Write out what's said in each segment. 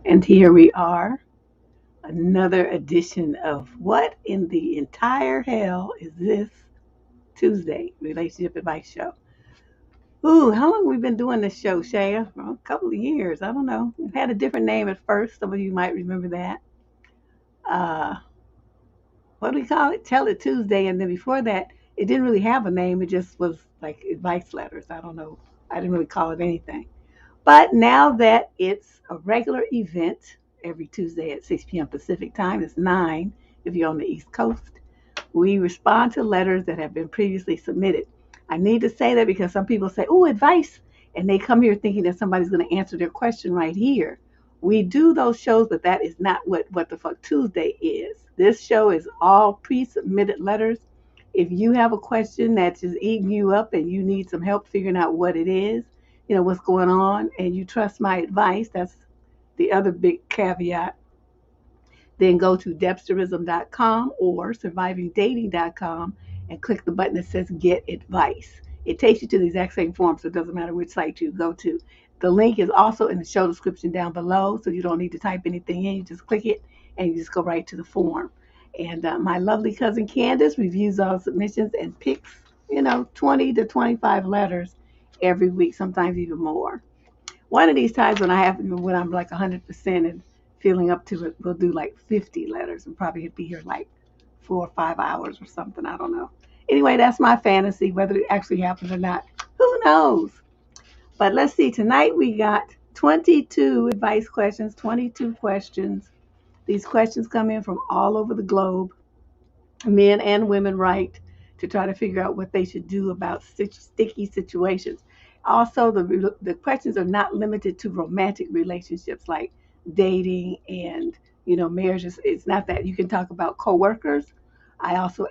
And here we are, another edition of What in the Entire Hell Is This Tuesday Relationship Advice Show. Ooh, how long have we been doing this show, Shaya? Well, a couple of years. I don't know. It had a different name at first. Some of you might remember that. Uh, what do we call it? Tell It Tuesday. And then before that, it didn't really have a name. It just was like advice letters. I don't know. I didn't really call it anything. But now that it's a regular event every Tuesday at 6 p.m. Pacific time, it's 9 if you're on the East Coast, we respond to letters that have been previously submitted. I need to say that because some people say, oh, advice, and they come here thinking that somebody's going to answer their question right here. We do those shows, but that is not what the fuck Tuesday is. This show is all pre-submitted letters. If you have a question that's just eating you up and you need some help figuring out what it is, what's going on, and you trust my advice, that's the other big caveat, then go to debsterism.com or survivingdating.com and click the button that says Get Advice. It takes you to the exact same form, so it doesn't matter which site you go to. The link is also in the show description down below, so you don't need to type anything in. You just click it, and you just go right to the form. And my lovely cousin Candace reviews all submissions and picks, 20 to 25 letters every week, sometimes even more. One of these times when I'm like 100% and feeling up to it, we'll do like 50 letters and probably be here like 4 or 5 hours or something. I don't know. Anyway, that's my fantasy. Whether it actually happens or not, who knows? But let's see. Tonight we got 22 advice questions, 22 questions. These questions come in from all over the globe. Men and women write to try to figure out what they should do about sticky situations. Also, the questions are not limited to romantic relationships like dating and marriages. It's not that. You can talk about coworkers. I also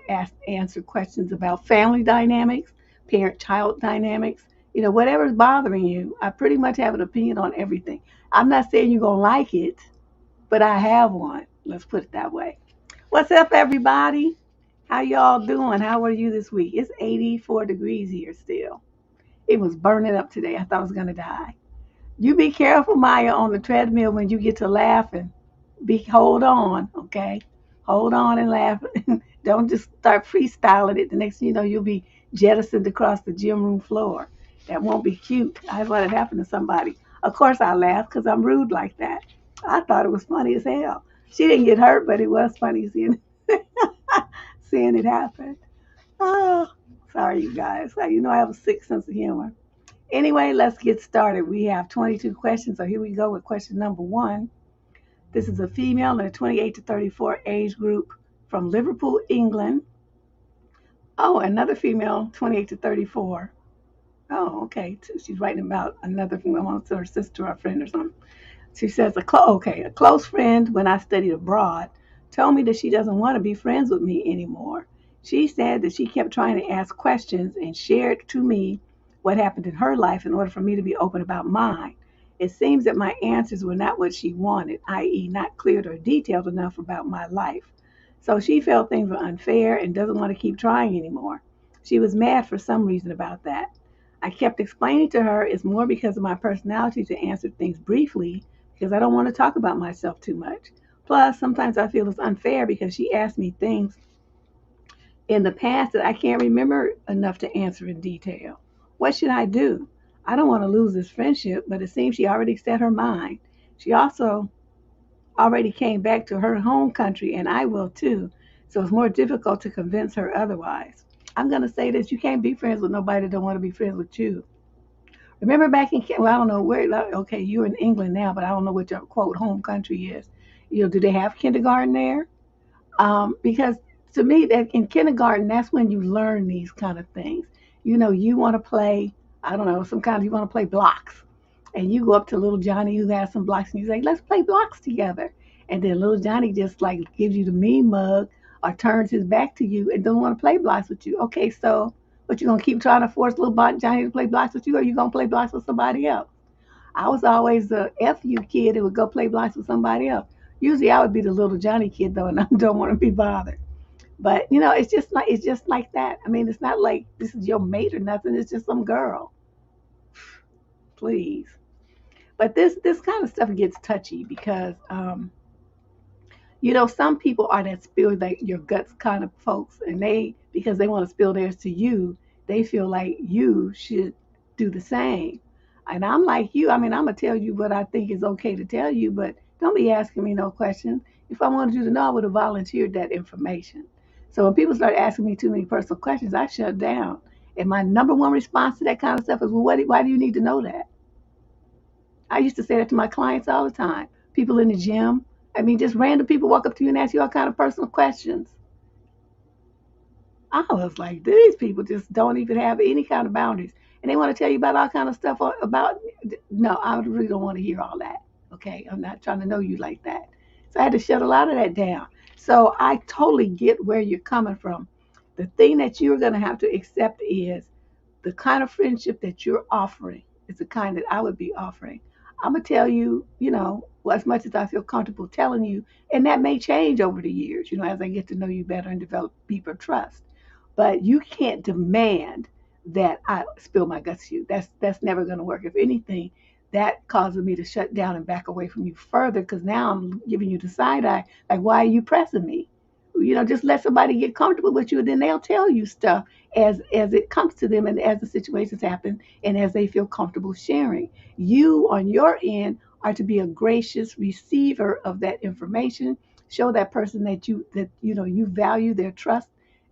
answer questions about family dynamics, parent-child dynamics. Whatever's bothering you, I pretty much have an opinion on everything. I'm not saying you're gonna like it, but I have one. Let's put it that way. What's up, everybody? How y'all doing? How are you this week? It's 84 degrees here still. It was burning up today. I thought I was going to die. You be careful, Maya, on the treadmill when you get to laughing. Hold on, okay? Hold on and laugh. Don't just start freestyling it. The next thing you know, you'll be jettisoned across the gym room floor. That won't be cute. I let it happen to somebody. Of course I laugh because I'm rude like that. I thought it was funny as hell. She didn't get hurt, but it was funny seeing it happen. Oh, sorry, you guys. I have a sick sense of humor. Anyway, let's get started. We have 22 questions, so here we go with question number 1. This is a female in the 28 to 34 age group from Liverpool, England. Oh, another female, 28 to 34. Oh, okay. She's writing about another female, her sister or friend or something. She says, a close friend when I studied abroad told me that she doesn't want to be friends with me anymore. She said that she kept trying to ask questions and shared to me what happened in her life in order for me to be open about mine. It seems that my answers were not what she wanted, i.e., not clear or detailed enough about my life. So she felt things were unfair and doesn't want to keep trying anymore. She was mad for some reason about that. I kept explaining to her it's more because of my personality to answer things briefly because I don't want to talk about myself too much. Plus, sometimes I feel it's unfair because she asked me things in the past that I can't remember enough to answer in detail. What should I do? I don't want to lose this friendship, but it seems she already set her mind. She also already came back to her home country, and I will too, so it's more difficult to convince her otherwise. I'm going to say this, you can't be friends with nobody that don't want to be friends with you. Remember back in, I don't know where, okay, you're in England now, but I don't know what your quote home country is. Do they have kindergarten there? Because to me, that in kindergarten, that's when you learn these kind of things. You want to play, I don't know, sometimes you want to play blocks. And you go up to little Johnny who has some blocks and you say, let's play blocks together. And then little Johnny just like gives you the mean mug or turns his back to you and don't want to play blocks with you. Okay, so but you're going to keep trying to force little Johnny to play blocks with you, or you going to play blocks with somebody else? I was always the FU kid that would go play blocks with somebody else. Usually I would be the little Johnny kid, though, and I don't want to be bothered. But, it's just like that. I mean, it's not like this is your mate or nothing. It's just some girl. Please. But this kind of stuff gets touchy because you know, some people are that spill like your guts kind of folks, and they, because they want to spill theirs to you, they feel like you should do the same. And I'm like you. I mean, I'm gonna tell you what I think is okay to tell you, but don't be asking me no questions. If I wanted you to know, I would have volunteered that information. So when people start asking me too many personal questions, I shut down. And my number one response to that kind of stuff is, well, why do you need to know that? I used to say that to my clients all the time. People in the gym. I mean, just random people walk up to you and ask you all kind of personal questions. I was like, these people just don't even have any kind of boundaries, and they want to tell you about all kind of stuff about. No, I really don't want to hear all that. Okay, I'm not trying to know you like that. So I had to shut a lot of that down. So I totally get where you're coming from. The thing that you're going to have to accept is the kind of friendship that you're offering is the kind that I would be offering. I'm gonna tell you, you know, well, as much as I feel comfortable telling you, and that may change over the years, you know, as I get to know you better and develop deeper trust. But you can't demand that I spill my guts to you. That's never gonna work. If anything, that causes me to shut down and back away from you further because now I'm giving you the side eye. Like, why are you pressing me? You know, just let somebody get comfortable with you, and then they'll tell you stuff as it comes to them and as the situations happen and as they feel comfortable sharing. You on your end are to be a gracious receiver of that information. Show that person that you know you value their trust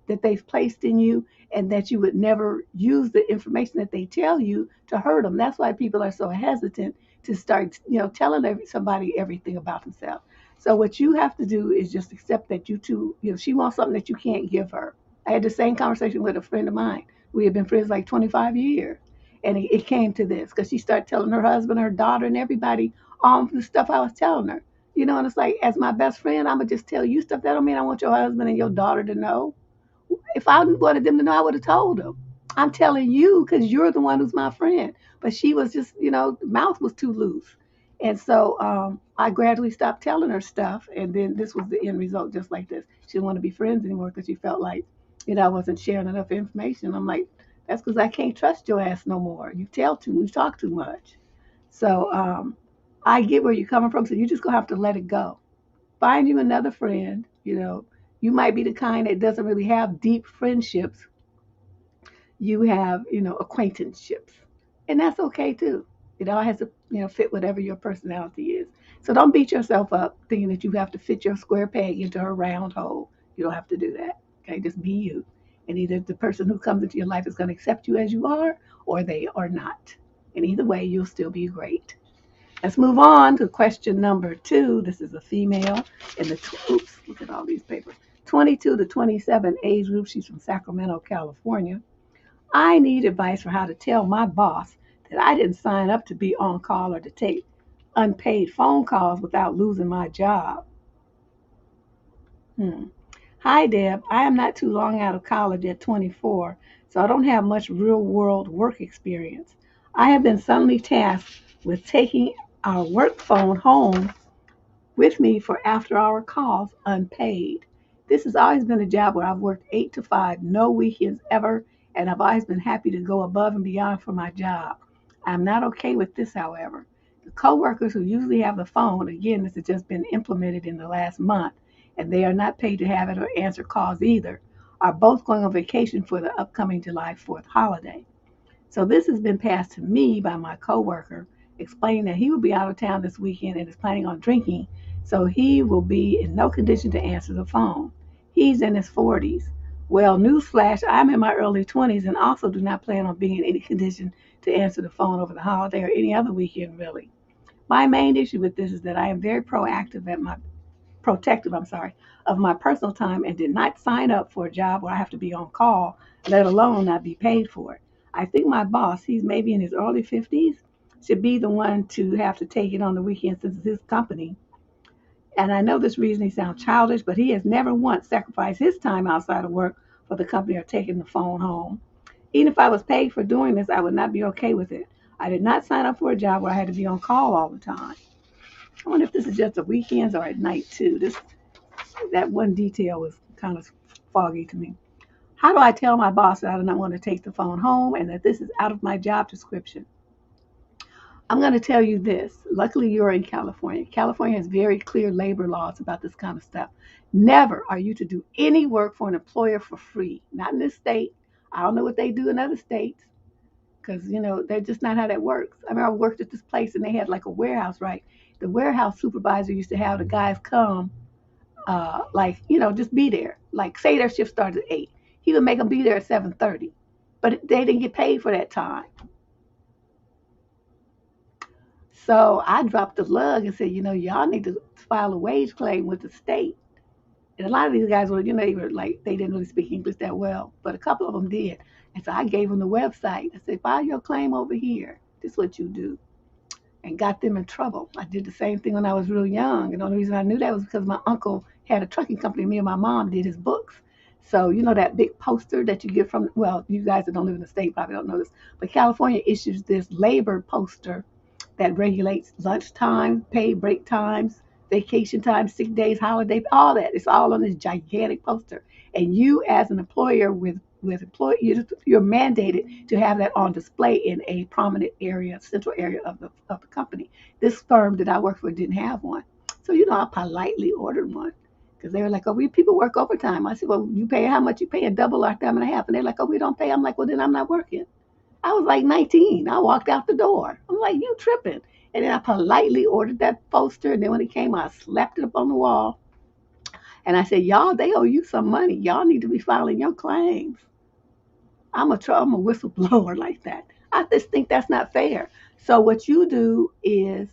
that they've placed in you, and that you would never use the information that they tell you to hurt them. That's why people are so hesitant to start, you know, telling somebody everything about themselves. So what you have to do is just accept that you two, you know, she wants something that you can't give her. I had the same conversation with a friend of mine. We had been friends like 25 years. And it came to this because she started telling her husband, her daughter, and everybody all the stuff I was telling her. You know, and it's like, as my best friend, I'm going to just tell you stuff. That don't mean I want your husband and your daughter to know. If I wanted them to know, I would have told them. I'm telling you because you're the one who's my friend. But she was just, you know, the mouth was too loose. And so I gradually stopped telling her stuff. And then this was the end result, just like this. She didn't want to be friends anymore because she felt like, you know, I wasn't sharing enough information. I'm like, that's because I can't trust your ass no more. You tell too much, you talk too much. So I get where you're coming from. So you just going to have to let it go. Find you another friend, you know. You might be the kind that doesn't really have deep friendships. You have, you know, acquaintanceships. And that's okay too. It all has to, you know, fit whatever your personality is. So don't beat yourself up thinking that you have to fit your square peg into her round hole. You don't have to do that. Okay, just be you. And either the person who comes into your life is going to accept you as you are, or they are not. And either way, you'll still be great. Let's move on to question number 2. This is a female in the, oops, look at all these papers. 22 to 27 age group. She's from Sacramento, California. I need advice for how to tell my boss that I didn't sign up to be on call or to take unpaid phone calls without losing my job. Hmm. Hi, Deb. I am not too long out of college at 24, so I don't have much real world work experience. I have been suddenly tasked with taking our work phone home with me for after hour calls unpaid. This has always been a job where I've worked 8 to 5, no weekends ever, and I've always been happy to go above and beyond for my job. I'm not okay with this, however. The coworkers who usually have the phone, again, this has just been implemented in the last month, and they are not paid to have it or answer calls either, are both going on vacation for the upcoming July 4th holiday. So this has been passed to me by my coworker, explaining that he will be out of town this weekend and is planning on drinking, so he will be in no condition to answer the phone. He's in his 40s. Well, newsflash, I'm in my early 20s and also do not plan on being in any condition to answer the phone over the holiday or any other weekend, really. My main issue with this is that I am very protective, of my personal time and did not sign up for a job where I have to be on call, let alone not be paid for it. I think my boss, he's maybe in his early 50s, should be the one to have to take it on the weekend since it's his company. And I know this reasoning sounds childish, but he has never once sacrificed his time outside of work for the company or taking the phone home. Even if I was paid for doing this, I would not be okay with it. I did not sign up for a job where I had to be on call all the time. I wonder if this is just the weekends or at night too. That one detail was kind of foggy to me. How do I tell my boss that I do not want to take the phone home and that this is out of my job description? I'm going to tell you this. Luckily, you're in California. California has very clear labor laws about this kind of stuff. Never are you to do any work for an employer for free. Not in this state. I don't know what they do in other states because, that's just not how that works. I mean, I worked at this place and they had like a warehouse, right? The warehouse supervisor used to have the guys come, just be there. Like, say their shift started at 8. He would make them be there at 7:30, but they didn't get paid for that time. So I dropped the lug and said, y'all need to file a wage claim with the state. And a lot of these guys were, they were like, they didn't really speak English that well, but a couple of them did. And so I gave them the website. I said, file your claim over here. This is what you do. And got them in trouble. I did the same thing when I was real young. And the only reason I knew that was because my uncle had a trucking company. Me and my mom did his books. So, that big poster that you get from, well, you guys that don't live in the state probably don't know this, but California issues this labor poster that regulates lunchtime, paid break times, vacation time, sick days, holidays, all that. It's all on this gigantic poster. And you, as an employer with employee, you're mandated to have that on display in a prominent area, central area of the company. This firm that I work for didn't have one, so I politely ordered one because they were like, "Oh, we people work overtime." I said, "Well, you pay how much? You pay a double our time and a half." And they're like, "Oh, we don't pay." I'm like, "Well, then I'm not working." I was like 19. I walked out the door. I'm like, you tripping. And then I politely ordered that poster. And then when it came, I slapped it up on the wall. And I said, y'all, they owe you some money. Y'all need to be filing your claims. I'm a whistleblower like that. I just think that's not fair. So what you do is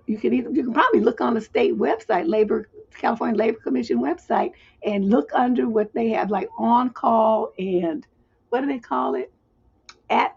you can probably look on the state website, California Labor Commission website, and look under what they have, like on call and what do they call it? At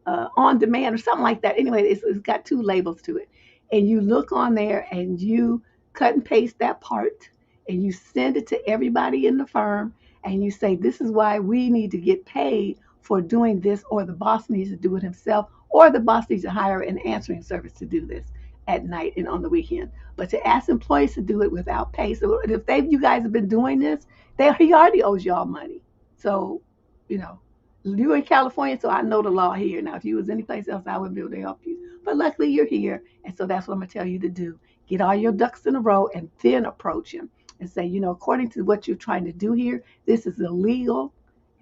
on demand or something like that. Anyway, it's got two labels to it. And you look on there and you cut and paste that part and you send it to everybody in the firm and you say, this is why we need to get paid for doing this, or the boss needs to do it himself, or the boss needs to hire an answering service to do this at night and on the weekend. But to ask employees to do it without pay. So if you guys have been doing this, he already owes y'all money. So, you're in California, so I know the law here. Now, if you was anyplace else, I wouldn't be able to help you. But luckily, you're here, and so that's what I'm gonna tell you to do. Get all your ducks in a row, and then approach him and say, according to what you're trying to do here, this is illegal,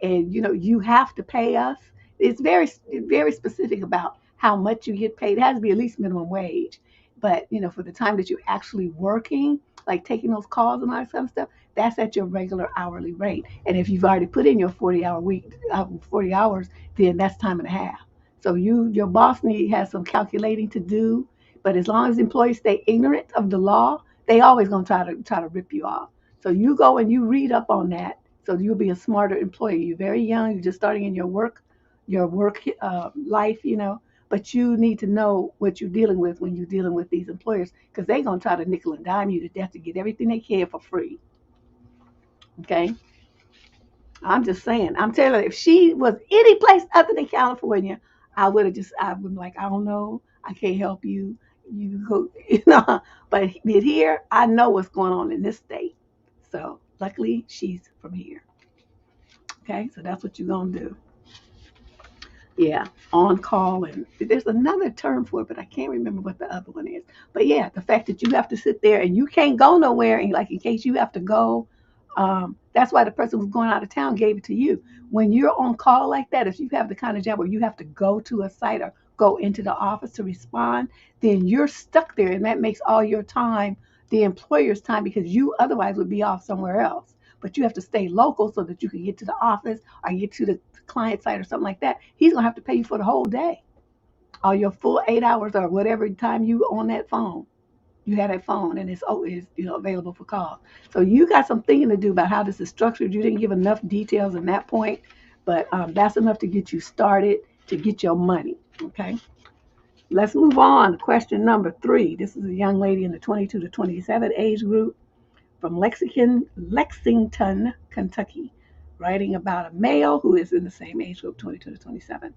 and you have to pay us. It's very, very specific about how much you get paid. It has to be at least minimum wage. But for the time that you're actually working, like taking those calls and all that kind of stuff, that's at your regular hourly rate. And if you've already put in your 40-hour week, 40 hours, then that's time and a half. So your boss has some calculating to do. But as long as employees stay ignorant of the law, they always gonna try to rip you off. So you go and you read up on that, so you'll be a smarter employee. You're very young. You're just starting in your work life, but you need to know what you're dealing with when you're dealing with these employers, because they're going to try to nickel and dime you to death to get everything they can for free. Okay? I'm just saying. I'm telling you, if she was any place other than California, I would be like, I don't know. I can't help you. You go, But here, I know what's going on in this state. So luckily, she's from here. Okay? So that's what you're going to do. Yeah, on call, and there's another term for it, but I can't remember what the other one is. But yeah, the fact that you have to sit there and you can't go nowhere, and like in case you have to go, that's why the person who's going out of town gave it to you. When you're on call like that, if you have the kind of job where you have to go to a site or go into the office to respond, then you're stuck there, and that makes all your time the employer's time, because you otherwise would be off somewhere else. But you have to stay local so that you can get to the office or get to the client site or something like that. He's gonna have to pay you for the whole day, or your full 8 hours, or whatever time you on that phone. You have that phone, and it's always available for calls. So you got some thinking to do about how this is structured. You didn't give enough details in that point, but that's enough to get you started to get your money. Okay. Let's move on. Question number 3. This is a young lady in the 22 to 27 age group from Lexington, Kentucky, writing about a male who is in the same age group, 22 to 27.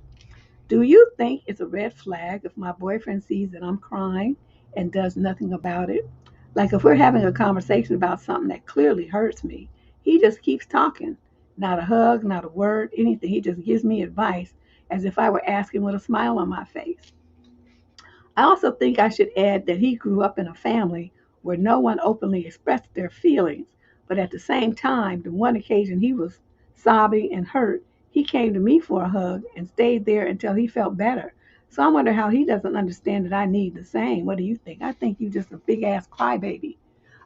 Do you think it's a red flag if my boyfriend sees that I'm crying and does nothing about it? Like if we're having a conversation about something that clearly hurts me, he just keeps talking. Not a hug, not a word, anything. He just gives me advice. as if I were asking with a smile on my face. I also think I should add that he grew up in a family where no one openly expressed their feelings, but at the same time, the one occasion he was sobbing and hurt, he came to me for a hug and stayed there until he felt better. So I wonder how he doesn't understand that I need the same. What do you think? I think you just a big ass crybaby.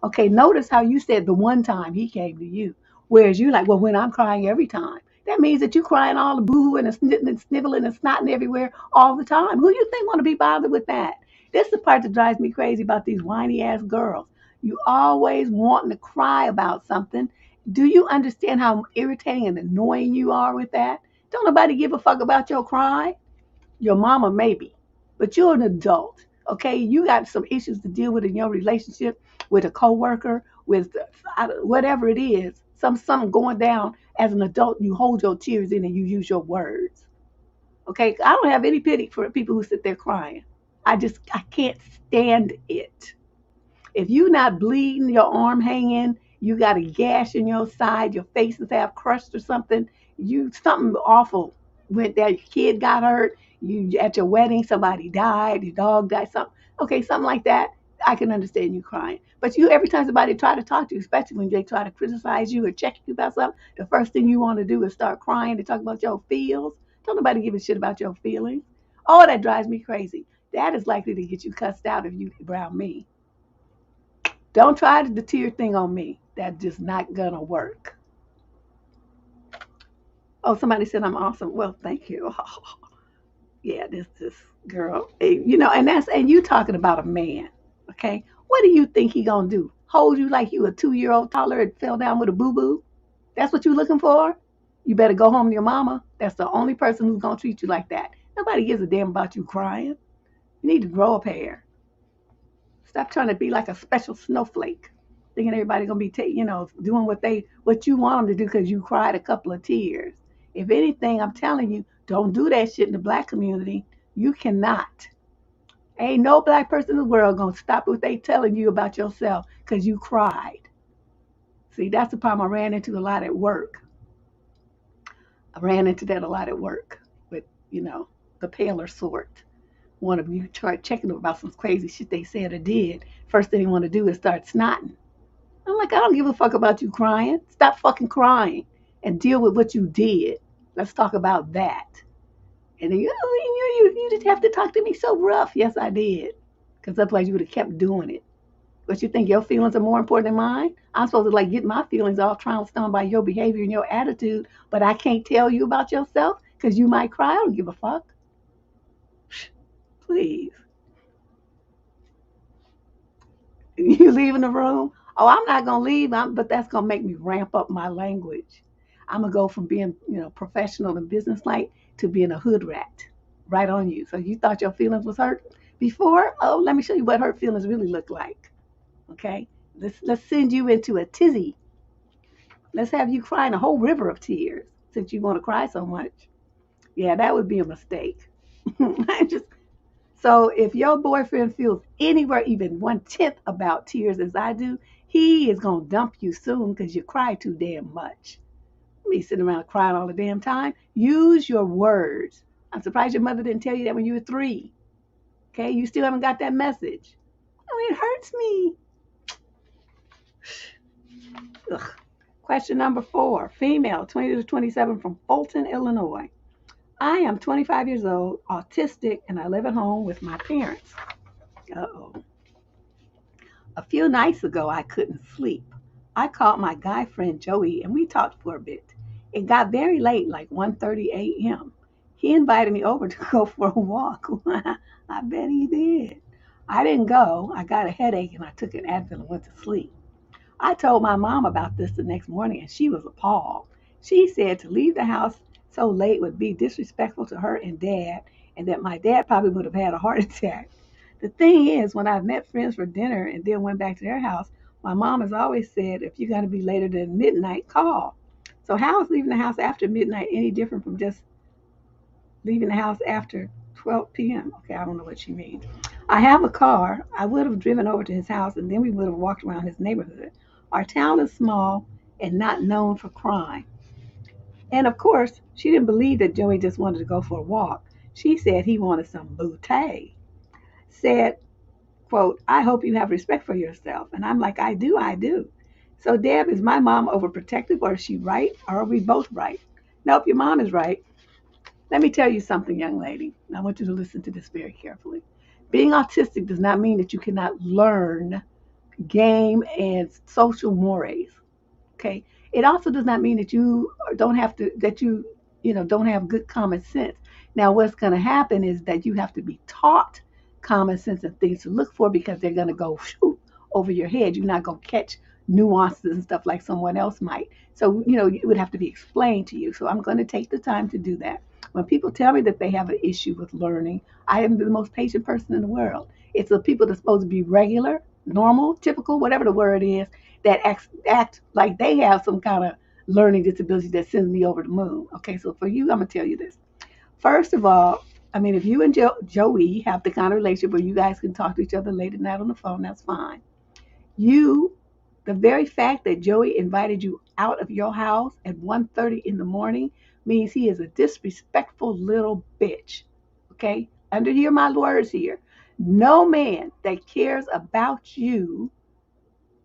Okay, notice how you said the one time he came to you, whereas you like, well, when I'm crying every time. That means that you crying all the boo and the sniveling and snotting everywhere all the time. Who you think want to be bothered with that? This is the part that drives me crazy about these whiny ass girls. You always wanting to cry about something. Do you understand how irritating and annoying you are with that? Don't nobody give a fuck about your cry. Your mama maybe, but you're an adult. Okay, you got some issues to deal with in your relationship with a coworker, with whatever it is. Something going down. As an adult, you hold your tears in and you use your words. Okay, I don't have any pity for people who sit there crying. I can't stand it. If you're not bleeding, your arm hanging, you got a gash in your side, your face is half crushed or something, you something awful went there. Your kid got hurt. You at your wedding, somebody died. Your dog died. Something okay, something like that. I can understand you crying. But you, every time somebody try to talk to you, especially when they try to criticize you or check you about something, the first thing you want to do is start crying to talk about your feels. Don't nobody give a shit about your feelings. Oh, that drives me crazy. That is likely to get you cussed out if you around me. Don't try the tear thing on me. That's just not gonna work. Oh, somebody said I'm awesome. Well, thank you. Yeah, this girl, and you talking about a man, okay? What do you think he gonna do? Hold you like you a 2-year-old toddler and fell down with a boo boo? That's what you looking for? You better go home to your mama. That's the only person who's gonna treat you like that. Nobody gives a damn about you crying. You need to grow a pair. Stop trying to be like a special snowflake, thinking everybody gonna be doing what you want them to do because you cried a couple of tears. If anything, I'm telling you, don't do that shit in the black community. You cannot. Ain't no black person in the world gonna stop what they telling you about yourself because you cried. See, that's the problem I ran into a lot at work. I ran into that a lot at work with, the paler sort. One of you start checking them about some crazy shit they said or did. First thing they want to do is start snotting. I'm like, I don't give a fuck about you crying. Stop fucking crying and deal with what you did. Let's talk about that. And then you just have to talk to me so rough. Yes, I did. Because otherwise you would have kept doing it. But you think your feelings are more important than mine? I'm supposed to get my feelings all trounced on by your behavior and your attitude, but I can't tell you about yourself because you might cry. I don't give a fuck. Please. You leaving the room? Oh, I'm not gonna leave, but that's gonna make me ramp up my language. I'm gonna go from being, professional and businesslike to being a hood rat, right on you. So you thought your feelings was hurt before? Oh, let me show you what hurt feelings really look like. Okay, let's send you into a tizzy. Let's have you crying a whole river of tears since you want to cry so much. Yeah, that would be a mistake. I just So if your boyfriend feels anywhere even 1/10 about tears as I do, he is gonna dump you soon because you cry too damn much. Me sitting around crying all the damn time. Use your words. I'm surprised your mother didn't tell you that when you were 3. Okay, you still haven't got that message. Oh, it hurts me. Ugh. Question number 4, female, 20 to 27 from Fulton, Illinois. I am 25 years old, autistic, and I live at home with my parents. Uh-oh. A few nights ago, I couldn't sleep. I called my guy friend Joey and we talked for a bit. It got very late, like 1:30 a.m. He invited me over to go for a walk. I bet he did. I didn't go. I got a headache and I took an Advil and went to sleep. I told my mom about this the next morning and she was appalled. She said to leave the house so late would be disrespectful to her and dad, and that my dad probably would have had a heart attack. The thing is, when I've met friends for dinner and then went back to their house, my mom has always said, if you're going to be later than midnight, call. So how is leaving the house after midnight any different from just leaving the house after 12 p.m.? Okay, I don't know what she means. I have a car. I would have driven over to his house and then we would have walked around his neighborhood. Our town is small and not known for crime. And of course, She didn't believe that Joey just wanted to go for a walk. She said he wanted some booty. Said, quote, I hope you have respect for yourself. And I'm like, I do, I do. So, Deb, is my mom overprotective or is she right? Or are we both right? Nope, your mom is right. Let me tell you something, young lady. I want you to listen to this very carefully. Being autistic does not mean that you cannot learn game and social mores. Okay. It also does not mean that you don't have to, that you don't have good common sense. Now, what's going to happen is that you have to be taught common sense and things to look for because they're going to go shoot over your head. You're not going to catch nuances and stuff like someone else might. So, it would have to be explained to you. So I'm going to take the time to do that. When people tell me that they have an issue with learning, I am the most patient person in the world. It's the people that's supposed to be regular, normal, typical, whatever the word is, that act like they have some kind of learning disability that sends me over the moon. Okay, so for you, I'm going to tell you this. First of all, I mean, if you and Joey have the kind of relationship where you guys can talk to each other late at night on the phone, that's fine. The very fact that Joey invited you out of your house at 1:30 in the morning means he is a disrespectful little bitch. Okay? Underhear my words here. No man that cares about you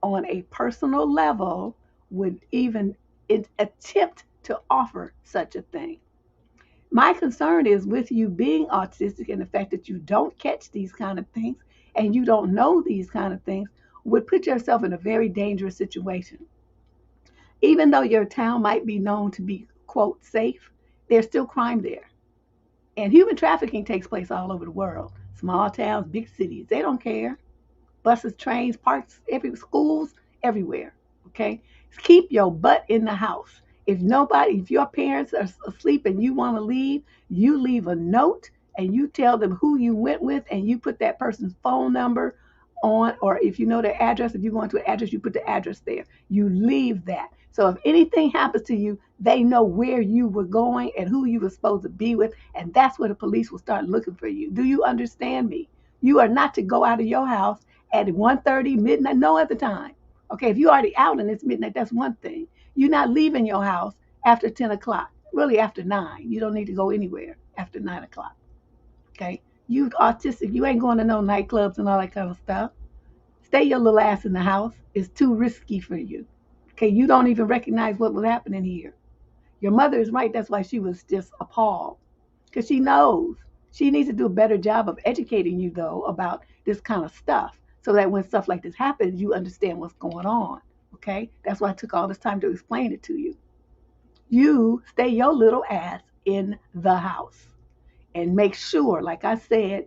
on a personal level would even attempt to offer such a thing. My concern is with you being autistic and the fact that you don't catch these kind of things and you don't know these kind of things would put yourself in a very dangerous situation. Even though your town might be known to be, quote, safe, there's still crime there. And human trafficking takes place all over the world. Small towns, big cities, they don't care. Buses, trains, parks, schools, everywhere. Okay? Keep your butt in the house. If your parents are asleep and you want to leave, you leave a note and you tell them who you went with and you put that person's phone number on, or if you know their address, if you're going to an address, you put the address there. You leave that. So if anything happens to you, they know where you were going and who you were supposed to be with, and that's where the police will start looking for you. Do you understand me? You are not to go out of your house at 1:30, midnight, no other time. Okay, if you're already out and it's midnight, that's one thing. You're not leaving your house after 10 o'clock, really after 9. You don't need to go anywhere after 9 o'clock. Okay, you autistic, you ain't going to no nightclubs and all that kind of stuff. Stay your little ass in the house. It's too risky for you. Okay, you don't even recognize what was happening here. Your mother is right. That's why she was just appalled because she knows. She needs to do a better job of educating you, though, about this kind of stuff so that when stuff like this happens, you understand what's going on. Okay? That's why I took all this time to explain it to you. You stay your little ass in the house and make sure, like I said,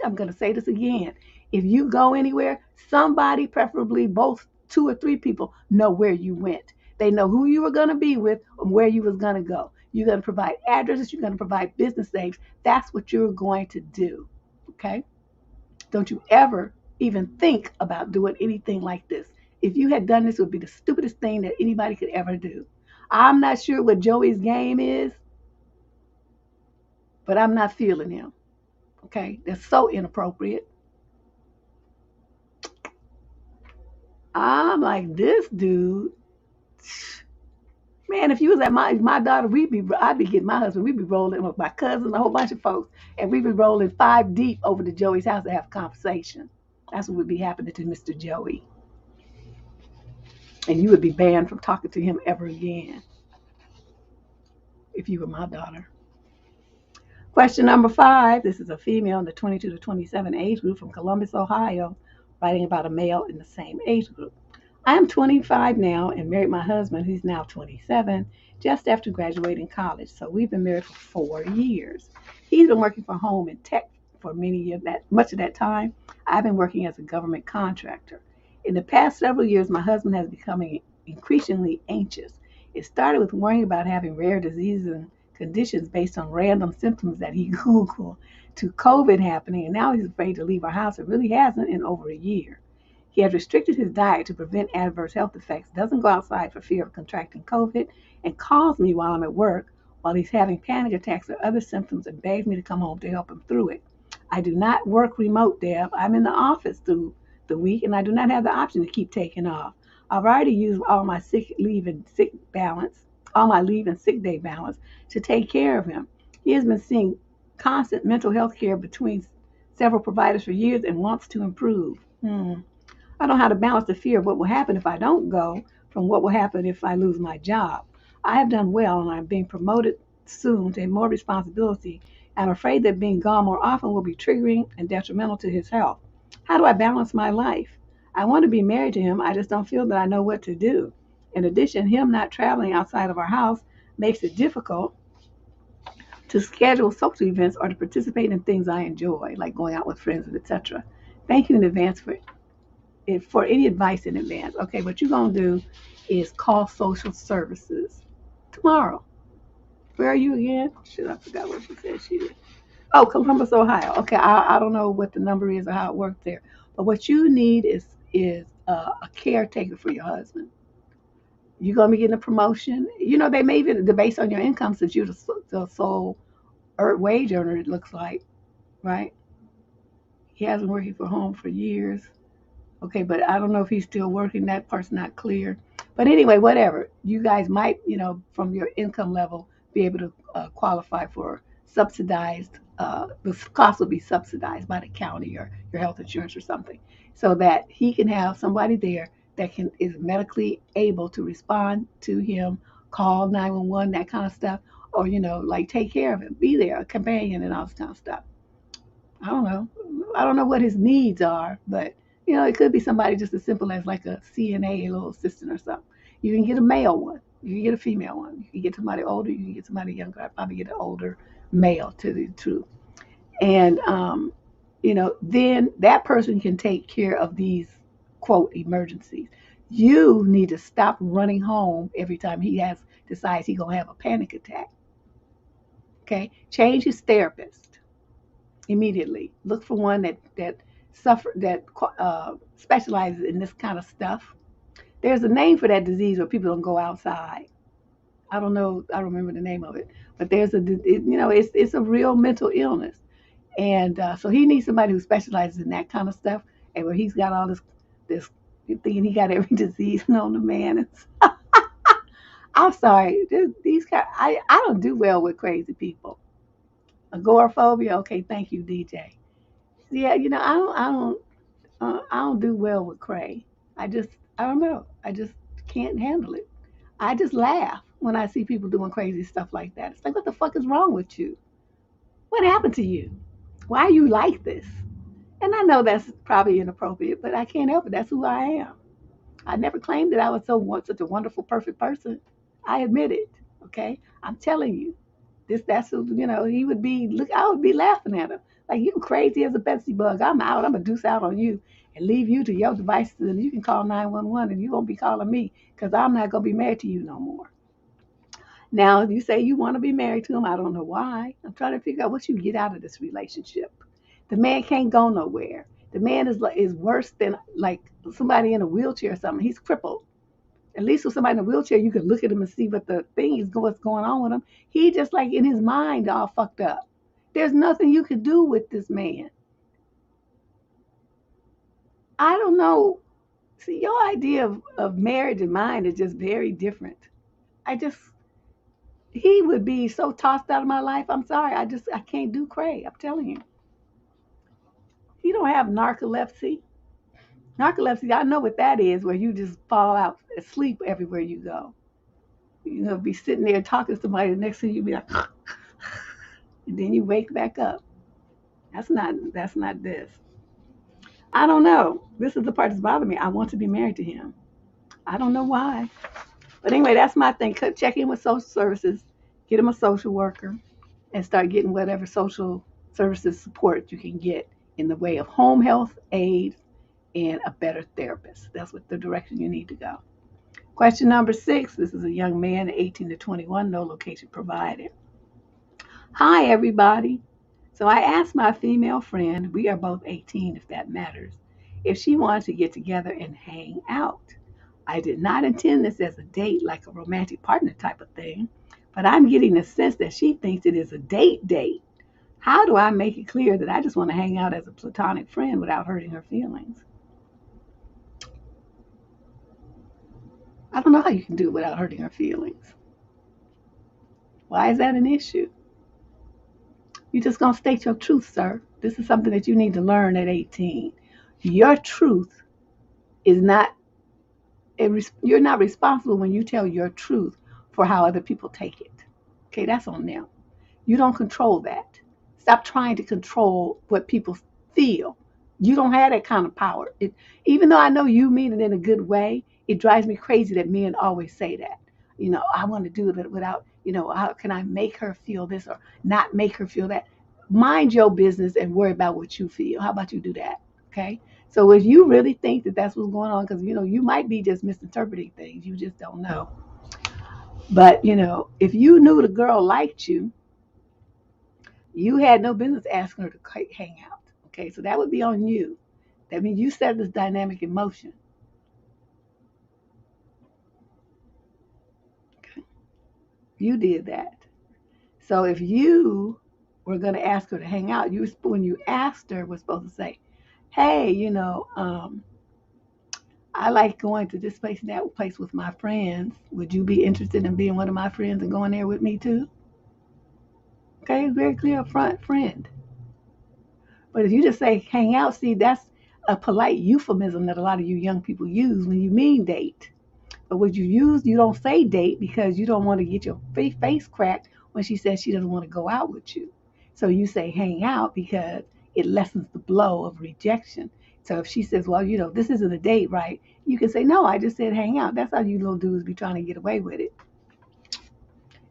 I'm going to say this again. If you go anywhere, somebody, preferably both 2 or 3 people, know where you went. They know who you were going to be with and where you was going to go. You're going to provide addresses. You're going to provide business names. That's what you're going to do. Okay? Don't you ever even think about doing anything like this. If you had done this, it would be the stupidest thing that anybody could ever do. I'm not sure what Joey's game is, but I'm not feeling him. Okay? That's so inappropriate. I'm like, this dude, man, if you was at my daughter, I'd be getting my husband, we'd be rolling with my cousins, a whole bunch of folks, and we'd be rolling 5 deep over to Joey's house to have a conversation. That's what would be happening to Mr. Joey. And you would be banned from talking to him ever again if you were my daughter. Question number 5. This is a female in the 22 to 27 age group from Columbus, Ohio, writing about a male in the same age group. I am 25 now and married my husband, who's now 27, just after graduating college. So we've been married for 4 years. He's been working from home in tech for much of that time. I've been working as a government contractor. In the past several years, my husband has become increasingly anxious. It started with worrying about having rare diseases and conditions based on random symptoms that he Googled, to COVID happening, and now he's afraid to leave our house. It really hasn't in over a year. He has restricted his diet to prevent adverse health effects, doesn't go outside for fear of contracting COVID, and calls me while I'm at work while he's having panic attacks or other symptoms and begs me to come home to help him through it. I do not work remote, Deb. I'm in the office through the week, and I do not have the option to keep taking off. I've already used all my sick leave and sick balance. all my leave and sick day balance to take care of him. He has been seeing constant mental health care between several providers for years and wants to improve. I don't know how to balance the fear of what will happen if I don't go from what will happen if I lose my job. I have done well and I'm being promoted soon to more responsibility. I'm afraid that being gone more often will be triggering and detrimental to his health. How do I balance my life? I want to be married to him. I just don't feel that I know what to do. In addition, him not traveling outside of our house makes it difficult to schedule social events or to participate in things I enjoy, like going out with friends, etc. Thank you in advance for any advice in advance. Okay, what you're going to do is call social services tomorrow. Where are you again? Shit, I forgot what she said she is. Oh, Columbus, Ohio. Okay, I don't know what the number is or how it works there. But what you need is a caretaker for your husband. You're going to be getting a promotion. You know, they may even, based on your income, since you're the sole wage earner, it looks like, right? He hasn't working from home for years. Okay, but I don't know if he's still working. That part's not clear. But anyway, whatever. You guys might, from your income level, be able to qualify for subsidized. The cost will be subsidized by the county or your health insurance or something, so that he can have somebody there that is medically able to respond to him, call 911, that kind of stuff, or like take care of him, be there, a companion, and all this kind of stuff. I don't know. I don't know what his needs are, but it could be somebody just as simple as like a CNA, a little assistant or something. You can get a male one. You can get a female one. You can get somebody older. You can get somebody younger. I'd probably get an older male, to the truth. And then that person can take care of these quote emergencies. You need to stop running home every time he decides he's gonna have a panic attack. Okay, change his therapist immediately. Look for one that specializes in this kind of stuff. There's a name for that disease where people don't go outside. I don't know. I don't remember the name of it, but it's a real mental illness, and so he needs somebody who specializes in that kind of stuff, and where he's got all this thinking he got every disease known to man. I'm sorry, these guys. I don't do well with crazy people. Agoraphobia. Okay, thank you, DJ. Yeah, I don't do well with cray. I don't know. I just can't handle it. I just laugh when I see people doing crazy stuff like that. It's like, what the fuck is wrong with you? What happened to you? Why are you like this? And I know that's probably inappropriate, but I can't help it. That's who I am. I never claimed that I was such a wonderful, perfect person. I admit it. Okay, I'm telling you, that's who he would be. Look, I would be laughing at him like, you crazy as a Betsy bug. I'm out. I'm gonna deuce out on you and leave you to your devices, and you can call 911, and you won't be calling me because I'm not gonna be married to you no more. Now, you say you want to be married to him. I don't know why. I'm trying to figure out what you get out of this relationship. The man can't go nowhere. The man is worse than like somebody in a wheelchair or something. He's crippled. At least with somebody in a wheelchair, you can look at him and see what the thing is, what's going on with him. He just like in his mind all fucked up. There's nothing you can do with this man. I don't know. See, your idea of marriage and mine is just very different. He would be so tossed out of my life. I'm sorry. I can't do cray. I'm telling you. He don't have narcolepsy. Narcolepsy, I know what that is, where you just fall out asleep everywhere you go. Be sitting there talking to somebody, the next thing you be like, and then you wake back up. That's not this. I don't know. This is the part that's bothering me. I want to be married to him. I don't know why. But anyway, that's my thing. Check in with social services, get him a social worker, and start getting whatever social services support you can get in the way of home health aid and a better therapist. That's what the direction you need to go. Question number 6. This is a young man, 18 to 21, no location provided. Hi, everybody. So I asked my female friend, we are both 18 if that matters, if she wanted to get together and hang out. I did not intend this as a date, like a romantic partner type of thing, but I'm getting the sense that she thinks it is a date. How do I make it clear that I just want to hang out as a platonic friend without hurting her feelings? I don't know how you can do it without hurting her feelings. Why is that an issue? You're just going to state your truth, sir. This is something that you need to learn at 18. Your truth is not, you're not responsible when you tell your truth for how other people take it. Okay, that's on them. You don't control that. Stop trying to control what people feel. You don't have that kind of power. Even though I know you mean it in a good way, it drives me crazy that men always say that. I want to do it without, how can I make her feel this or not make her feel that? Mind your business and worry about what you feel. How about you do that? Okay. So if you really think that that's what's going on, because, you might be just misinterpreting things. You just don't know. But, if you knew the girl liked you, you had no business asking her to hang out. Okay, so that would be on you. That means you set this dynamic in motion. Okay, you did that. So if you were going to ask her to hang out, when you asked her, was supposed to say, "Hey, I like going to this place and that place with my friends. Would you be interested in being one of my friends and going there with me too?" Okay, very clear up front, friend. But if you just say hang out, see, that's a polite euphemism that a lot of you young people use when you mean date. But what you use, you don't say date because you don't want to get your face cracked when she says she doesn't want to go out with you. So you say hang out because it lessens the blow of rejection. So if she says, well, this isn't a date, right? You can say, no, I just said hang out. That's how you little dudes be trying to get away with it.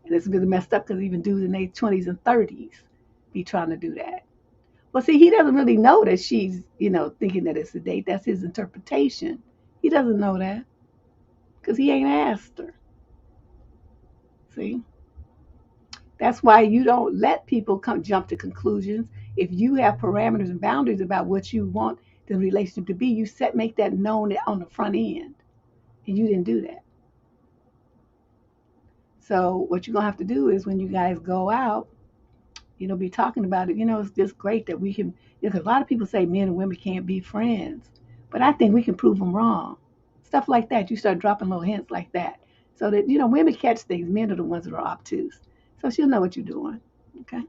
And it's really messed up because even dudes in their 20s and 30s be trying to do that. Well, see, he doesn't really know that she's, thinking that it's a date. That's his interpretation. He doesn't know that because he ain't asked her. See? That's why you don't let people jump to conclusions. If you have parameters and boundaries about what you want the relationship to be, make that known on the front end. And you didn't do that. So what you're going to have to do is when you guys go out, be talking about it. It's just great that we can, because a lot of people say men and women can't be friends. But I think we can prove them wrong. Stuff like that. You start dropping little hints like that. So that, women catch things. Men are the ones that are obtuse. So she'll know what you're doing. Okay.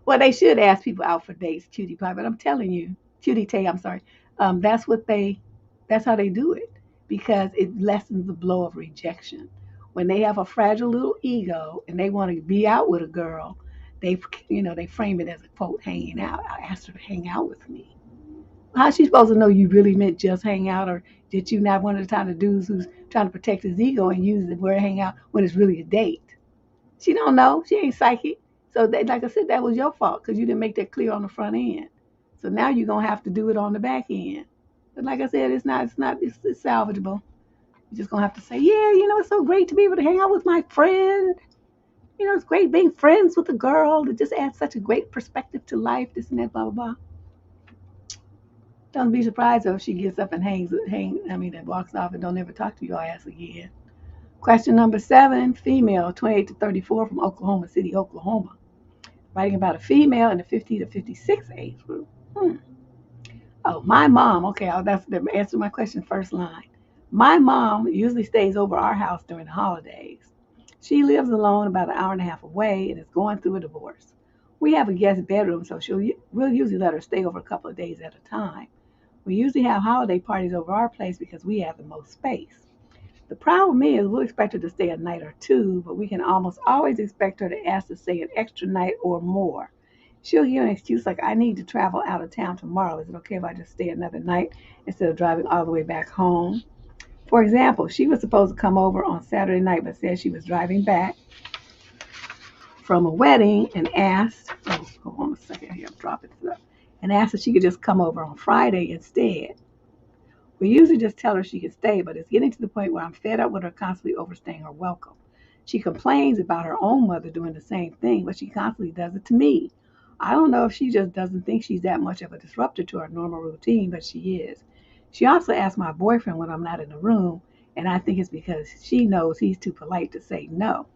Well, they should ask people out for dates, cutie pie. But I'm telling you, cutie tay, I'm sorry. That's how they do it because it lessens the blow of rejection. When they have a fragile little ego and they want to be out with a girl, they frame it as a quote, hanging out. I asked her to hang out with me. How's she supposed to know you really meant just hang out, or did you not one of the kind of dudes who's trying to protect his ego and use the word hang out when it's really a date? She don't know. She ain't psychic. So like I said, that was your fault because you didn't make that clear on the front end. So now you're gonna have to do it on the back end. But like I said, it's salvageable. You're just gonna have to say, yeah, it's so great to be able to hang out with my friend. It's great being friends with a girl. It just adds such a great perspective to life. This and that, blah blah blah. Don't be surprised though if she gets up and and walks off and don't ever talk to your ass again. Question number 7, female, 28 to 34 from Oklahoma City, Oklahoma. Writing about a female in the 50 to 56 age group. Oh, my mom. Okay, that's the answer to my question, first line. My mom usually stays over our house during the holidays. She lives alone about an hour and a half away and is going through a divorce. We have a guest bedroom, so we'll usually let her stay over a couple of days at a time. We usually have holiday parties over our place because we have the most space. The problem is we'll expect her to stay a night or two, but we can almost always expect her to ask to stay an extra night or more. She'll give an excuse like, I need to travel out of town tomorrow. Is it okay if I just stay another night instead of driving all the way back home? For example, she was supposed to come over on Saturday night, but said she was driving back from a wedding and asked, hold on a second here, I'm dropping stuff, and asked if she could just come over on Friday instead. We usually just tell her she can stay, but it's getting to the point where I'm fed up with her constantly overstaying her welcome. She complains about her own mother doing the same thing, but she constantly does it to me. I don't know if she just doesn't think she's that much of a disruptor to her normal routine, but she is. She also asks my boyfriend when I'm not in the room, and I think it's because she knows he's too polite to say no.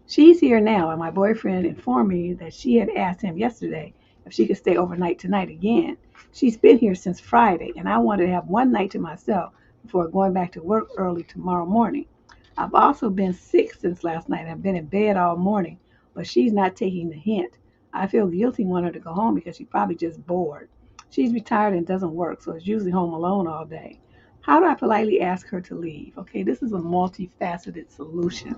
She's here now, and my boyfriend informed me that she had asked him yesterday if she could stay overnight tonight again. She's been here since Friday, and I wanted to have one night to myself before going back to work early tomorrow morning. I've also been sick since last night. I've been in bed all morning, but she's not taking the hint. I feel guilty wanting her to go home because she's probably just bored. She's retired and doesn't work, so is usually home alone all day. How do I politely ask her to leave? Okay, this is a multifaceted solution.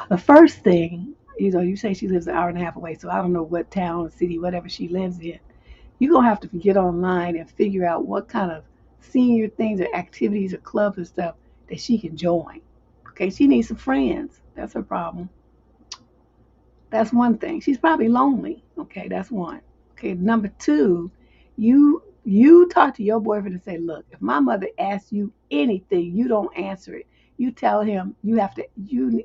The first thing, you say she lives an hour and a half away, so I don't know what town, city, whatever she lives in. You're going to have to get online and figure out what kind of senior things or activities or clubs or stuff that she can join. Okay, she needs some friends. That's her problem. That's one thing. She's probably lonely. Okay, that's one. Okay, number two, you talk to your boyfriend and say, look, if my mother asks you anything, you don't answer it. You tell him you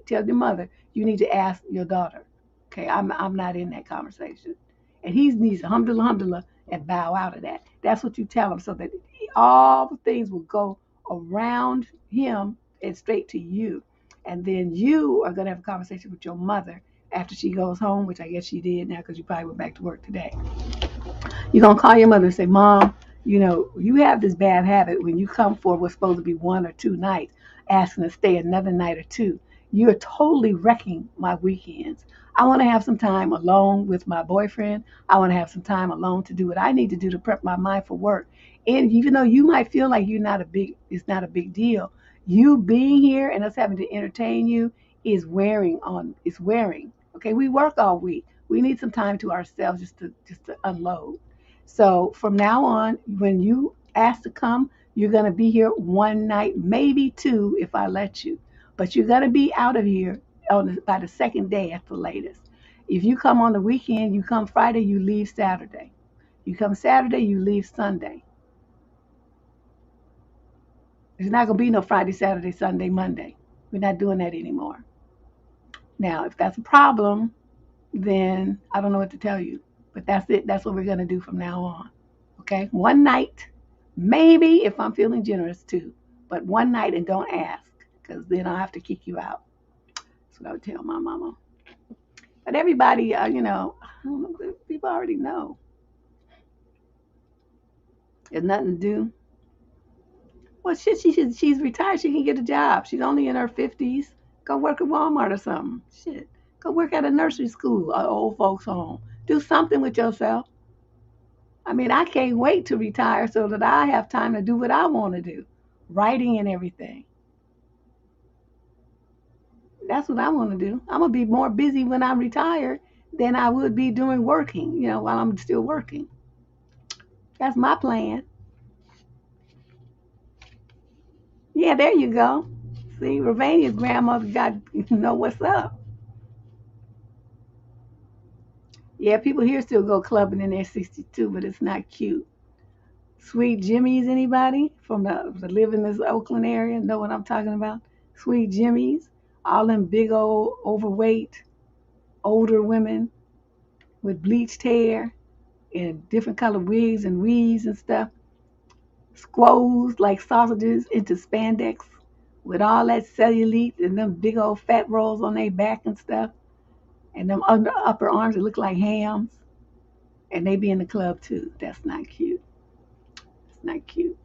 tell your mother you need to ask your daughter. Okay, I'm not in that conversation. And he needs to alhamdulillah and bow out of that. That's what you tell him so that all the things will go around him and straight to you. And then you are going to have a conversation with your mother after she goes home, which I guess she did now because you probably went back to work today. You're going to call your mother and say, Mom, you have this bad habit when you come for what's supposed to be 1 or 2 nights, asking to stay another night or two. You're totally wrecking my weekends. I want to have some time alone with my boyfriend. I want to have some time alone to do what I need to do to prep my mind for work. And even though you might feel like it's not a big deal, you being here and us having to entertain you is wearing. Okay, we work all week. We need some time to ourselves just to unload. So from now on, when you ask to come, you're going to be here 1 night, maybe 2 if I let you. But you're going to be out of here by the second day at the latest. If you come on the weekend, you come Friday, you leave Saturday. You come Saturday, you leave Sunday. There's not going to be no Friday, Saturday, Sunday, Monday. We're not doing that anymore. Now, if that's a problem, then I don't know what to tell you. But that's it. That's what we're going to do from now on. Okay? 1 night. Maybe if I'm feeling generous too. But 1 night and don't ask. Because then I'll have to kick you out. That's what I would tell my mama. But everybody, I don't know, people already know. There's nothing to do. Well, shit, she's retired. She can get a job. She's only in her 50s. Go work at Walmart or something. Shit. Go work at a nursery school or old folks home. Do something with yourself. I mean, I can't wait to retire so that I have time to do what I want to do. Writing and everything. That's what I want to do. I'm going to be more busy when I'm retired than I would be doing working, while I'm still working. That's my plan. Yeah, there you go. See, Ravania's grandmother got know what's up. Yeah, people here still go clubbing in their 62, but it's not cute. Sweet Jimmy's, anybody from the live in this Oakland area know what I'm talking about? Sweet Jimmy's, all them big old overweight older women with bleached hair and different colored wigs and weaves and stuff, squoze like sausages into spandex with all that cellulite and them big old fat rolls on their back and stuff, and them upper arms that look like hams, and they be in the club too. That's not cute. It's not cute.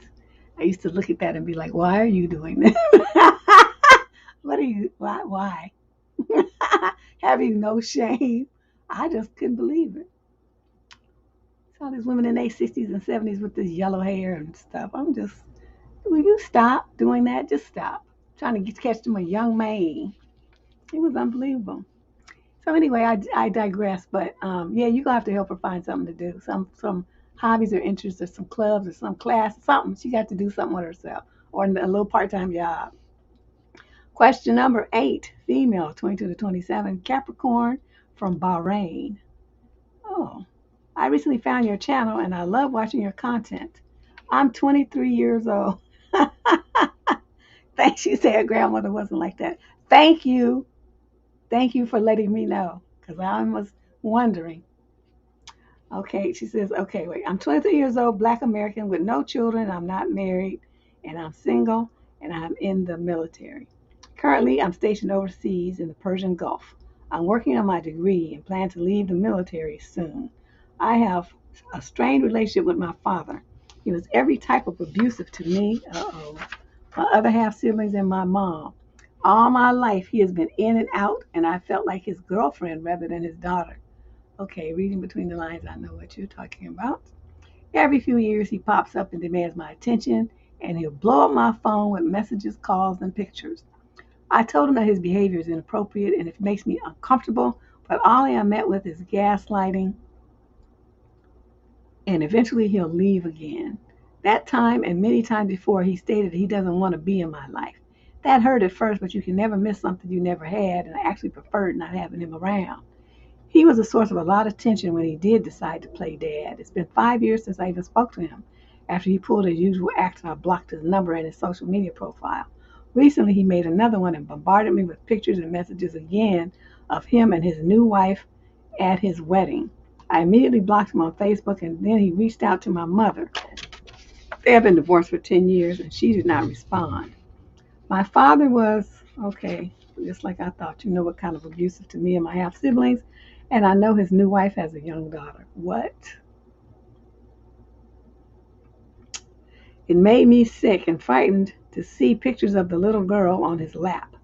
I used to look at that and be like, why are you doing this? Why? Having no shame. I just couldn't believe it. All these women in their 60s and 70s with this yellow hair and stuff. Will you stop doing that? Just stop. Trying to catch them a young man. It was unbelievable. So anyway, I digress. But yeah, you're going to have to help her find something to do. Some hobbies or interests or some clubs or some class, something. She got to do something with herself or a little part-time job. Question number 8, female, 22 to 27, Capricorn from Bahrain. Oh, I recently found your channel and I love watching your content. I'm 23 years old. Thanks. She said her grandmother wasn't like that. Thank you. Thank you for letting me know because I was wondering. Okay, she says, okay, wait. I'm 23 years old, Black American with no children. I'm not married and I'm single and I'm in the military. Currently, I'm stationed overseas in the Persian Gulf. I'm working on my degree and plan to leave the military soon. I have a strained relationship with my father. He was every type of abusive to me. my other half siblings, and my mom. All my life, he has been in and out, and I felt like his girlfriend rather than his daughter. Okay, reading between the lines, I know what you're talking about. Every few years, he pops up and demands my attention, and he'll blow up my phone with messages, calls, and pictures. I told him that his behavior is inappropriate and it makes me uncomfortable, but all I am met with is gaslighting, and eventually he'll leave again. That time and many times before, he stated he doesn't want to be in my life. That hurt at first, but you can never miss something you never had, and I actually preferred not having him around. He was a source of a lot of tension when he did decide to play dad. It's been 5 years since I even spoke to him. After he pulled his usual act, I blocked his number and his social media profile. Recently, he made another one and bombarded me with pictures and messages again of him and his new wife at his wedding. I immediately blocked him on Facebook, and then he reached out to my mother. They have been divorced for 10 years, and she did not respond. My father was, okay, just like I thought, you know what kind of abusive to me and my half siblings, and I know his new wife has a young daughter. What? It made me sick and frightened to see pictures of the little girl on his lap.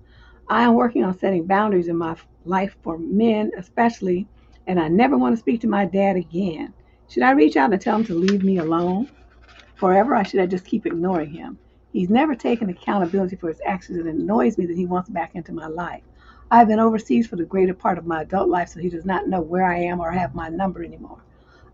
I am working on setting boundaries in my life for men especially, and I never want to speak to my dad again. Should I reach out and tell him to leave me alone forever, or should I just keep ignoring him? He's never taken accountability for his actions, and it annoys me that he wants back into my life. I've been overseas for the greater part of my adult life, so he does not know where I am or have my number anymore.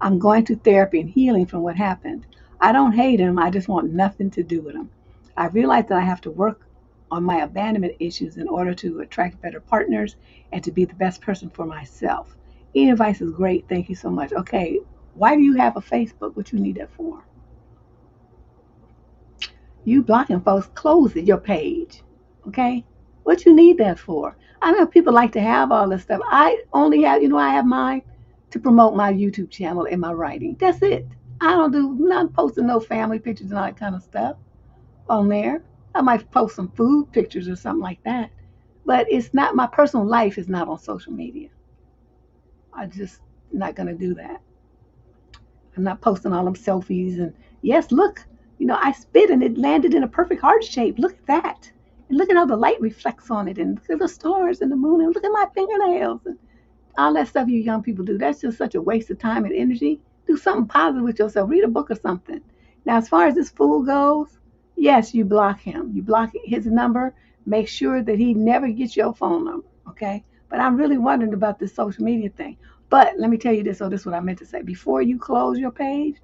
I'm going to therapy and healing from what happened. I don't hate him, I just want nothing to do with him. I realize that I have to work on my abandonment issues in order to attract better partners and to be the best person for myself. Any advice is great. Thank you so much. Okay, why do you have a Facebook? What you need that for? You blocking folks, close your page. Okay? What you need that for? I know people like to have all this stuff. I only have, I have mine to promote my YouTube channel and my writing. That's it. I don't do, not posting no family pictures and all that kind of stuff on there. I might post some food pictures or something like that. But it's not, my personal life is not on social media. I just not going to do that. I'm not posting all them selfies and yes, look, I spit and it landed in a perfect heart shape. Look at that. And look at how the light reflects on it and look at the stars and the moon and look at my fingernails and all that stuff you young people do. That's just such a waste of time and energy. Do something positive with yourself. Read a book or something. Now, as far as this fool goes, yes, you block him. You block his number. Make sure that he never gets your phone number, okay? But I'm really wondering about this social media thing. But let me tell you this, this is what I meant to say. Before you close your page,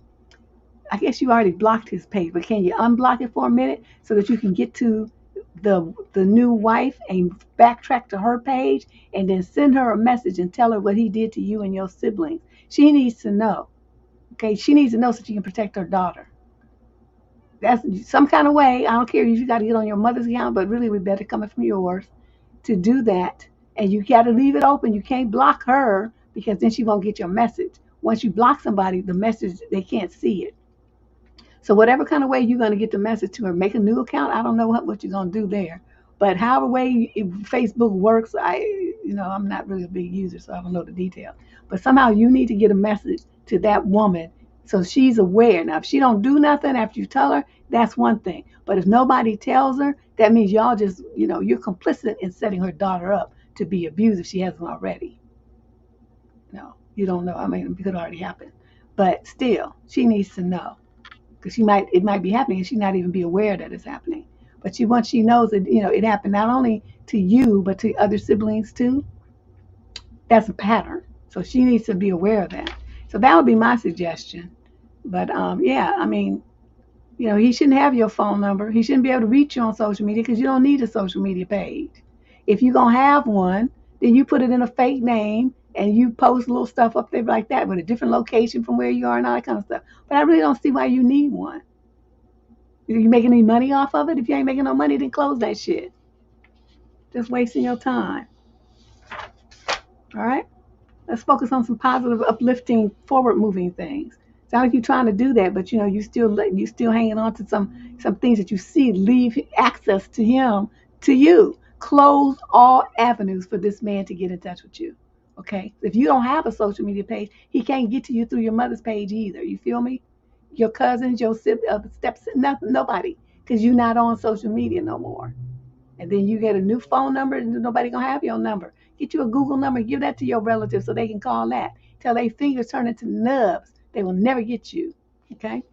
I guess you already blocked his page, but can you unblock it for a minute so that you can get to the new wife and backtrack to her page and then send her a message and tell her what he did to you and your siblings? She needs to know, okay? She needs to know so she can protect her daughter. That's some kind of way. I don't care if you got to get on your mother's account, but really we better coming from yours to do that. And you got to leave it open. You can't block her because then she won't get your message. Once you block somebody, the message, they can't see it. So whatever kind of way you're going to get the message to her, make a new account. I don't know what you're going to do there. But however way Facebook works, I'm not really a big user, so I don't know the details. But somehow you need to get a message to that woman so she's aware. Now, if she don't do nothing after you tell her, that's one thing. But if nobody tells her, that means y'all just, you're complicit in setting her daughter up to be abused if she hasn't already. No, you don't know. I mean, it could already happen. But still, she needs to know. Because it might be happening and she not even be aware that it's happening. But once she knows that, it happened not only to you, but to other siblings too, that's a pattern. So she needs to be aware of that. So that would be my suggestion. But he shouldn't have your phone number. He shouldn't be able to reach you on social media because you don't need a social media page. If you're going to have one, then you put it in a fake name and you post little stuff up there like that with a different location from where you are and all that kind of stuff. But I really don't see why you need one. Are you making any money off of it? If you ain't making no money, then close that shit. Just wasting your time. All right? Let's focus on some positive, uplifting, forward-moving things. Sounds like you're trying to do that, but you still hanging on to some things that you see. Leave access to him to you. Close all avenues for this man to get in touch with you. Okay? If you don't have a social media page, he can't get to you through your mother's page either. You feel me? Your cousins, your steps, nothing, nobody. because you're not on social media no more. And then you get a new phone number and nobody gonna have your number. Get you a Google number, give that to your relatives so they can call that. Till their fingers turn into nubs. They will never get you. Okay?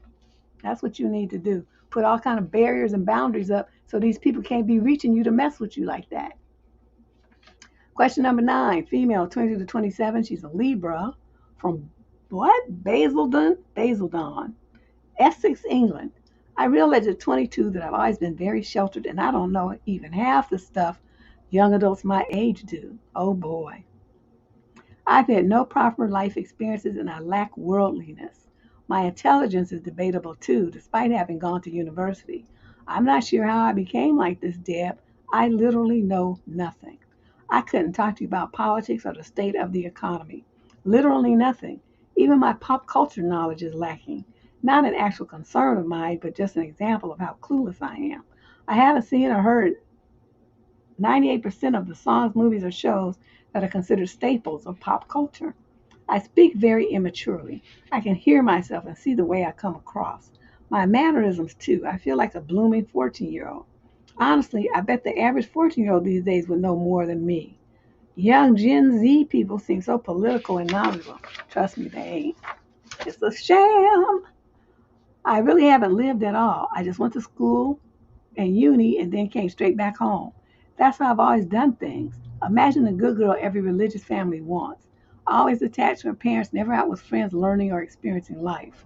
That's what you need to do. Put all kind of barriers and boundaries up so these people can't be reaching you to mess with you like that. Question number 9, female, 22 to 27. She's a Libra from what? Basildon, Essex, England. I realized at 22 that I've always been very sheltered and I don't know even half the stuff young adults my age do. Oh boy. I've had no proper life experiences and I lack worldliness. My intelligence is debatable too, despite having gone to university. I'm not sure how I became like this, Deb. I literally know nothing. I couldn't talk to you about politics or the state of the economy. Literally nothing. Even my pop culture knowledge is lacking. Not an actual concern of mine, but just an example of how clueless I am. I haven't seen or heard 98% of the songs, movies, or shows that are considered staples of pop culture. I speak very immaturely. I can hear myself and see the way I come across. My mannerisms, too. I feel like a blooming 14-year-old. Honestly, I bet the average 14-year-old these days would know more than me. Young Gen Z people seem so political and knowledgeable. Trust me, they ain't. It's a sham. I really haven't lived at all. I just went to school and uni and then came straight back home. That's how I've always done things. Imagine the good girl every religious family wants. Always attached to her parents, never out with friends learning or experiencing life.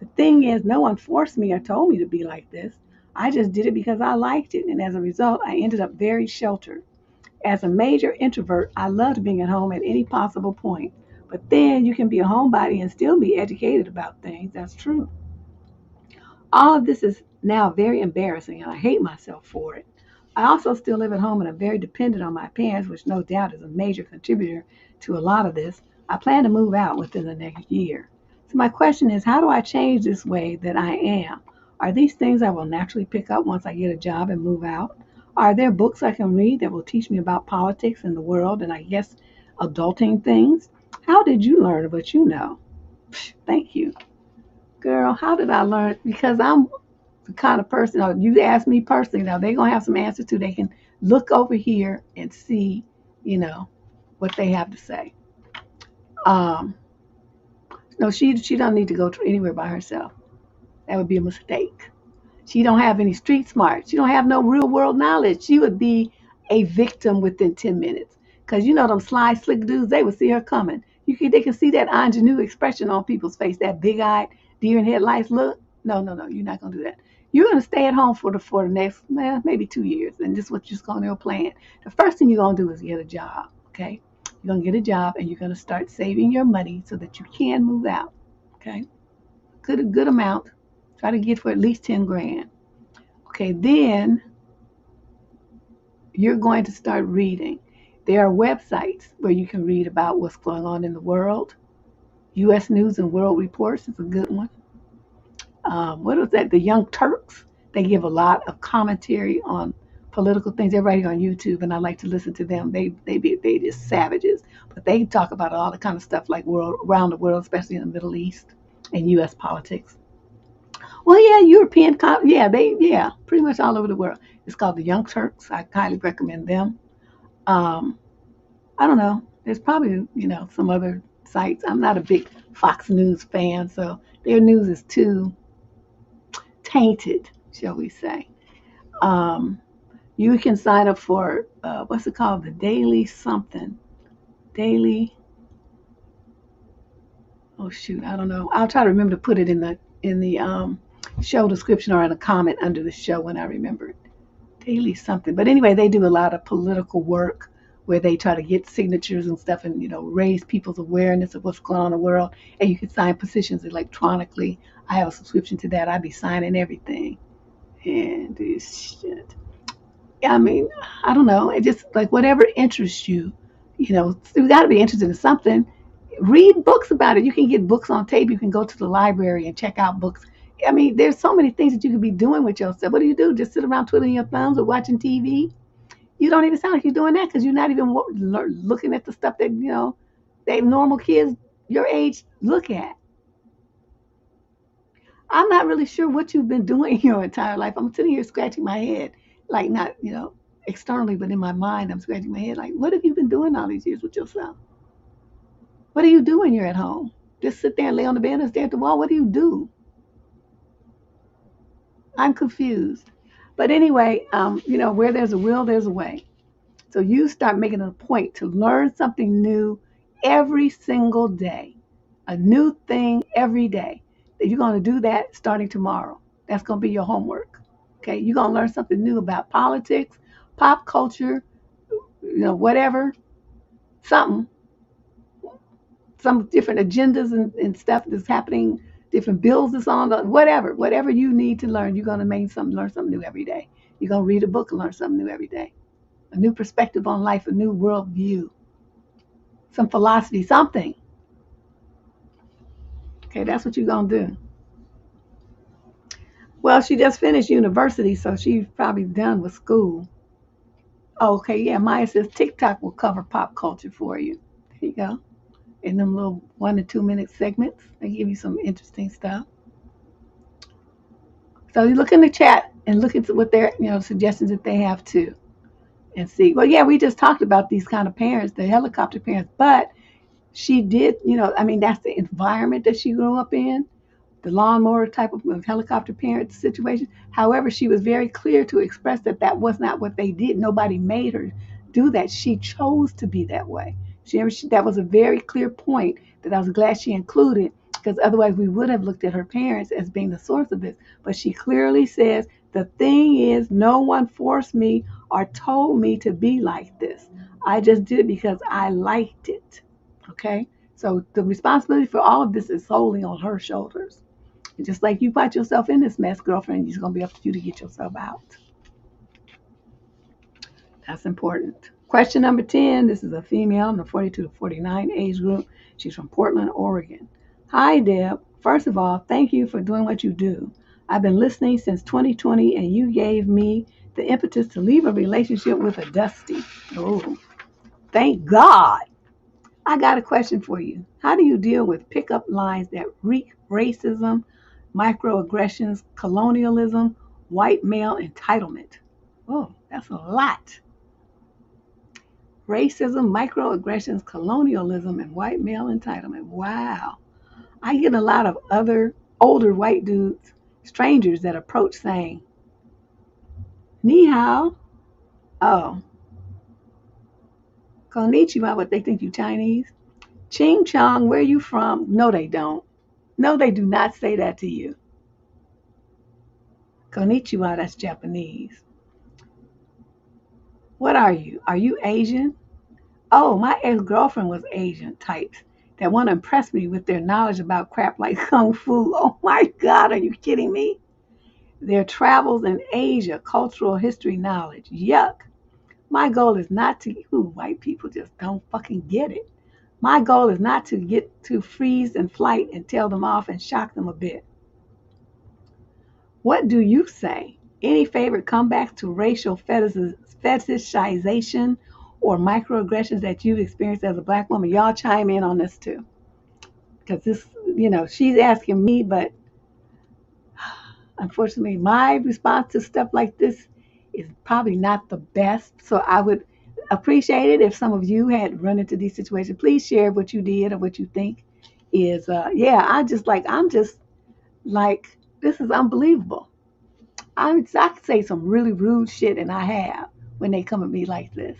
The thing is, no one forced me or told me to be like this. I just did it because I liked it, and as a result, I ended up very sheltered. As a major introvert, I loved being at home at any possible point. But then you can be a homebody and still be educated about things. That's true. All of this is now very embarrassing, and I hate myself for it. I also still live at home and I'm very dependent on my parents, which no doubt is a major contributor to a lot of this. I plan to move out within the next year. So my question is, how do I change this way that I am? Are these things I will naturally pick up once I get a job and move out? Are there books I can read that will teach me about politics and the world and I guess adulting things? How did you learn what you know? Thank you. Girl, how did I learn? Because I'm the kind of person, or you ask me personally, now they're going to have some answers too. They can look over here and see, what they have to say. No, she don't need to go anywhere by herself. That would be a mistake. She don't have any street smart. She don't have no real world knowledge. She would be a victim within 10 minutes. Because them sly, slick dudes, they would see her coming. They can see that ingenue expression on people's face, that big-eyed, deer in headlights look. No, you're not going to do that. You're going to stay at home for the next, maybe 2 years. And this is what you're going to plan. The first thing you're going to do is get a job, okay? You're going to get a job and you're going to start saving your money so that you can move out, okay? Good amount. Try to get for at least 10 grand. Okay, then you're going to start reading. There are websites where you can read about what's going on in the world. U.S. News and World Reports is a good one. What is that? The Young Turks. They give a lot of commentary on political things. They're writing on YouTube, and I like to listen to them. They just savages, but they talk about all the kind of stuff like around the world, especially in the Middle East and U.S. politics. Well, yeah, pretty much all over the world. It's called the Young Turks. I highly recommend them. I don't know. There's probably, some other sites. I'm not a big Fox News fan, so their news is too tainted, shall we say. You can sign up for, what's it called? The Daily something. Oh shoot, I don't know. I'll try to remember to put it in the show description or in a comment under the show when I remember it. Daily something. But anyway, they do a lot of political work where they try to get signatures and stuff and, raise people's awareness of what's going on in the world. And you can sign petitions electronically. I have a subscription to that. I'd be signing everything. And this shit. I mean, I don't know. It just like whatever interests you, you got to be interested in something. Read books about it. You can get books on tape. You can go to the library and check out books. I mean, there's so many things that you could be doing with yourself. What do? Just sit around twiddling your thumbs or watching TV? You don't even sound like you're doing that because you're not even looking at the stuff that, they normal kids your age look at. I'm not really sure what you've been doing your entire life. I'm sitting here scratching my head, like not, externally, but in my mind, I'm scratching my head, like, what have you been doing all these years with yourself? What do you do when you're at home? Just sit there and lay on the bed and stare at the wall? What do you do? I'm confused. But anyway, where there's a will, there's a way. So you start making it a point to learn something new every single day, a new thing every day. That you're going to do that starting tomorrow. That's going to be your homework. Okay, you're going to learn something new about politics, pop culture, whatever, something, some different agendas and stuff that's happening, different bills that's on, whatever you need to learn, you're going to learn something new every day. You're going to read a book and learn something new every day. A new perspective on life, a new worldview, some philosophy, something. Okay, that's what you're going to do. Well, she just finished university, so she's probably done with school. Okay, yeah, Maya says TikTok will cover pop culture for you. There you go. In them little 1 to 2 minute segments, they give you some interesting stuff. So you look in the chat and look at what their suggestions that they have too, and see. Well, yeah, we just talked about these kind of parents, the helicopter parents, but she did, that's the environment that she grew up in, the lawnmower type of helicopter parent situation. However, she was very clear to express that that was not what they did. Nobody made her do that. She chose to be that way. That was a very clear point that I was glad she included, because otherwise we would have looked at her parents as being the source of this. But she clearly says, the thing is, no one forced me or told me to be like this. I just did it because I liked it. Okay? So the responsibility for all of this is solely on her shoulders. And just like you put yourself in this mess, girlfriend, it's going to be up to you to get yourself out. That's important. Question number 10. This is a female in the 42 to 49 age group. She's from Portland, Oregon. Hi, Deb. First of all, thank you for doing what you do. I've been listening since 2020, and you gave me the impetus to leave a relationship with a Dusty. Oh, thank God. I got a question for you. How do you deal with pickup lines that reek racism, microaggressions, colonialism, white male entitlement? Oh, that's a lot. Racism, microaggressions, colonialism, and white male entitlement. Wow. I get a lot of other older white dudes, strangers that approach saying, Ni hao. Oh, konnichiwa, but they think you Chinese. Ching chong, where you from? No, they don't. No, they do not say that to you. Konnichiwa, that's Japanese. What are you? Are you Asian? Oh, my ex-girlfriend was Asian types that want to impress me with their knowledge about crap like Kung Fu. Oh my God, are you kidding me? Their travels in Asia, cultural history knowledge. Yuck. My goal is not to, white people just don't fucking get it. My goal is not to get to freeze and flight and tell them off and shock them a bit. What do you say? Any favorite comebacks to racial fetishization or microaggressions that you've experienced as a black woman? Y'all chime in on this too. Because this, she's asking me, but unfortunately, my response to stuff like this is probably not the best. So I would appreciate it if some of you had run into these situations. Please share what you did or what you think is, I'm just like, this is unbelievable. I could say some really rude shit, and I have, when they come at me like this.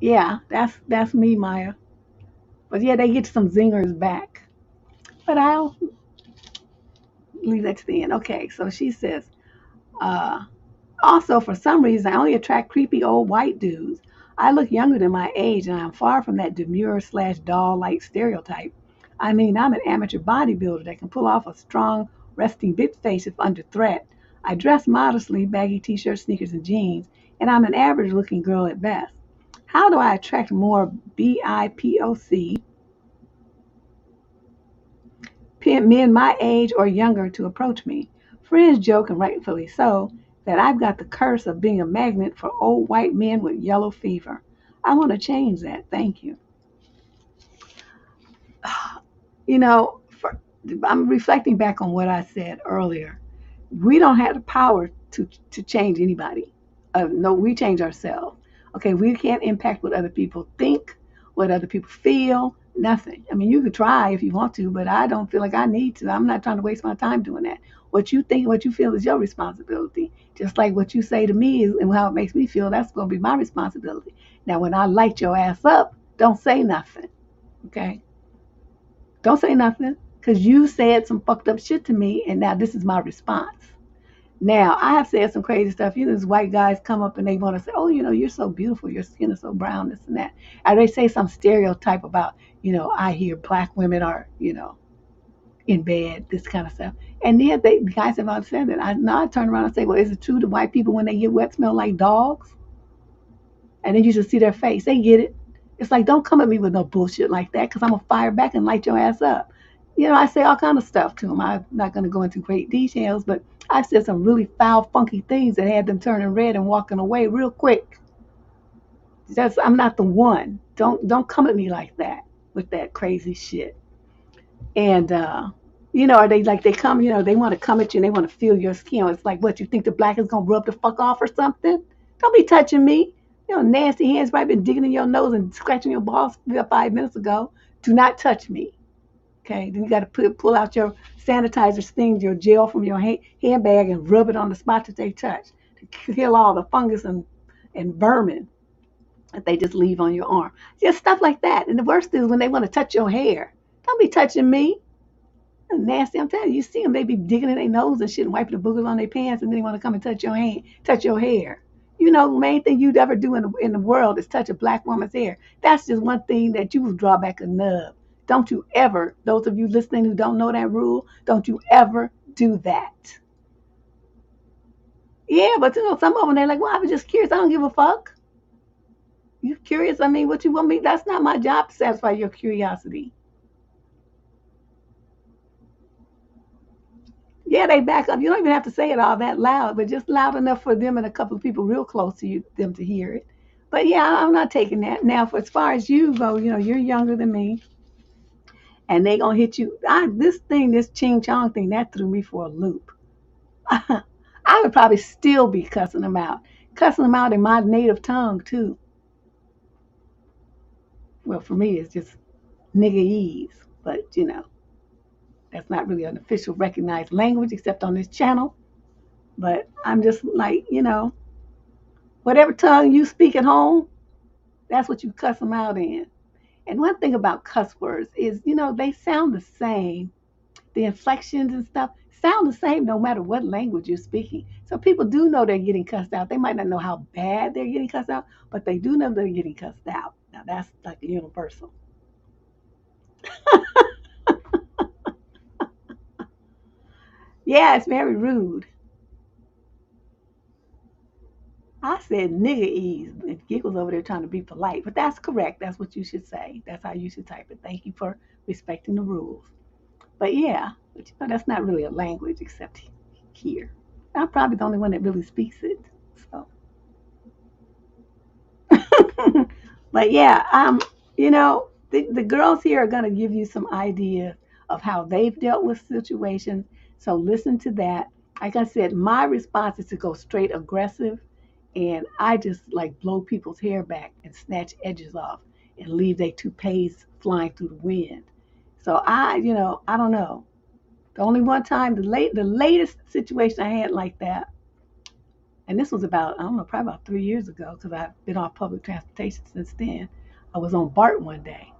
Yeah, that's me, Maya. But yeah, they get some zingers back. But I'll leave that to the end. Okay, so she says, uh, also, for some reason, I only attract creepy old white dudes. I look younger than my age, and I'm far from that demure/doll-like stereotype. I mean, I'm an amateur bodybuilder that can pull off a strong, resting bitch face if under threat. I dress modestly, baggy t-shirts, sneakers, and jeans, and I'm an average-looking girl at best. How do I attract more BIPOC men my age or younger to approach me? Friends joke, and rightfully so, that I've got the curse of being a magnet for old white men with yellow fever. I want to change that. Thank you. You know, I'm reflecting back on what I said earlier. We don't have the power to change anybody. No, we change ourselves. Okay, we can't impact what other people think, what other people feel, nothing. I mean, you could try if you want to, but I don't feel like I need to. I'm not trying to waste my time doing that. What you think, what you feel is your responsibility. Just like what you say to me is, and how it makes me feel, that's going to be my responsibility. Now, when I light your ass up, don't say nothing. Okay? Don't say nothing because you said some fucked up shit to me, and now this is my response. Now, I have said some crazy stuff. You know, these white guys come up and they want to say, oh, you know, you're so beautiful. Your skin is so brown, this and that. And they say some stereotype about, you know, I hear black women are, you know, in bed, this kind of stuff. And then the guys have all said that. I turn around and say, well, is it true that white people, when they get wet, smell like dogs? And then you just see their face. They get it. It's like, don't come at me with no bullshit like that because I'm going to fire back and light your ass up. You know, I say all kind of stuff to them. I'm not going to go into great details, but I said some really foul, funky things that had them turning red and walking away real quick. I'm not the one. Don't come at me like that with that crazy shit. And you know, they come, you know, they want to come at you and they want to feel your skin. It's like, what, you think the black is gonna rub the fuck off or something? Don't be touching me. You know, nasty hands probably been digging in your nose and scratching your balls 5 minutes ago. Do not touch me. Okay, then you got to pull out your sanitizer things, your gel from your handbag, and rub it on the spot that they touch to kill all the fungus and vermin that they just leave on your arm. Just stuff like that. And the worst is when they want to touch your hair. Don't be touching me. That's nasty. I'm telling you, you see them, they be digging in their nose and shit and wiping the boogers on their pants, and then they want to come and touch your hand, touch your hair. You know, the main thing you'd ever do in the world is touch a black woman's hair. That's just one thing that you would draw back a nub. Don't you ever, those of you listening who don't know that rule, don't you ever do that. Yeah, but you know, some of them, they're like, well, I was just curious. I don't give a fuck. You curious? I mean, what you want me? That's not my job to satisfy your curiosity. Yeah, they back up. You don't even have to say it all that loud, but just loud enough for them and a couple of people real close to you, them to hear it. But yeah, I'm not taking that. Now, for as far as you go, you know, you're younger than me, and they gonna hit you. This ching chong thing, that threw me for a loop. I would probably still be cussing them out in my native tongue too. Well, for me, it's just niggaese, but you know, that's not really an official recognized language except on this channel. But I'm just like, you know, whatever tongue you speak at home, that's what you cuss them out in. And one thing about cuss words is, you know, they sound the same. The inflections and stuff sound the same no matter what language you're speaking. So people do know they're getting cussed out. They might not know how bad they're getting cussed out, but they do know they're getting cussed out. Now that's like universal. Yeah, it's very rude. I said nigga ease, and Giggles over there trying to be polite, but that's correct. That's what you should say. That's how you should type it. Thank you for respecting the rules. But yeah, but you know, that's not really a language except here. I'm probably the only one that really speaks it. So, but yeah, you know, the girls here are gonna give you some ideas of how they've dealt with situations. So listen to that. Like I said, my response is to go straight aggressive, and I just like blow people's hair back and snatch edges off and leave their toupees flying through the wind. So you know, I don't know. The only one time, the latest situation I had like that, and this was about, I don't know, probably about 3 years ago, because I've been on public transportation since then. I was on BART one day,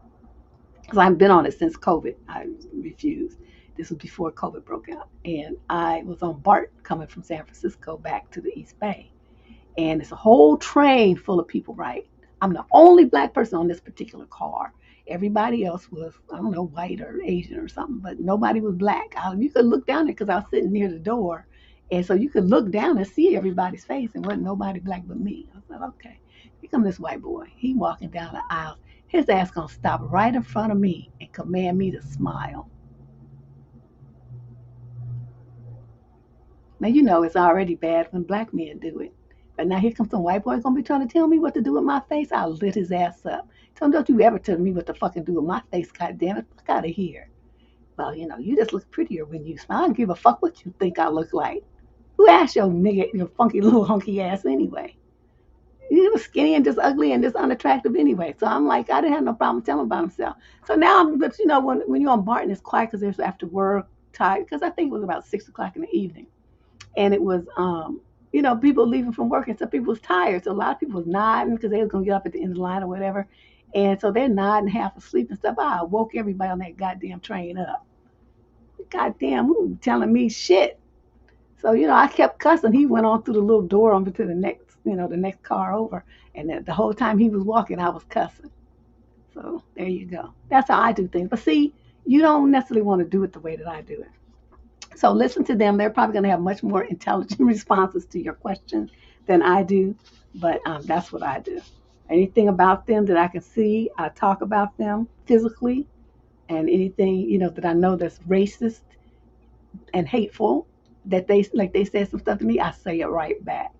because I haven't been on it since COVID. I refused. This was before COVID broke out. And I was on BART coming from San Francisco back to the East Bay. And it's a whole train full of people, right? I'm the only black person on this particular car. Everybody else was, I don't know, white or Asian or something, but nobody was black. You could look down there because I was sitting near the door. And so you could look down and see everybody's face, and wasn't nobody black but me. I was like, okay, here come this white boy. He walking down the aisle. His ass gonna stop right in front of me and command me to smile. Now you know it's already bad when black men do it. But now here comes some white boy gonna be trying to tell me what to do with my face. I'll lit his ass up. Tell him, don't you ever tell me what to fucking do with my face, goddammit. Fuck out of here. Well, you just look prettier when you smile. I don't give a fuck what you think I look like. Who asked your nigga, your funky little hunky ass anyway? He was skinny and just ugly and just unattractive anyway. So I'm like, I didn't have no problem telling him about himself. So now, but when you're on Barton, it's quiet because there's after work, tired, because I think it was about 6 o'clock in the evening. And it was, people leaving from work and some people was tired. So a lot of people was nodding because they was going to get up at the end of the line or whatever. And so they're nodding, half asleep and stuff. I woke everybody on that goddamn train up. Goddamn, who telling me shit? So, I kept cussing. He went on through the little door over to the next car over. And the whole time he was walking, I was cussing. So there you go. That's how I do things. But see, you don't necessarily want to do it the way that I do it. So listen to them. They're probably going to have much more intelligent responses to your questions than I do. But that's what I do. Anything about them that I can see, I talk about them physically. And anything, that I know that's racist and hateful, that they said some stuff to me, I say it right back.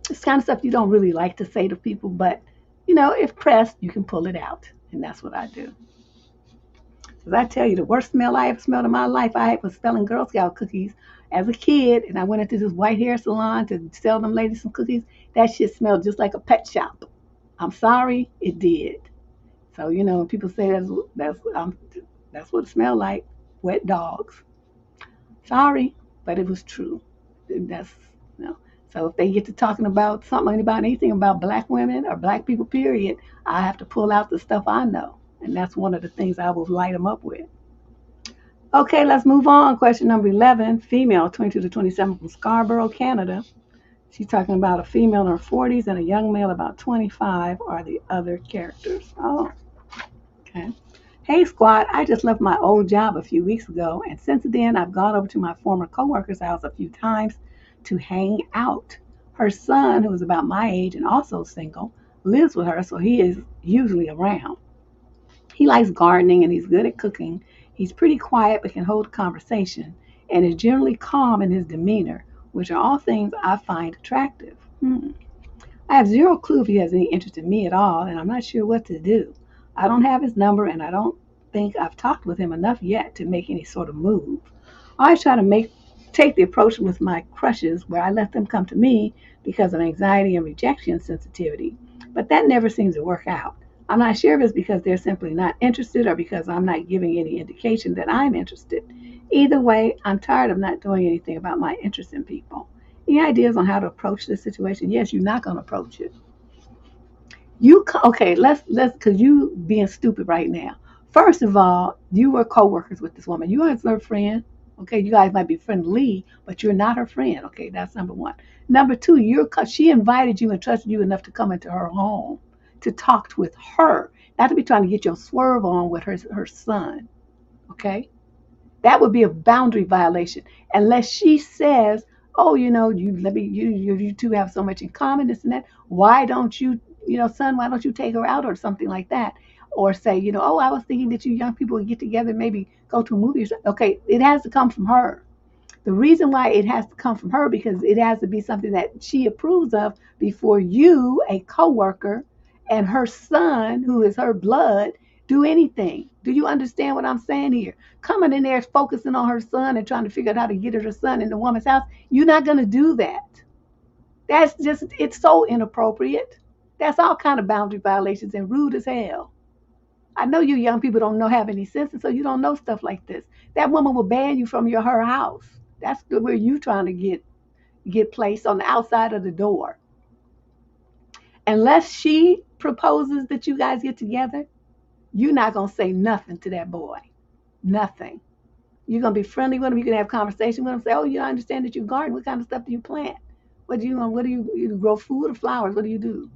It's kind of stuff you don't really like to say to people, but if pressed, you can pull it out, and that's what I do. Because I tell you, the worst smell I ever smelled in my life, I was selling Girl Scout cookies as a kid, and I went into this white hair salon to sell them ladies some cookies. That shit smelled just like a pet shop. I'm sorry, it did. So when people say that's what it smelled like, wet dogs. Sorry, but it was true. That's So if they get to talking about something about anything about black women or black people, period, I have to pull out the stuff I know. And that's one of the things I will light them up with. Okay, let's move on. Question number 11, female, 22 to 27 from Scarborough, Canada. She's talking about a female in her 40s and a young male about 25 are the other characters. Oh, okay. Hey, squad, I just left my old job a few weeks ago, and since then I've gone over to my former coworker's house a few times to hang out. Her son, who is about my age and also single, lives with her, so he is usually around. He likes gardening and he's good at cooking. He's pretty quiet but can hold a conversation and is generally calm in his demeanor, which are all things I find attractive. I have zero clue if he has any interest in me at all, and I'm not sure what to do. I don't have his number, and I don't think I've talked with him enough yet to make any sort of move. I always try to take the approach with my crushes where I let them come to me because of anxiety and rejection sensitivity, but that never seems to work out. I'm not sure if it's because they're simply not interested or because I'm not giving any indication that I'm interested. Either way, I'm tired of not doing anything about my interest in people. Any ideas on how to approach this situation? Yes, you're not going to approach it. Okay, let's because you being stupid right now. First of all, you were co-workers with this woman. You aren't her friend. Okay, you guys might be friendly, but you're not her friend. Okay, that's number one. Number two, she invited you and trusted you enough to come into her home to talk with her, not to be trying to get your swerve on with her son. Okay, that would be a boundary violation unless she says, "Oh, you two have so much in common, this and that. Why don't you, son? Why don't you take her out or something like that?" Or say, "Oh, I was thinking that you young people would get together, and maybe go to a movie." Okay, it has to come from her. The reason why it has to come from her because it has to be something that she approves of before you, a coworker, and her son, who is her blood, do anything. Do you understand what I'm saying here? Coming in there focusing on her son and trying to figure out how to get her son in the woman's house, you're not going to do that. It's so inappropriate. That's all kind of boundary violations and rude as hell. I know you young people don't have any sense, and so you don't know stuff like this. That woman will ban you from her house. That's where you trying to get placed on the outside of the door. Unless she proposes that you guys get together, you're not going to say nothing to that boy. Nothing. You're going to be friendly with him. You can have conversation with him. Say, "Oh, you understand that you garden. What kind of stuff do you plant? What do you grow food or flowers? What do you do?"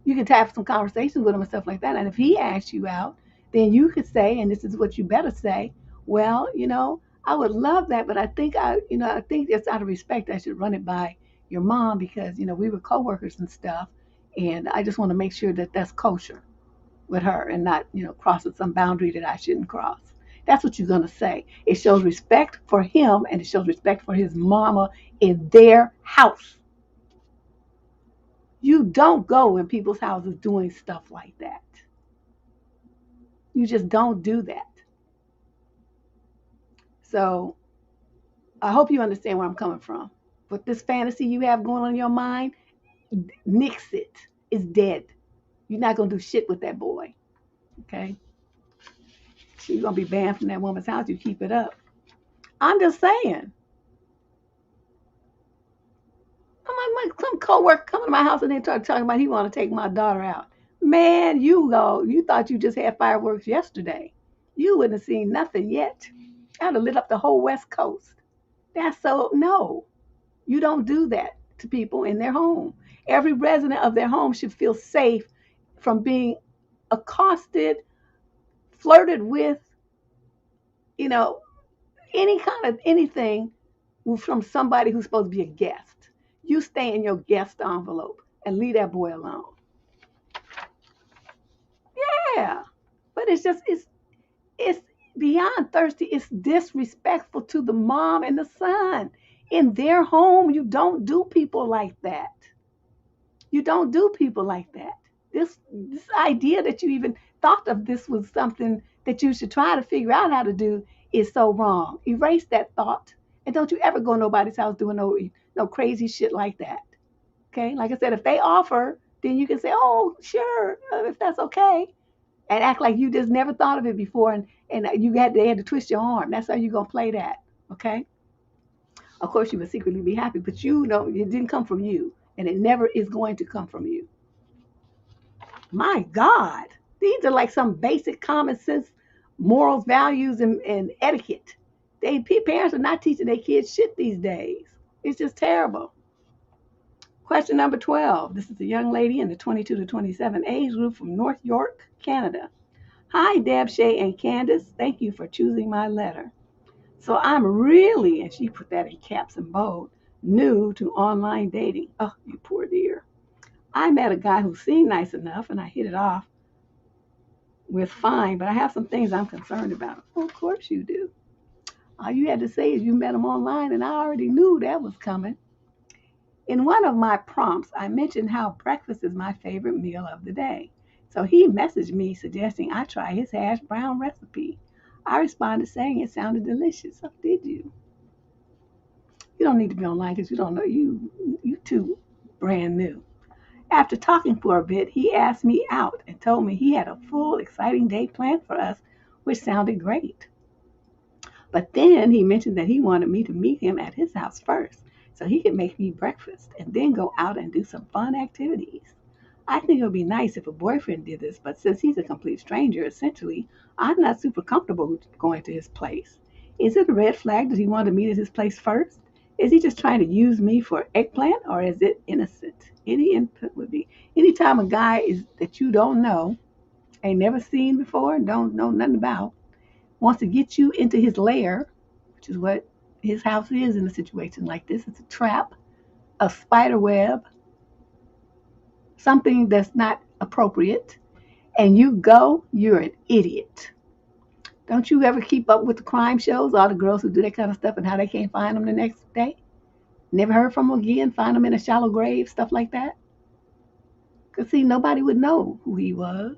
You can have some conversations with him and stuff like that. And if he asks you out, then you could say, and this is what you better say, "Well, I would love that, but I think I think just out of respect, I should run it by your mom because, we were coworkers and stuff. And I just want to make sure that that's kosher with her and not, crossing some boundary that I shouldn't cross." That's what you're going to say. It shows respect for him and it shows respect for his mama in their house. You don't go in people's houses doing stuff like that. You just don't do that. So I hope you understand where I'm coming from. But this fantasy you have going on in your mind, nix it. It's dead. You're not going to do shit with that boy. Okay? You're going to be banned from that woman's house. You keep it up. I'm just saying. Some co-worker coming to my house and they start talking about he want to take my daughter out. Man, you thought you just had fireworks yesterday. You wouldn't have seen nothing yet. I'd have lit up the whole West Coast. No. You don't do that to people in their home. Every resident of their home should feel safe from being accosted, flirted with, you know, any kind of anything from somebody who's supposed to be a guest. You stay in your guest envelope and leave that boy alone. Yeah. But it's beyond thirsty. It's disrespectful to the mom and the son. In their home, you don't do people like that. You don't do people like that. This idea that you even thought of this was something that you should try to figure out how to do is so wrong. Erase that thought. And don't you ever go to nobody's house doing no crazy shit like that. Okay? Like I said, if they offer, then you can say, oh, sure, if that's okay. And act like you just never thought of it before and they had to twist your arm. That's how you're going to play that. Okay? Of course, you would secretly be happy, but you know it didn't come from you. And it never is going to come from you. My God, these are like some basic common sense morals, values, and etiquette. Parents are not teaching their kids shit these days. It's just terrible. Question number 12. This is a young lady in the 22 to 27 age group from North York, Canada. Hi, Deb, Shay, and Candace. Thank you for choosing my letter. So I'm really, and she put that in caps and bold, new to online dating. Oh, you poor dear. I met a guy who seemed nice enough and I hit it off with fine, but I have some things I'm concerned about. Well, of course you do. All you had to say is you met him online and I already knew that was coming. In one of my prompts, I mentioned how breakfast is my favorite meal of the day. So he messaged me suggesting I try his hash brown recipe. I responded saying it sounded delicious. So did you? You don't need to be online because you don't know you too brand new. After talking for a bit, he asked me out and told me he had a full, exciting day planned for us, which sounded great. But then he mentioned that he wanted me to meet him at his house first so he could make me breakfast and then go out and do some fun activities. I think it would be nice if a boyfriend did this, but since he's a complete stranger, essentially, I'm not super comfortable going to his place. Is it a red flag that he wanted to meet at his place first? Is he just trying to use me for eggplant, or is it innocent? Any input would be. Anytime a guy is that you don't know, ain't never seen before, don't know nothing about, wants to get you into his lair, which is what his house is in a situation like this. It's a trap, a spider web, something that's not appropriate, and you go, you're an idiot. Don't you ever keep up with the crime shows, all the girls who do that kind of stuff and how they can't find them the next day? Never heard from them again, find them in a shallow grave, stuff like that? Because, see, nobody would know who he was.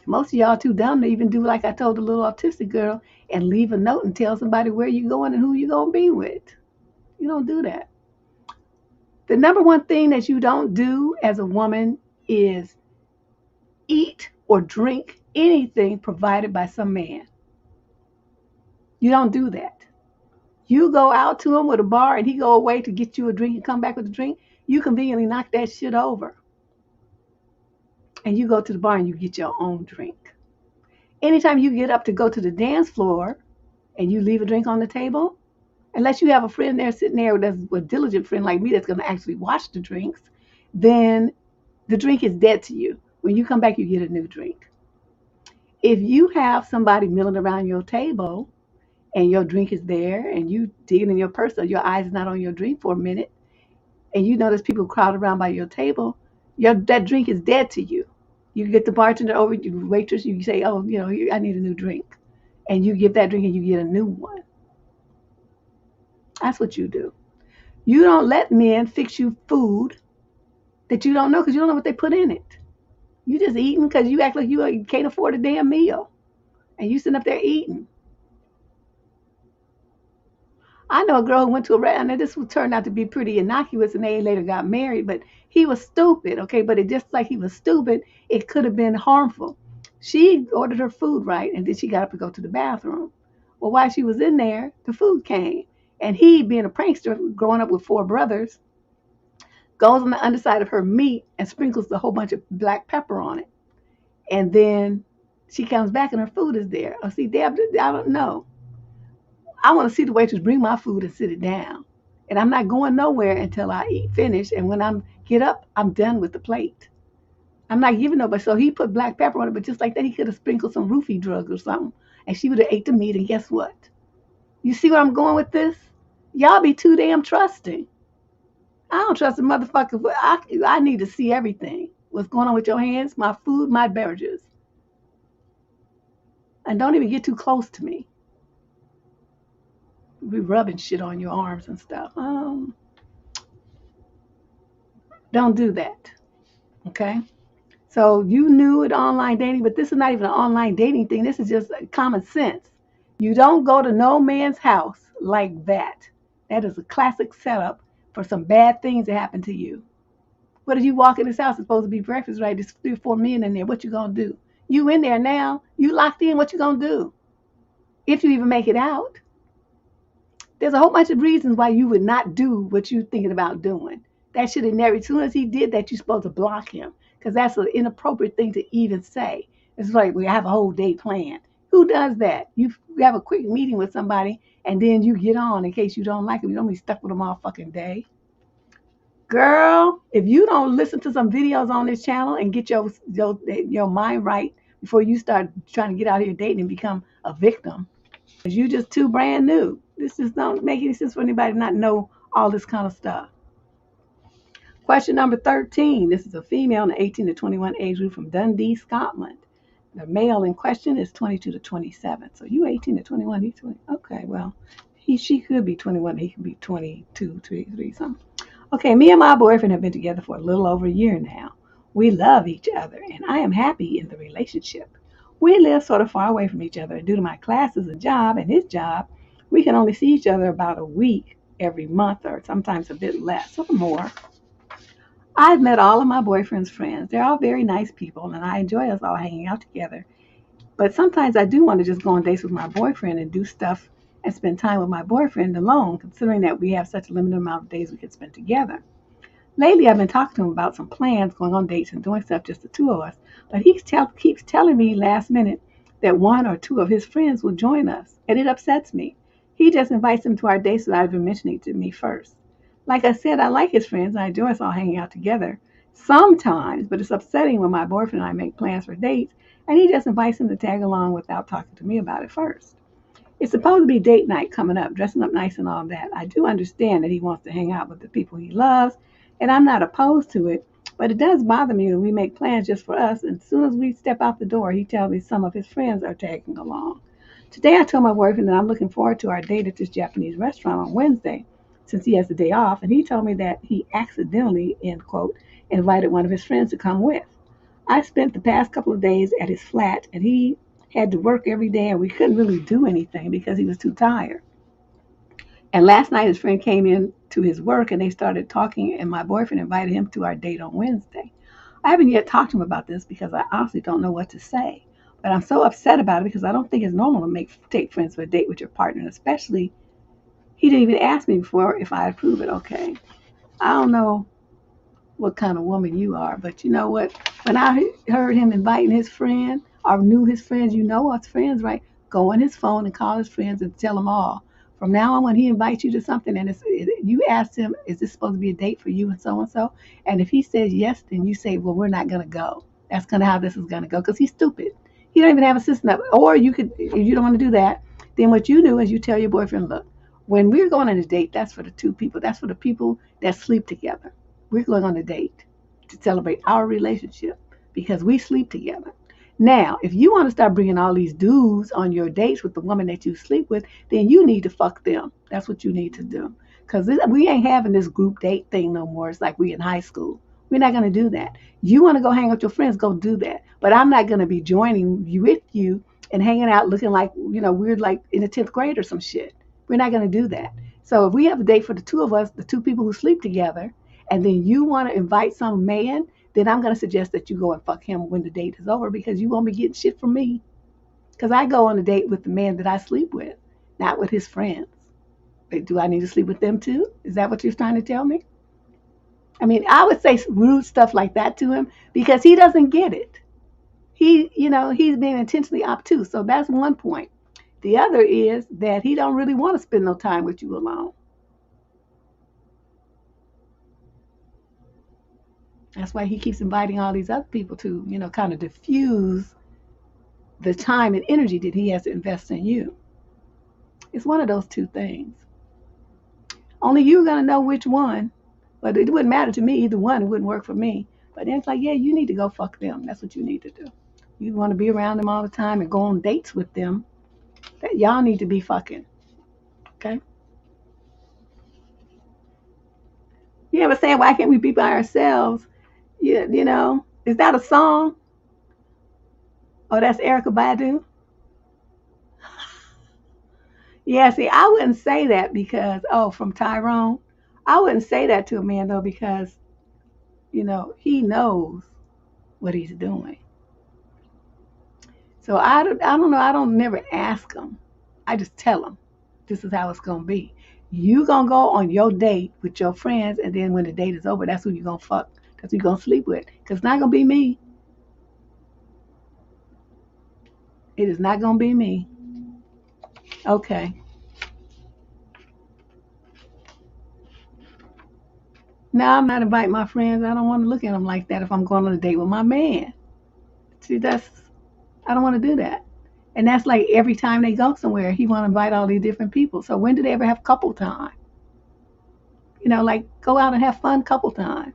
Most of y'all too dumb to even do like I told the little autistic girl and leave a note and tell somebody where you're going and who you're going to be with. You don't do that. The number one thing that you don't do as a woman is eat or drink anything provided by some man. You don't do that. You go out to him with a bar and he go away to get you a drink and come back with a drink, you conveniently knock that shit over. And you go to the bar and you get your own drink. Anytime you get up to go to the dance floor and you leave a drink on the table, unless you have a friend there sitting there that's a diligent friend like me that's going to actually watch the drinks, then the drink is dead to you. When you come back, you get a new drink. If you have somebody milling around your table and your drink is there and you digging in your purse so your eyes is not on your drink for a minute, and you notice people crowd around by your table, that drink is dead to you. You get the bartender over, you waitress, you say, oh, I need a new drink. And you give that drink and you get a new one. That's what you do. You don't let men fix you food that you don't know because you don't know what they put in it. You just eating because you act like you can't afford a damn meal. And you sitting up there eating. I know a girl who went to a restaurant, and this turned out to be pretty innocuous, and they later got married, but he was stupid, okay? But it just like he was stupid, it could have been harmful. She ordered her food right, and then she got up to go to the bathroom. Well, while she was in there, the food came. And he, being a prankster, growing up with four brothers, goes on the underside of her meat and sprinkles a whole bunch of black pepper on it. And then she comes back and her food is there. Oh, see, Deb, I don't know. I want to see the waitress bring my food and sit it down. And I'm not going nowhere until I eat finish. And when I get up, I'm done with the plate. I'm not giving nobody. So he put black pepper on it, but just like that, he could have sprinkled some roofie drugs or something. And she would have ate the meat. And guess what? You see where I'm going with this? Y'all be too damn trusting. I don't trust a motherfucker. I need to see everything. What's going on with your hands, my food, my beverages. And don't even get too close to me. Be rubbing shit on your arms and stuff. Don't do that. Okay? So you knew it online dating, but this is not even an online dating thing. This is just common sense. You don't go to no man's house like that. That is a classic setup for some bad things to happen to you. What if you walk in this house? It's supposed to be breakfast, right? There's 3 or 4 men in there. What you gonna do? You in there now? You locked in? What you gonna do? If you even make it out. There's a whole bunch of reasons why you would not do what you're thinking about doing. That should have never, as soon as he did that, you're supposed to block him. Because that's an inappropriate thing to even say. It's like we have a whole day planned. Who does that? You have a quick meeting with somebody and then you get on in case you don't like them. You don't be stuck with them all fucking day. Girl, if you don't listen to some videos on this channel and get your mind right before you start trying to get out here dating and become a victim, because you just too brand new. This just don't make any sense for anybody to not know all this kind of stuff. Question number 13. This is a female in the 18 to 21 age group from Dundee, Scotland. The male in question is 22 to 27. So you 18 to 21, he's 20. Okay, well, she could be 21. He could be 22, 23, something. Okay, me and my boyfriend have been together for a little over a year now. We love each other, and I am happy in the relationship. We live sort of far away from each other, and due to my classes and job and his job, we can only see each other about a week every month or sometimes a bit less or more. I've met all of my boyfriend's friends. They're all very nice people, and I enjoy us all hanging out together. But sometimes I do want to just go on dates with my boyfriend and do stuff and spend time with my boyfriend alone, considering that we have such a limited amount of days we can spend together. Lately, I've been talking to him about some plans, going on dates and doing stuff just the two of us. But he keeps telling me last minute that 1 or 2 of his friends will join us, and it upsets me. He just invites them to our dates without even mentioning it to me first. Like I said, I like his friends, and I enjoy us all hanging out together sometimes, but it's upsetting when my boyfriend and I make plans for dates, and he just invites them to tag along without talking to me about it first. It's supposed to be date night coming up, dressing up nice and all that. I do understand that he wants to hang out with the people he loves, and I'm not opposed to it, but it does bother me when we make plans just for us, and as soon as we step out the door, he tells me some of his friends are tagging along. Today I told my boyfriend that I'm looking forward to our date at this Japanese restaurant on Wednesday, since he has the day off, and he told me that he accidentally, end quote, invited one of his friends to come with. I spent the past couple of days at his flat, and he had to work every day, and we couldn't really do anything because he was too tired. And last night his friend came in to his work, and they started talking, and my boyfriend invited him to our date on Wednesday. I haven't yet talked to him about this because I honestly don't know what to say. But I'm so upset about it because I don't think it's normal to take friends for a date with your partner, and especially he didn't even ask me before if I approve it. Okay, I don't know what kind of woman you are, but you know what? When I heard him inviting his friend or knew his friends, you know us friends, right? Go on his phone and call his friends and tell them all. From now on, when he invites you to something and you ask him, is this supposed to be a date for you and so? And if he says yes, then you say, well, we're not going to go. That's kind of how this is going to go because he's stupid. He don't even have a system. Or you could, if you don't want to do that, then what you do is you tell your boyfriend, look, when we're going on a date, that's for the 2 people. That's for the people that sleep together. We're going on a date to celebrate our relationship because we sleep together. Now, if you want to start bringing all these dudes on your dates with the woman that you sleep with, then you need to fuck them. That's what you need to do. Because we ain't having this group date thing no more. It's like we in high school. We're not going to do that. You want to go hang out with your friends, go do that. But I'm not going to be joining you with you and hanging out looking like, weird, like in the 10th grade or some shit. We're not going to do that. So if we have a date for the two of us, the two people who sleep together, and then you want to invite some man, then I'm going to suggest that you go and fuck him when the date is over, because you won't be getting shit from me. Because I go on a date with the man that I sleep with, not with his friends. But do I need to sleep with them too? Is that what you're trying to tell me? I mean, I would say rude stuff like that to him because he doesn't get it. He's being intentionally obtuse. So that's one point. The other is that he don't really want to spend no time with you alone. That's why he keeps inviting all these other people to, kind of diffuse the time and energy that he has to invest in you. It's one of those two things. Only you're going to know which one. But it wouldn't matter to me. Either one, it wouldn't work for me. But then it's like, yeah, you need to go fuck them. That's what you need to do. You want to be around them all the time and go on dates with them. That y'all need to be fucking. Okay? You ever say, why can't we be by ourselves? Is that a song? Oh, that's Erykah Badu? Yeah, see, I wouldn't say that because, from Tyrone. I wouldn't say that to a man, though, because, he knows what he's doing. So I don't know. I don't never ask him. I just tell him, this is how it's going to be. You going to go on your date with your friends, and then when the date is over, that's who you going to fuck. That's who you going to sleep with. Because it's not going to be me. It is not going to be me. Okay. Now I'm not inviting my friends. I don't want to look at them like that if I'm going on a date with my man. See, I don't want to do that. And that's like every time they go somewhere, he want to invite all these different people. So when do they ever have couple time? Like go out and have fun couple time.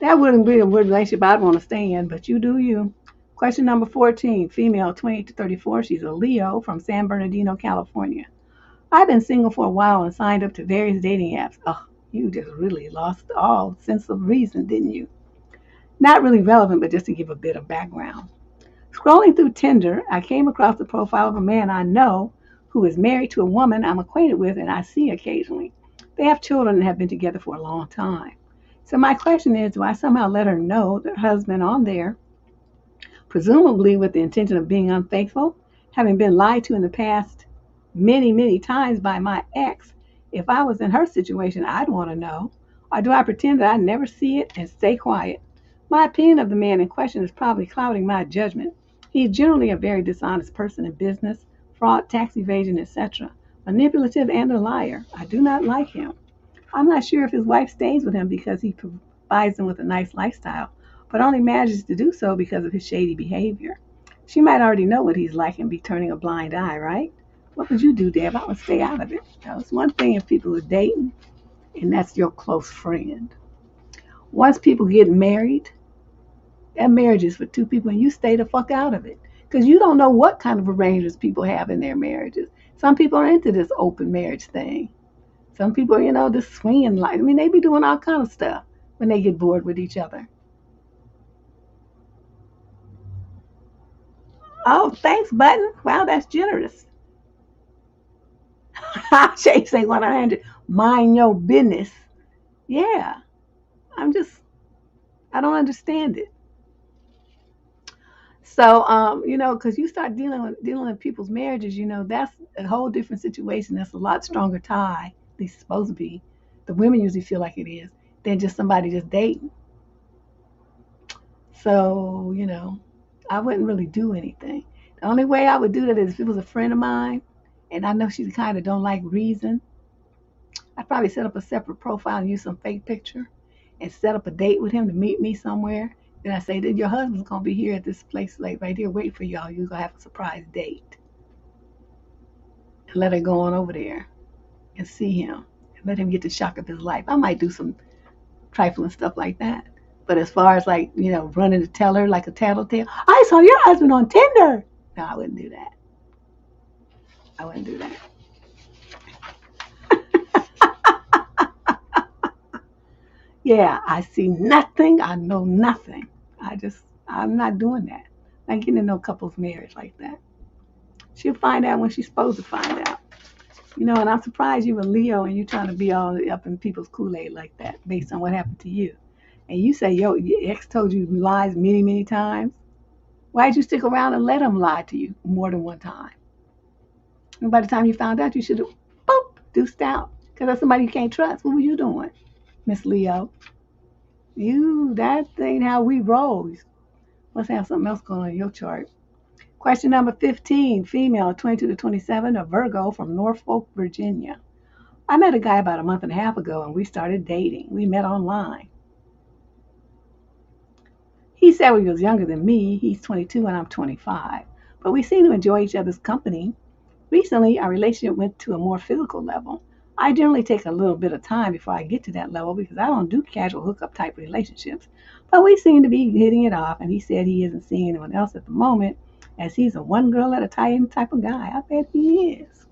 That wouldn't be a relationship I'd want to stay in, but you do you. Question number 14, female, 28 to 34. She's a Leo from San Bernardino, California. I've been single for a while and signed up to various dating apps. Oh, you just really lost all sense of reason, didn't you? Not really relevant, but just to give a bit of background. Scrolling through Tinder, I came across the profile of a man I know who is married to a woman I'm acquainted with and I see occasionally. They have children and have been together for a long time. So my question is, do I somehow let her know that her husband on there, presumably with the intention of being unfaithful, having been lied to in the past many, many times by my ex? If I was in her situation, I'd want to know. Or do I pretend that I never see it and stay quiet? My opinion of the man in question is probably clouding my judgment. He is generally a very dishonest person in business, fraud, tax evasion, etc. Manipulative and a liar. I do not like him. I'm not sure if his wife stays with him because he provides them with a nice lifestyle, but only manages to do so because of his shady behavior. She might already know what he's like and be turning a blind eye, right? What would you do, Deb? I would stay out of it. Now, it's one thing if people are dating, and that's your close friend. Once people get married, that marriage is for two people, and you stay the fuck out of it. Because you don't know what kind of arrangements people have in their marriages. Some people are into this open marriage thing. Some people, this swinging life. I mean, they be doing all kind of stuff when they get bored with each other. Oh, thanks, Button. Wow, that's generous. Shay say 100. Mind your business. Yeah, I don't understand it. So, because you start dealing with people's marriages, that's a whole different situation. That's a lot stronger tie. At least it's supposed to be. The women usually feel like it is than just somebody just dating. So, I wouldn't really do anything. The only way I would do that is if it was a friend of mine, and I know she kind of don't like reason. I'd probably set up a separate profile and use some fake picture, and set up a date with him to meet me somewhere. Then I say, then your husband's gonna be here at this place, like right here, waiting for y'all. You're gonna have a surprise date, and let her go on over there and see him, and let him get the shock of his life. I might do some trifling stuff like that. But as far as like, running to tell her like a tattletale, I saw your husband on Tinder. No, I wouldn't do that. I wouldn't do that. Yeah, I see nothing. I know nothing. I'm not doing that. I'm not getting in no couple's marriage like that. She'll find out when she's supposed to find out. And I'm surprised you were Leo and you're trying to be all up in people's Kool-Aid like that based on what happened to you. And you say your ex told you lies many, many times. Why'd you stick around and let him lie to you more than one time? And by the time you found out, you should have, boop, deuced out. Because that's somebody you can't trust. What were you doing, Miss Leo? That ain't how we roll. Must have something else going on in your chart. Question number 15, female, 22 to 27, a Virgo from Norfolk, Virginia. I met a guy about a month and a half ago and we started dating. We met online. He said he was younger than me. He's 22 and I'm 25. But we seem to enjoy each other's company. Recently, our relationship went to a more physical level. I generally take a little bit of time before I get to that level because I don't do casual hookup type relationships. But we seem to be hitting it off, and he said he isn't seeing anyone else at the moment as he's a one girl at a time type of guy. I bet he is.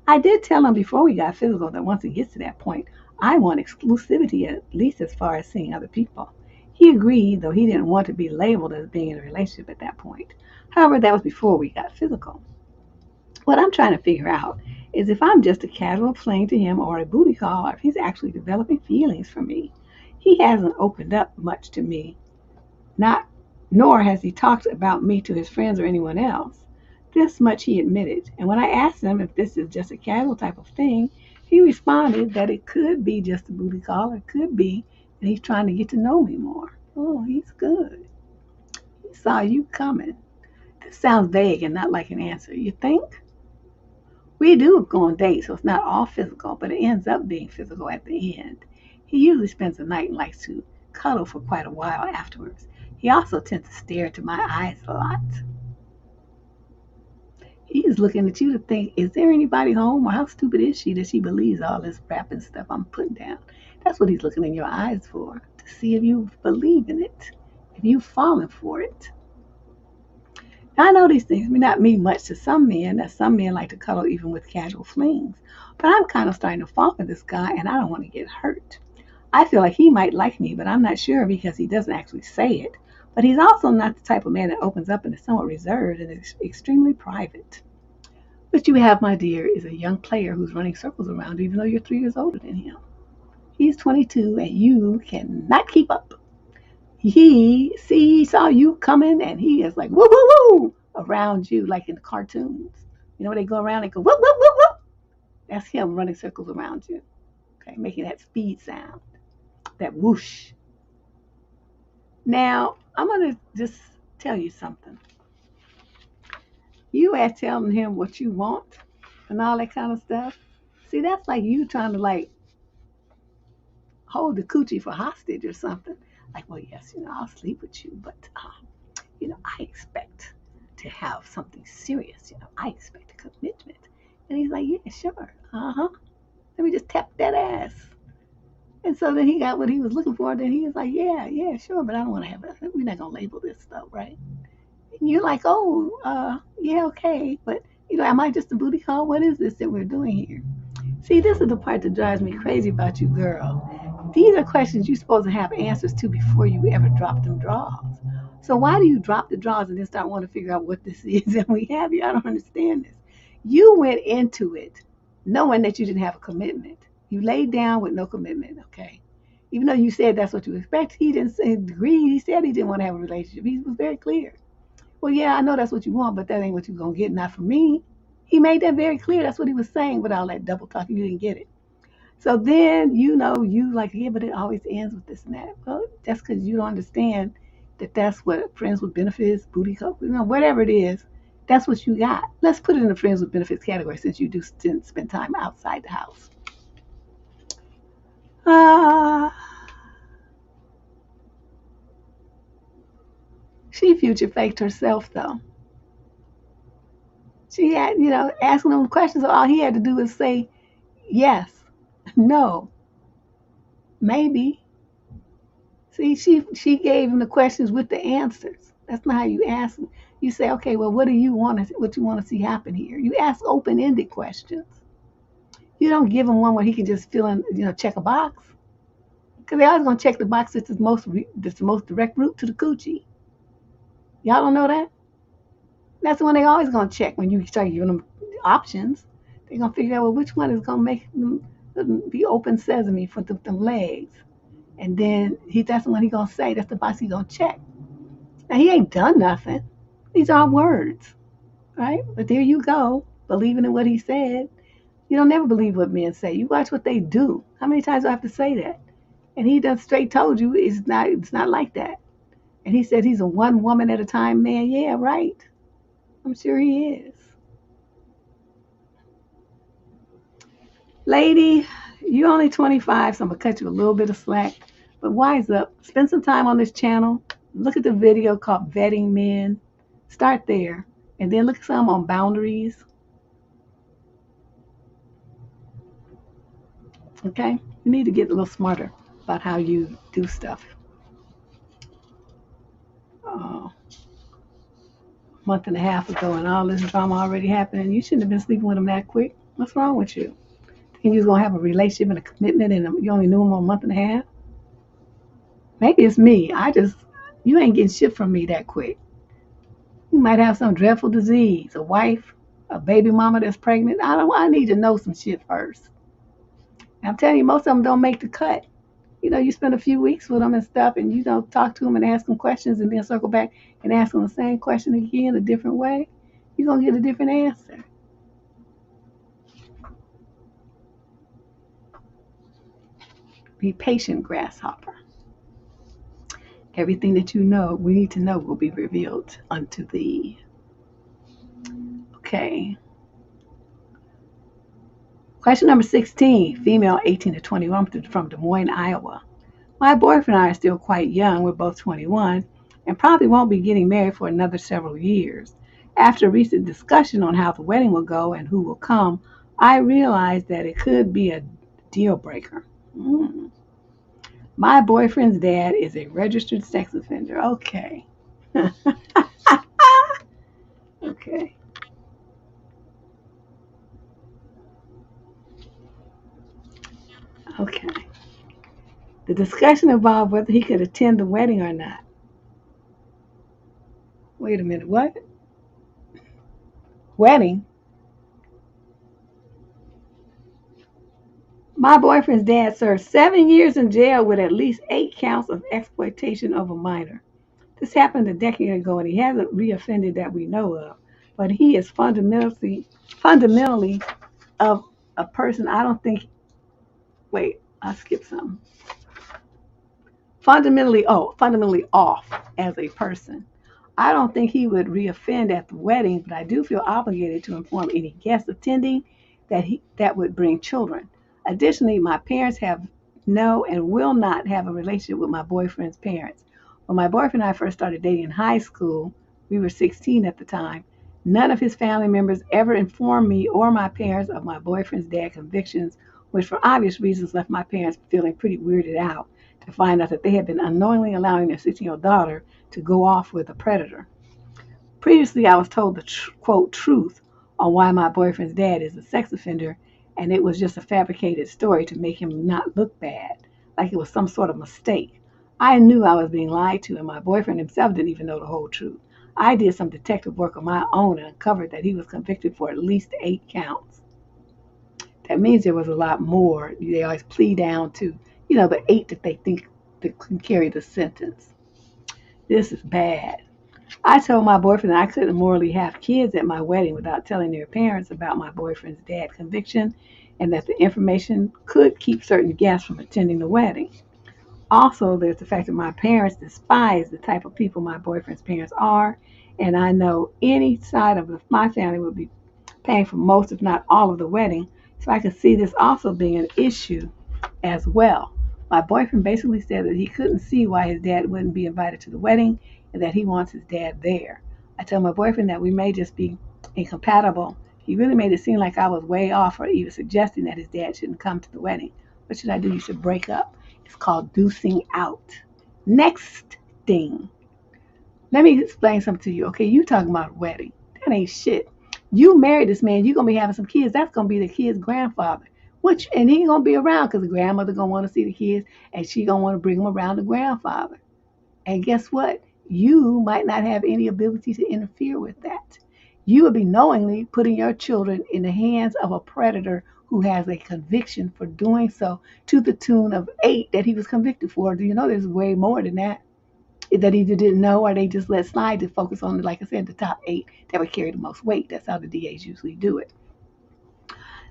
I did tell him before we got physical that once it gets to that point, I want exclusivity, at least as far as seeing other people. He agreed, though he didn't want to be labeled as being in a relationship at that point. However, that was before we got physical. What I'm trying to figure out is if I'm just a casual fling to him or a booty call, or if he's actually developing feelings for me. He hasn't opened up much to me, not nor has he talked about me to his friends or anyone else. This much he admitted, and when I asked him if this is just a casual type of thing, he responded that it could be just a booty call, or it could be that he's trying to get to know me more. Oh, he's good. He saw you coming. This sounds vague and not like an answer. You think? We do go on dates, so it's not all physical, but it ends up being physical at the end. He usually spends the night and likes to cuddle for quite a while afterwards. He also tends to stare into my eyes a lot. He's looking at you to think, is there anybody home, or how stupid is she that she believes all this rap and stuff I'm putting down? That's what he's looking in your eyes for, to see if you believe in it, if you've fallen for it. I know these things may not mean much to some men, that some men like to cuddle even with casual flings, but I'm kind of starting to fall for this guy and I don't want to get hurt. I feel like he might like me, but I'm not sure because he doesn't actually say it. But he's also not the type of man that opens up and is somewhat reserved and is extremely private. What you have, my dear, is a young player who's running circles around you even though you're 3 years older than him. He's 22 and you cannot keep up. He saw you coming and he is like woo woo woo around you like in the cartoons. They go around and go whoop whoop whoop whoop. That's him running circles around you. Okay, making that speed sound, that whoosh. Now I'm gonna just tell you something. You at telling him what you want and all that kind of stuff. See, that's like you trying to like hold the coochie for hostage or something. Like, well, yes, I'll sleep with you, but I expect to have something serious. I expect a commitment. And he's like, yeah, sure. Let me just tap that ass. And so then he got what he was looking for. Then he was like, yeah, sure, but I don't want to have it. We're not going to label this stuff, right? And you're like, oh, yeah, okay. But, am I just a booty call? What is this that we're doing here? See, this is the part that drives me crazy about you, girl. These are questions you're supposed to have answers to before you ever drop them draws. So why do you drop the draws and then start wanting to figure out what this is and we have you? I don't understand this. You went into it knowing that you didn't have a commitment. You laid down with no commitment, okay? Even though you said that's what you expect, he didn't agree. He said he didn't want to have a relationship. He was very clear. Well, yeah, I know that's what you want, but that ain't what you're going to get, not from me. He made that very clear. That's what he was saying with all that double talking. You didn't get it. So then, you like, yeah, but it always ends with this and that. Well, that's because you don't understand that that's what friends with benefits, booty cup, whatever it is, that's what you got. Let's put it in the friends with benefits category since you do spend time outside the house. She future faked herself, though. She had, asking them questions, all he had to do was say yes, no, maybe. See, she gave him the questions with the answers. That's not how you ask them. You say, okay, well, what you want to see happen here? You ask open-ended questions. You don't give him one where he can just fill in, check a box. Because they always going to check the box that's the most direct route to the coochie. Y'all don't know that? That's the one they always going to check when you start giving them options. They're going to figure out, well, which one is going to make them be open sesame for them legs. And then that's the one he's going to say. That's the box he's going to check. Now, he ain't done nothing. These are words, right? But there you go, believing in what he said. You don't never believe what men say. You watch what they do. How many times do I have to say that? And he done straight told you it's not like that. And he said he's a one woman at a time man. Yeah, right. I'm sure he is. Lady, you're only 25, so I'm going to cut you a little bit of slack. But wise up. Spend some time on this channel. Look at the video called Vetting Men. Start there. And then look at some on boundaries. Okay? You need to get a little smarter about how you do stuff. Oh, a month and a half ago and all this drama already happening. You shouldn't have been sleeping with him that quick. What's wrong with you? Think you was going to have a relationship and a commitment and you only knew him a month and a half? Maybe it's me. You ain't getting shit from me that quick. You might have some dreadful disease, a wife, a baby mama that's pregnant. I need to know some shit first. And I'm telling you, most of them don't make the cut. You spend a few weeks with them and stuff, and you don't talk to them and ask them questions and then circle back and ask them the same question again a different way. You're going to get a different answer. Be patient, grasshopper. Everything that we need to know will be revealed unto thee. Okay. Question number 16, female 18 to 21 from Des Moines, Iowa. My boyfriend and I are still quite young. We're both 21 and probably won't be getting married for another several years. After a recent discussion on how the wedding will go and who will come, I realized that it could be a deal breaker. My boyfriend's dad is a registered sex offender. Okay. Okay. Okay. The discussion involved whether he could attend the wedding or not. Wait a minute, what? Wedding? My boyfriend's dad served 7 years in jail with at least 8 counts of exploitation of a minor. This happened a decade ago and he hasn't reoffended that we know of. But he is fundamentally of a person I don't think, wait, I skipped something. Fundamentally off as a person. I don't think he would reoffend at the wedding, but I do feel obligated to inform any guests attending that would bring children. Additionally, my parents have no and will not have a relationship with my boyfriend's parents. When my boyfriend and I first started dating in high school, we were 16 at the time, none of his family members ever informed me or my parents of my boyfriend's dad's convictions, which for obvious reasons left my parents feeling pretty weirded out to find out that they had been unknowingly allowing their 16-year-old daughter to go off with a predator. Previously, I was told the quote truth on why my boyfriend's dad is a sex offender, and it was just a fabricated story to make him not look bad, like it was some sort of mistake. I knew I was being lied to, and my boyfriend himself didn't even know the whole truth. I did some detective work of my own and uncovered that he was convicted for at least 8 counts. That means there was a lot more. They always plea down to, the 8 that they think that can carry the sentence. This is bad. I told my boyfriend that I couldn't morally have kids at my wedding without telling their parents about my boyfriend's dad's conviction and that the information could keep certain guests from attending the wedding. Also, there's the fact that my parents despise the type of people my boyfriend's parents are, and I know any side of my family would be paying for most, if not all, of the wedding, so I could see this also being an issue as well. My boyfriend basically said that he couldn't see why his dad wouldn't be invited to the wedding and that he wants his dad there. I told my boyfriend that we may just be incompatible. He really made it seem like I was way off for even suggesting that his dad shouldn't come to the wedding. What should I do? You should break up. It's called deucing out. Next thing. Let me explain something to you. Okay, you talking about a wedding. That ain't shit. You married this man. You're going to be having some kids. That's going to be the kid's grandfather. And he gonna be around because the grandmother gonna want to see the kids, and she gonna want to bring them around the grandfather. And guess what? You might not have any ability to interfere with that. You would be knowingly putting your children in the hands of a predator who has a conviction for doing so to the tune of 8 that he was convicted for. Do you know there's way more than that? That either didn't know or they just let slide to focus on, like I said, the top 8 that would carry the most weight. That's how the DAs usually do it.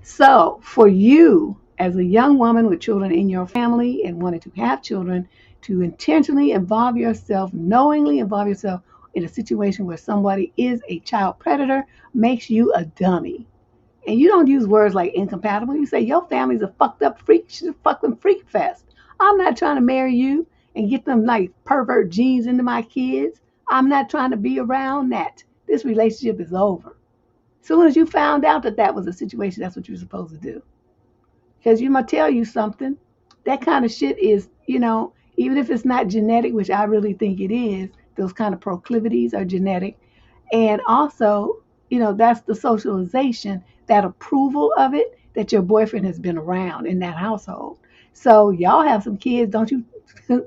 So, for you, as a young woman with children in your family and wanting to have children, to intentionally involve yourself, knowingly involve yourself in a situation where somebody is a child predator makes you a dummy. And you don't use words like incompatible. You say your family's a fucked up freak, fucking freak fest. I'm not trying to marry you and get them like pervert genes into my kids. I'm not trying to be around that. This relationship is over. As soon as you found out that that was a situation, that's what you're supposed to do. Because you might tell you something. That kind of shit is, even if it's not genetic, which I really think it is, those kind of proclivities are genetic. And also, that's the socialization, that approval of it, that your boyfriend has been around in that household. So y'all have some kids, don't you?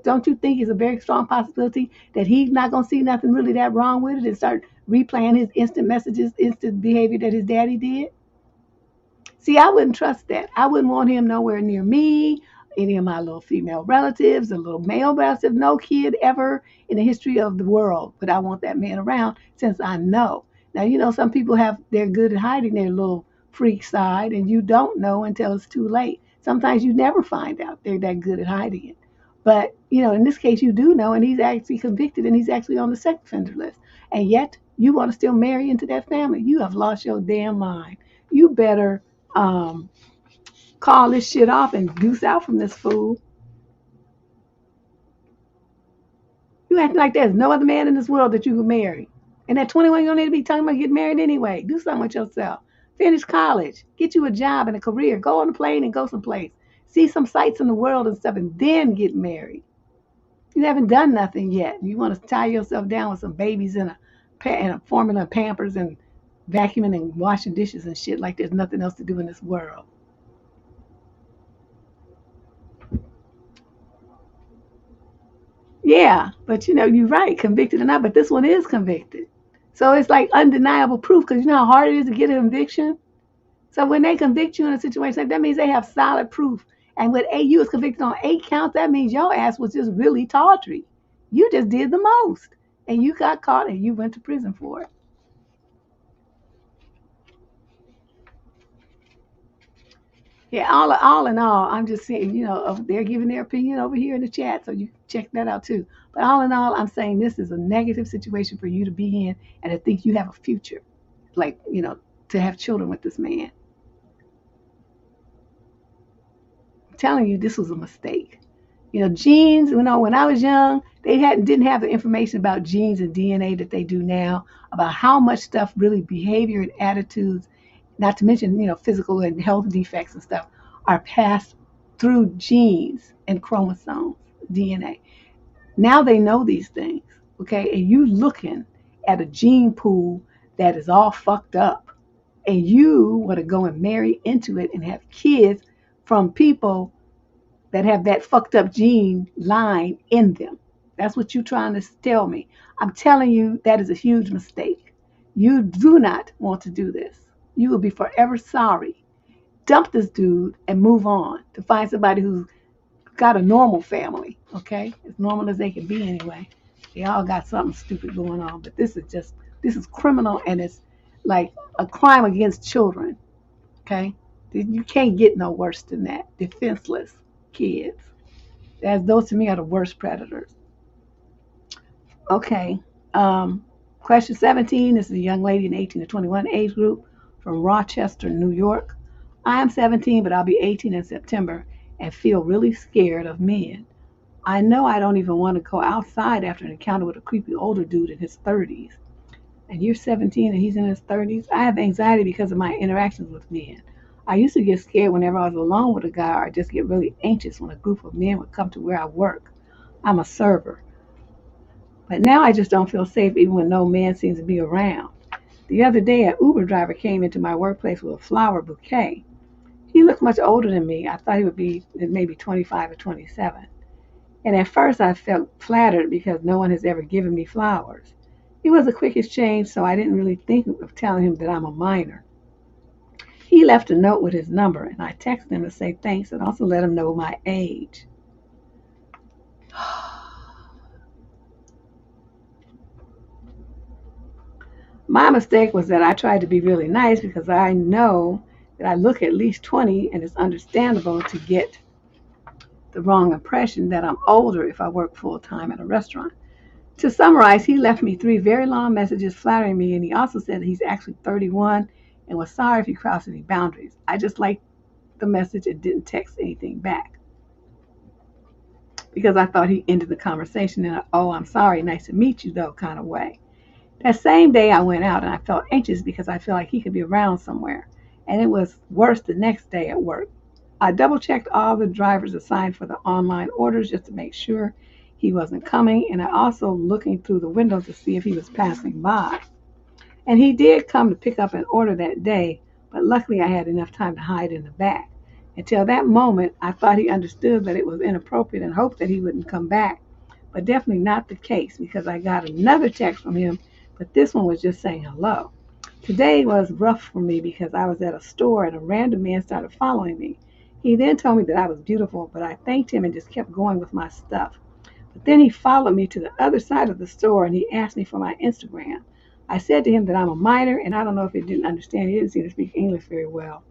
Don't you think it's a very strong possibility that he's not gonna see nothing really that wrong with it and start replaying his instant messages, instant behavior that his daddy did? See, I wouldn't trust that. I wouldn't want him nowhere near me, any of my little female relatives, a little male relative. No kid ever in the history of the world would I want that man around, since I know. Now, some people they're good at hiding their little freak side, and you don't know until it's too late. Sometimes you never find out they're that good at hiding it. But, in this case, you do know, and he's actually convicted, and he's actually on the sex offender list. And yet, you want to still marry into that family. You have lost your damn mind. You better call this shit off and deuce out from this fool. You acting like there's no other man in this world that you can marry. And at 21, you don't need to be talking about getting married anyway. Do something with yourself. Finish college. Get you a job and a career. Go on a plane and go someplace. See some sights in the world and stuff, and then get married. You haven't done nothing yet. You want to tie yourself down with some babies and a formula of Pampers and vacuuming and washing dishes and shit like there's nothing else to do in this world. Yeah, but you're right, convicted or not, but this one is convicted. So it's like undeniable proof, because you know how hard it is to get a conviction? So when they convict you in a situation like that, means they have solid proof. And with you was convicted on 8 counts, that means your ass was just really tawdry. You just did the most. And you got caught and you went to prison for it. Yeah, all in all, I'm just saying, they're giving their opinion over here in the chat, so you check that out too. But all in all, I'm saying this is a negative situation for you to be in and to think you have a future, like, to have children with this man. I'm telling you, this was a mistake. Genes, when I was young, they didn't have the information about genes and DNA that they do now, about how much stuff really behavior and attitudes, not to mention, physical and health defects and stuff, are passed through genes and chromosomes, DNA. Now they know these things, okay? And you looking at a gene pool that is all fucked up, and you want to go and marry into it and have kids from people that have that fucked up gene line in them. That's what you're trying to tell me. I'm telling you that is a huge mistake. You do not want to do this. You will be forever sorry. Dump this dude and move on to find somebody who's got a normal family, okay? As normal as they can be anyway. They all got something stupid going on, but this is criminal, and it's like a crime against children, okay? You can't get no worse than that. Defenseless kids. Those to me are the worst predators. Okay. Question 17. This is a young lady in 18 to 21 age group from Rochester, New York. I am 17, but I'll be 18 in September and feel really scared of men. I know I don't even want to go outside after an encounter with a creepy older dude in his 30s. And you're 17 and he's in his 30s? I have anxiety because of my interactions with men. I used to get scared whenever I was alone with a guy, or I just get really anxious when a group of men would come to where I work. I'm a server. But now I just don't feel safe even when no man seems to be around. The other day, an Uber driver came into my workplace with a flower bouquet. He looked much older than me. I thought he would be maybe 25 or 27. And at first I felt flattered because no one has ever given me flowers. It was a quick exchange, so I didn't really think of telling him that I'm a minor. He left a note with his number, and I texted him to say thanks and also let him know my age. My mistake was that I tried to be really nice because I know that I look at least 20, and it's understandable to get the wrong impression that I'm older if I work full time at a restaurant. To summarize, he left me 3 very long messages flattering me, and he also said that he's actually 31 and was sorry if he crossed any boundaries. I just liked the message and didn't text anything back because I thought he ended the conversation in a, oh, I'm sorry, nice to meet you, though, kind of way. That same day I went out and I felt anxious because I felt like he could be around somewhere. And it was worse the next day at work. I double checked all the drivers assigned for the online orders just to make sure he wasn't coming. And I also looking through the window to see if he was passing by. And he did come to pick up an order that day, but luckily I had enough time to hide in the back. Until that moment, I thought he understood that it was inappropriate and hoped that he wouldn't come back. But definitely not the case because I got another text from him, but this one was just saying hello. Today was rough for me because I was at a store and a random man started following me. He then told me that I was beautiful, but I thanked him and just kept going with my stuff. But then he followed me to the other side of the store and he asked me for my Instagram. I said to him that I'm a minor, and I don't know if he didn't understand. He didn't seem to speak English very well.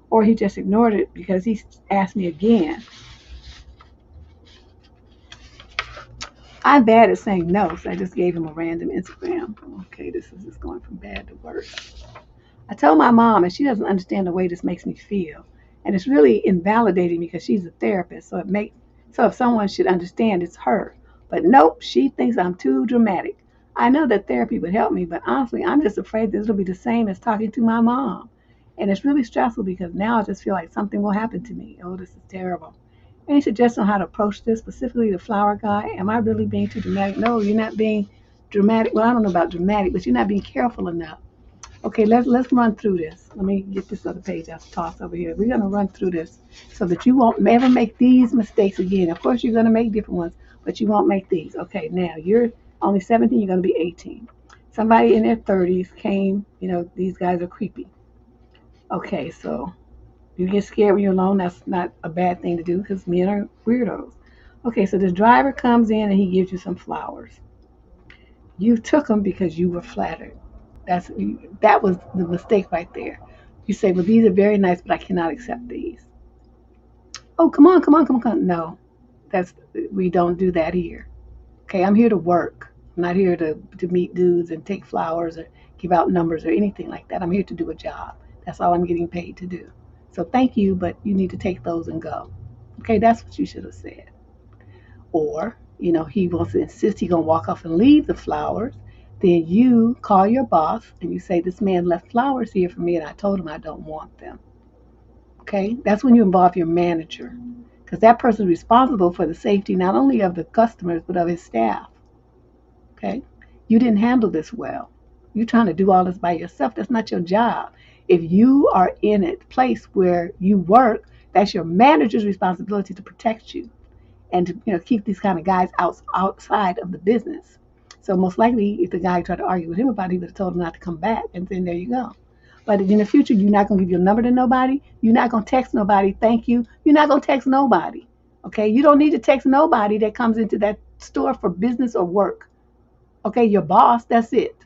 Or he just ignored it because he asked me again. I'm bad at saying no, so I just gave him a random Instagram. Okay, this is just going from bad to worse. I told my mom, and she doesn't understand the way this makes me feel. And it's really invalidating because she's a therapist, so if someone should understand, it's her. But nope, she thinks I'm too dramatic. I know that therapy would help me, but honestly, I'm just afraid this will be the same as talking to my mom. And it's really stressful because now I just feel like something will happen to me. Oh, this is terrible. Any suggestion on how to approach this, specifically the flower guy? Am I really being too dramatic? No, you're not being dramatic. Well, I don't know about dramatic, but you're not being careful enough. Okay, let's run through this. Let me get this other page I've tossed over here. We're going to run through this so that you won't ever make these mistakes again. Of course, you're going to make different ones, but you won't make these. Okay, now you're only 17, you're going to be 18. Somebody in their 30s came, these guys are creepy. Okay, so you get scared when you're alone. That's not a bad thing to do because men are weirdos. Okay, so this driver comes in and he gives you some flowers. You took them because you were flattered. That was the mistake right there. You say, well, these are very nice, but I cannot accept these. Oh, come on. No, we don't do that here. Okay, I'm here to work. I'm not here to meet dudes and take flowers or give out numbers or anything like that. I'm here to do a job. That's all I'm getting paid to do. So thank you, but you need to take those and go. Okay, that's what you should have said. Or, he wants to insist he's going to walk off and leave the flowers. Then you call your boss and you say, this man left flowers here for me and I told him I don't want them. Okay, that's when you involve your manager because that person is responsible for the safety not only of the customers but of his staff. Okay, you didn't handle this well. You're trying to do all this by yourself. That's not your job. If you are in a place where you work, that's your manager's responsibility to protect you and to keep these kind of guys outside of the business. So most likely, if the guy tried to argue with him about it, he would have told him not to come back, and then there you go. But in the future, you're not going to give your number to nobody. You're not going to text nobody, thank you. You're not going to text nobody. Okay, you don't need to text nobody that comes into that store for business or work. Okay, your boss, that's it.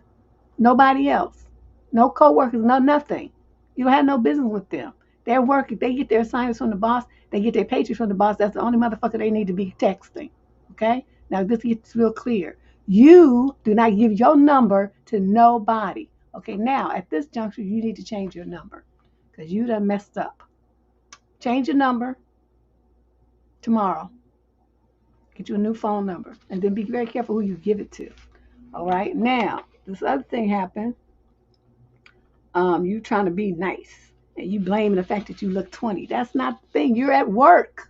Nobody else. No coworkers, no nothing. You don't have no business with them. They're working. They get their assignments from the boss. They get their paychecks from the boss. That's the only motherfucker they need to be texting. Okay? Now this gets real clear. You do not give your number to nobody. Okay, now at this juncture, you need to change your number because you done messed up. Change your number tomorrow. Get you a new phone number. And then be very careful who you give it to. All right, now, this other thing happened. You trying to be nice. And you blame the fact that you look 20. That's not the thing. You're at work.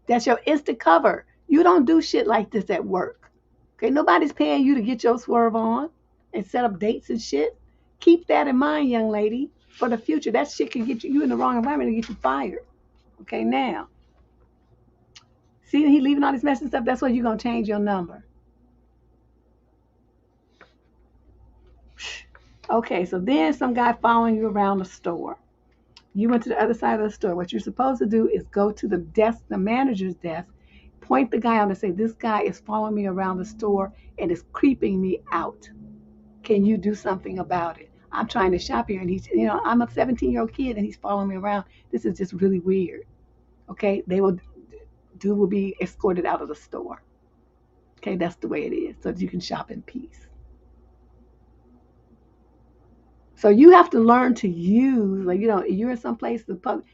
That's your instant cover. You don't do shit like this at work. Okay, nobody's paying you to get your swerve on and set up dates and shit. Keep that in mind, young lady. for the future. That shit can get you in the wrong environment and get you fired. Okay, now. See, he leaving all this mess and stuff. That's why you're going to change your number. Okay, so then some guy following you around the store. You went to the other side of the store. What you're supposed to do is go to the desk, the manager's desk, point the guy out and say, this guy is following me around the store and is creeping me out. Can you do something about it? I'm trying to shop here and he's, I'm a 17-year-old kid and he's following me around. This is just really weird. Okay, dude will be escorted out of the store. Okay, that's the way it is, so that you can shop in peace. So you have to learn to use, you're in some place,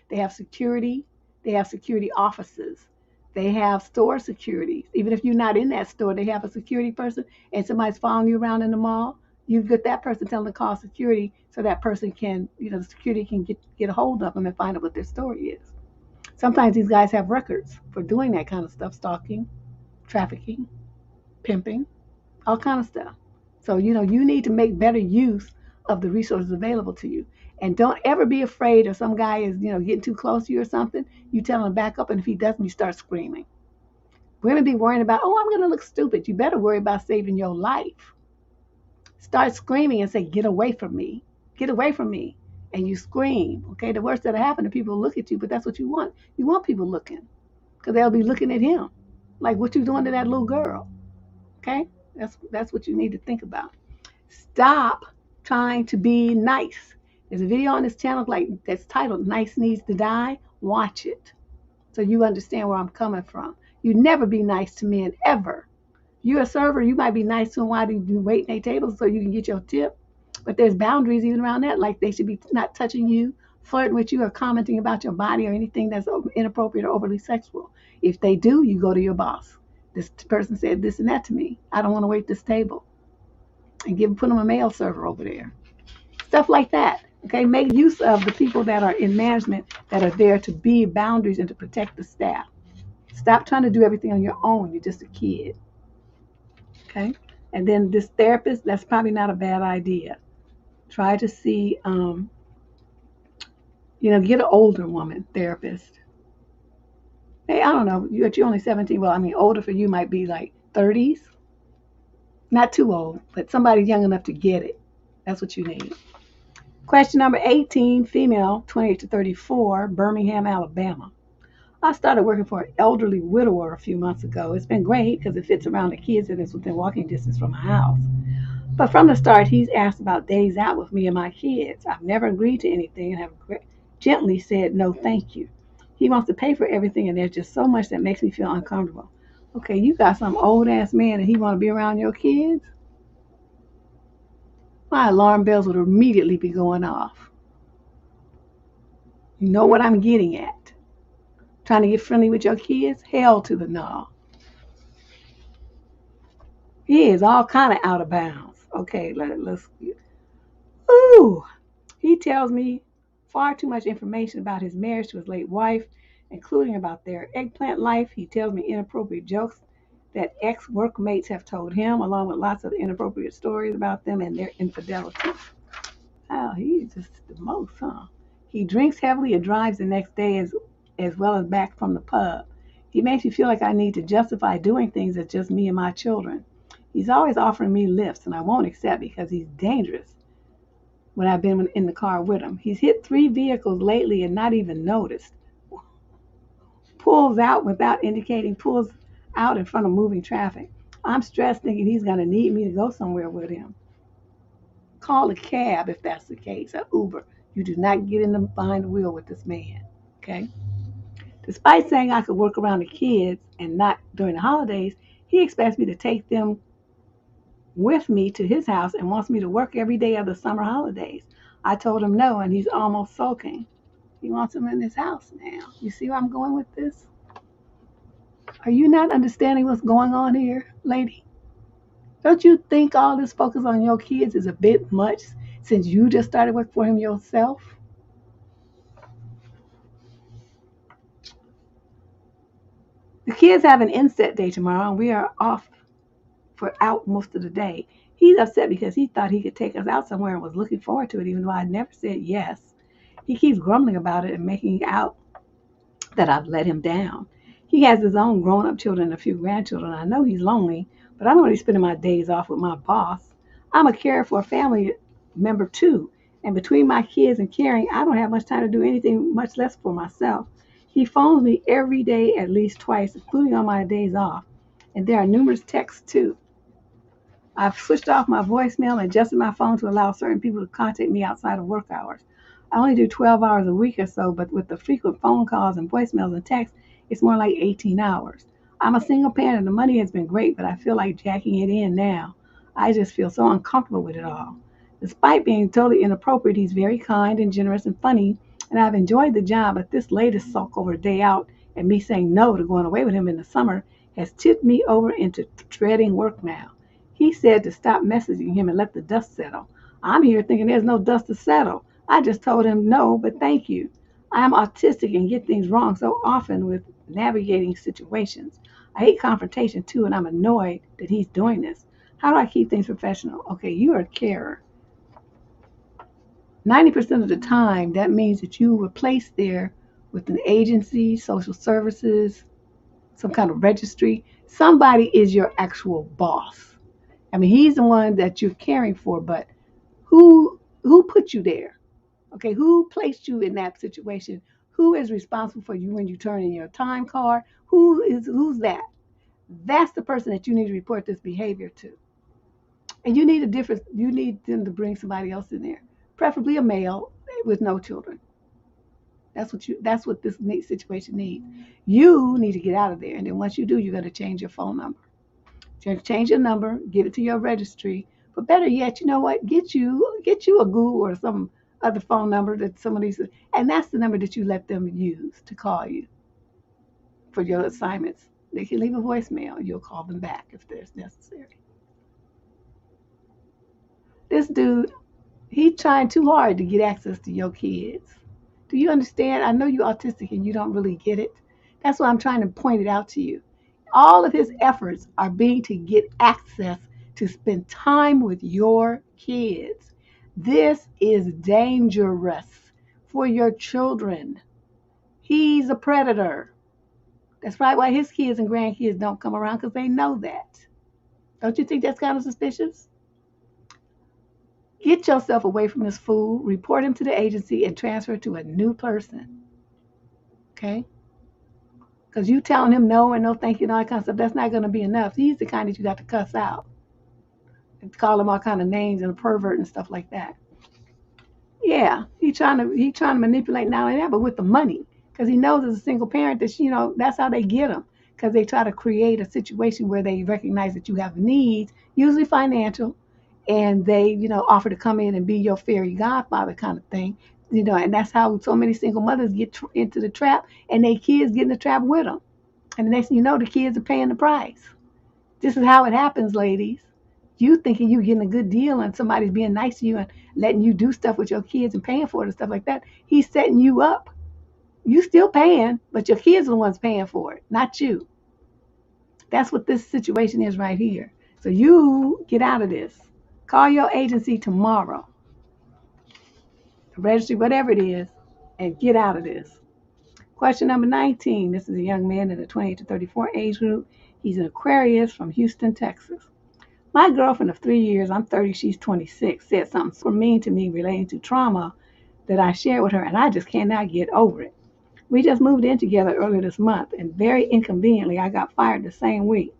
they have security offices, they have store security. Even if you're not in that store, they have a security person and somebody's following you around in the mall, you get that person telling them to call security so that person can, the security can get a hold of them and find out what their story is. Sometimes these guys have records for doing that kind of stuff, stalking, trafficking, pimping, all kind of stuff. So, you need to make better use of the resources available to you. And don't ever be afraid if some guy is, getting too close to you or something. You tell him to back up, and if he doesn't, you start screaming. Women be worrying about, I'm going to look stupid. You better worry about saving your life. Start screaming and say, get away from me. Get away from me. And you scream. Okay, the worst that'll happen is people look at you, but that's what you want. You want people looking, because they'll be looking at him. Like, what you doing to that little girl? Okay, that's what you need to think about. Stop trying to be nice. There's a video on this channel that's titled Nice Needs to Die. Watch it so you understand where I'm coming from. You never be nice to men, ever. You're a server, you might be nice to them while you wait in their tables so you can get your tip. But there's boundaries even around that. Like, they should be not touching you, flirting with you, or commenting about your body or anything that's inappropriate or overly sexual. If they do, you go to your boss. This person said this and that to me. I don't want to wait this table. And put them a mail server over there. Stuff like that. Okay, make use of the people that are in management that are there to be boundaries and to protect the staff. Stop trying to do everything on your own. You're just a kid. Okay, and then this therapist, that's probably not a bad idea. Try to see, get an older woman therapist. Hey, I don't know, you're only 17. Well, older for you might be like 30s. Not too old, but somebody young enough to get it. That's what you need. Question number 18, female, 28 to 34, Birmingham, Alabama. I started working for an elderly widower a few months ago. It's been great because it fits around the kids and it's within walking distance from my house. But from the start, he's asked about days out with me and my kids. I've never agreed to anything and have gently said no thank you. He wants to pay for everything, and there's just so much that makes me feel uncomfortable. Okay, you got some old-ass man and he want to be around your kids? My alarm bells would immediately be going off. You know what I'm getting at? Trying to get friendly with your kids? Hell to the no. He is all kind of out of bounds. Okay, let's. Ooh, he tells me far too much information about his marriage to his late wife, including about their eggplant life. He tells me inappropriate jokes that ex-workmates have told him, along with lots of inappropriate stories about them and their infidelity. Oh, he's just the most, huh? He drinks heavily and drives the next day as well as back from the pub. He makes me feel like I need to justify doing things that's just me and my children. He's always offering me lifts, and I won't accept because he's dangerous when I've been in the car with him. He's hit 3 vehicles lately and not even noticed. Pulls out without indicating, pulls out in front of moving traffic. I'm stressed thinking he's going to need me to go somewhere with him. Call a cab if that's the case, or Uber. You do not get behind the wheel with this man, okay? Despite saying I could work around the kids and not during the holidays, he expects me to take them with me to his house and wants me to work every day of the summer holidays. I told him no, and he's almost sulking. He wants him in his house now. You see where I'm going with this? Are you not understanding what's going on here, lady? Don't you think all this focus on your kids is a bit much since you just started working for him yourself? The kids have an inset day tomorrow, and we are off for out most of the day. He's upset because he thought he could take us out somewhere and was looking forward to it, even though I never said yes. He keeps grumbling about it and making out that I've let him down. He has his own grown-up children and a few grandchildren. I know he's lonely, but I'm only spending my days off with my boss. I'm a carer for a family member too, and between my kids and caring, I don't have much time to do anything, much less for myself. He phones me every day at least twice, including on my days off, and there are numerous texts too. I've switched off my voicemail and adjusted my phone to allow certain people to contact me outside of work hours. I only do 12 hours a week or so, but with the frequent phone calls and voicemails and texts, it's more like 18 hours. I'm a single parent and the money has been great, but I feel like jacking it in now. I just feel so uncomfortable with it all. Despite being totally inappropriate, he's very kind and generous and funny, and I've enjoyed the job, but this latest sulk over a day out and me saying no to going away with him in the summer has tipped me over into dreading work now. He said to stop messaging him and let the dust settle. I'm here thinking there's no dust to settle. I just told him no, but thank you. I am autistic and get things wrong so often with navigating situations. I hate confrontation too, and I'm annoyed that he's doing this. How do I keep things professional? Okay, you are a carer. 90% of the time, that means that you were placed there with an agency, social services, some kind of registry. Somebody is your actual boss. I mean, he's the one that you're caring for, but who put you there? Okay, who placed you in that situation? Who is responsible for you when you turn in your time card? Who's that? That's the person that you need to report this behavior to. And you need them to bring somebody else in there, preferably a male with no children. That's what this situation needs. You need to get out of there, and then once you do, you're going to change your phone number. Change your number, give it to your registry. But better yet, you know what? Get you a Google or some other phone number that somebody's, and that's the number that you let them use to call you for your assignments. They can leave a voicemail. You'll call them back if there's necessary. This dude, he's trying too hard to get access to your kids. Do you understand? I know you're autistic and you don't really get it. That's why I'm trying to point it out to you. All of his efforts are being to get access to spend time with your kids. This is dangerous for your children. He's a predator. That's probably why his kids and grandkids don't come around, because they know that. Don't you think that's kind of suspicious? Get yourself away from this fool, report him to the agency, and transfer to a new person. Okay? Because you telling him no and no thank you and all that kind of stuff, that's not going to be enough. He's the kind that you got to cuss out and call him all kind of names and a pervert and stuff like that. Yeah, he's trying to manipulate not only that, but with the money. Because he knows as a single parent that, that's how they get him. Because they try to create a situation where they recognize that you have needs, usually financial, and they, offer to come in and be your fairy godfather kind of thing. And that's how so many single mothers get into the trap, and their kids get in the trap with them. And the next thing you know, the kids are paying the price. This is how it happens, ladies. You thinking you getting a good deal and somebody's being nice to you and letting you do stuff with your kids and paying for it and stuff like that. He's setting you up. You still paying, but your kids are the ones paying for it, not you. That's what this situation is right here. So you get out of this. Call your agency tomorrow, the registry, whatever it is, and get out of this. Question number 19. This is a young man in the 28 to 34 age group. He's an Aquarius from Houston, Texas. My girlfriend of 3 years, I'm 30, she's 26, said something so mean to me relating to trauma that I shared with her, and I just cannot get over it. We just moved in together earlier this month, and very inconveniently, I got fired the same week.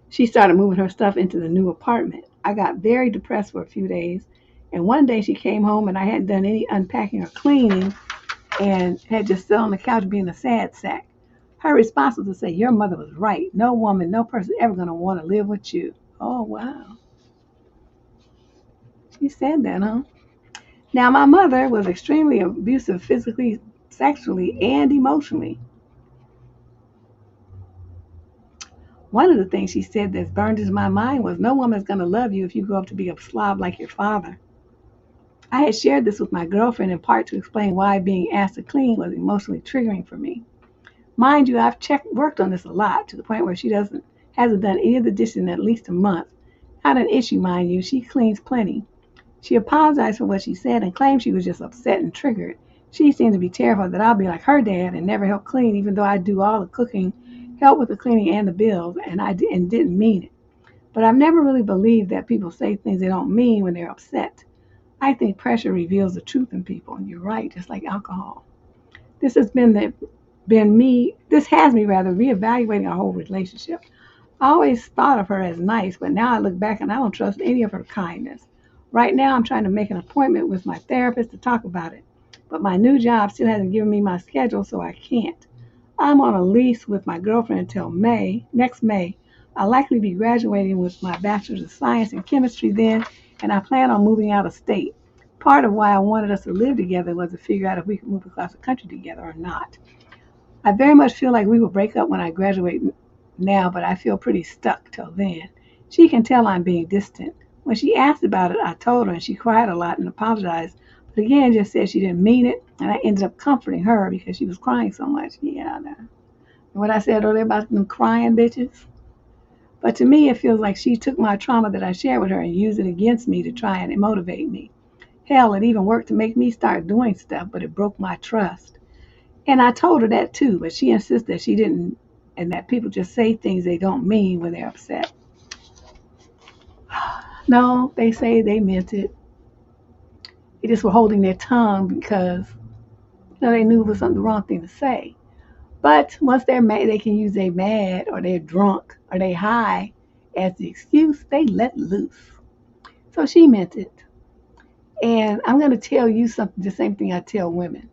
She started moving her stuff into the new apartment. I got very depressed for a few days, and one day she came home and I hadn't done any unpacking or cleaning and had just sat on the couch being a sad sack. Her response was to say, "Your mother was right. No woman, no person ever going to want to live with you." Oh, wow. She said that, huh? Now, my mother was extremely abusive physically, sexually, and emotionally. One of the things she said that's burned into my mind was, "No woman's going to love you if you grow up to be a slob like your father." I had shared this with my girlfriend in part to explain why being asked to clean was emotionally triggering for me. Mind you, I've worked on this a lot to the point where she hasn't done any of the dishes in at least a month. Not an issue, mind you. She cleans plenty. She apologized for what she said and claimed she was just upset and triggered. She seemed to be terrified that I'll be like her dad and never help clean, even though I do all the cooking, help with the cleaning and the bills, and didn't mean it. But I've never really believed that people say things they don't mean when they're upset. I think pressure reveals the truth in people, and you're right, just like alcohol. This has been me. This has me rather reevaluating our whole relationship. I always thought of her as nice, but now I look back and I don't trust any of her kindness. Right now, I'm trying to make an appointment with my therapist to talk about it, but my new job still hasn't given me my schedule, so I can't. I'm on a lease with my girlfriend until next May. I'll likely be graduating with my bachelor's of science in chemistry then, and I plan on moving out of state. Part of why I wanted us to live together was to figure out if we could move across the country together or not. I very much feel like we will break up when I graduate now, but I feel pretty stuck till then. She can tell I'm being distant. When she asked about it, I told her, and she cried a lot and apologized, but again just said she didn't mean it, and I ended up comforting her because she was crying so much. Yeah, I know. What I said earlier about them crying bitches? But to me, it feels like she took my trauma that I shared with her and used it against me to try and motivate me. Hell, it even worked to make me start doing stuff, but it broke my trust. And I told her that too, but she insists that she didn't, and that people just say things they don't mean when they're upset. No, they say they meant it. They just were holding their tongue because they knew it was the wrong thing to say. But once they're mad, they can use they mad or they're drunk or they high as the excuse. They let loose. So she meant it. And I'm going to tell you something, the same thing I tell women.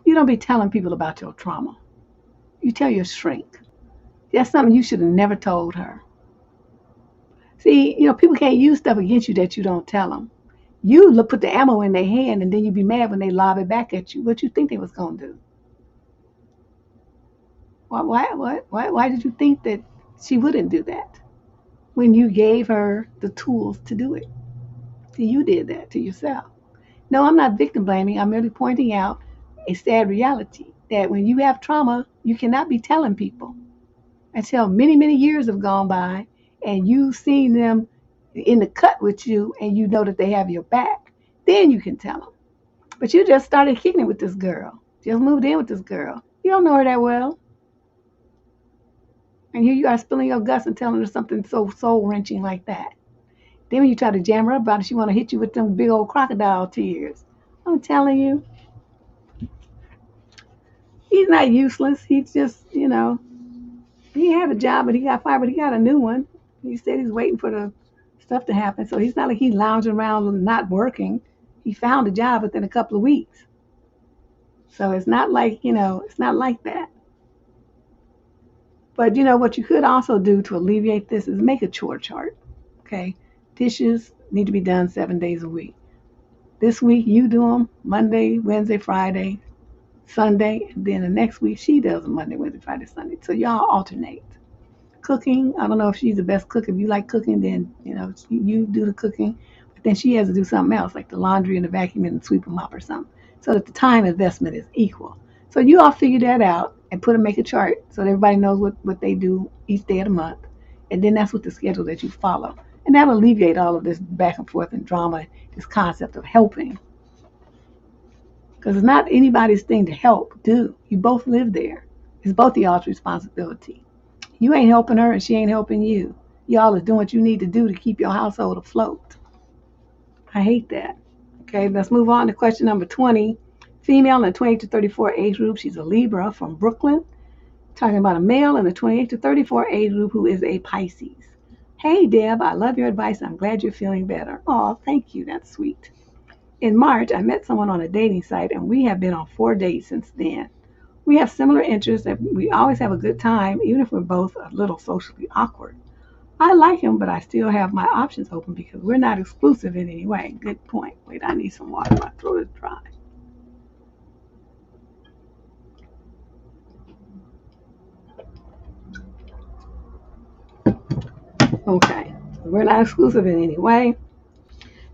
You don't be telling people about your trauma. You tell your shrink. That's something you should have never told her. See, people can't use stuff against you that you don't tell them. You put the ammo in their hand and then you be mad when they lob it back at you. What you think they was going to do? Why did you think that she wouldn't do that when you gave her the tools to do it? See, you did that to yourself. No, I'm not victim blaming. I'm merely pointing out a sad reality that when you have trauma, you cannot be telling people until many, many years have gone by and you've seen them in the cut with you and you know that they have your back. Then you can tell them. But you just started kicking it with this girl. Just moved in with this girl. You don't know her that well. And here you are spilling your guts and telling her something so soul-wrenching like that. Then when you try to jam her up about it, she want to hit you with them big old crocodile tears. I'm telling you, he's not useless. He's just, he had a job, but he got fired, but he got a new one. He said he's waiting for the stuff to happen. So he's not like he's lounging around not working. He found a job within a couple of weeks. So it's not like, it's not like that. But, what you could also do to alleviate this is make a chore chart, okay? Dishes need to be done 7 days a week. This week, you do them Monday, Wednesday, Friday, Sunday, and then the next week, she does them Monday, Wednesday, Friday, Sunday. So y'all alternate. Cooking, I don't know if she's the best cook. If you like cooking, then, you do the cooking. But then she has to do something else, like the laundry and the vacuum and the sweep them up or something, so that the time investment is equal. So you all figure that out and make a chart so that everybody knows what they do each day of the month. And then that's what the schedule that you follow. And that'll alleviate all of this back and forth and drama, this concept of helping. Because it's not anybody's thing to help, do. You both live there. It's both y'all's responsibility. You ain't helping her and she ain't helping you. Y'all are doing what you need to do to keep your household afloat. I hate that. Okay, let's move on to question number 20. Female in the 28 to 34 age group. She's a Libra from Brooklyn. Talking about a male in the 28 to 34 age group who is a Pisces. Hey, Deb, I love your advice. I'm glad you're feeling better. Oh, thank you. That's sweet. In March, I met someone on a dating site, and we have been on 4 dates since then. We have similar interests, and we always have a good time, even if we're both a little socially awkward. I like him, but I still have my options open because we're not exclusive in any way. Good point. Wait, I need some water. My throat is dry. Okay, we're not exclusive in any way.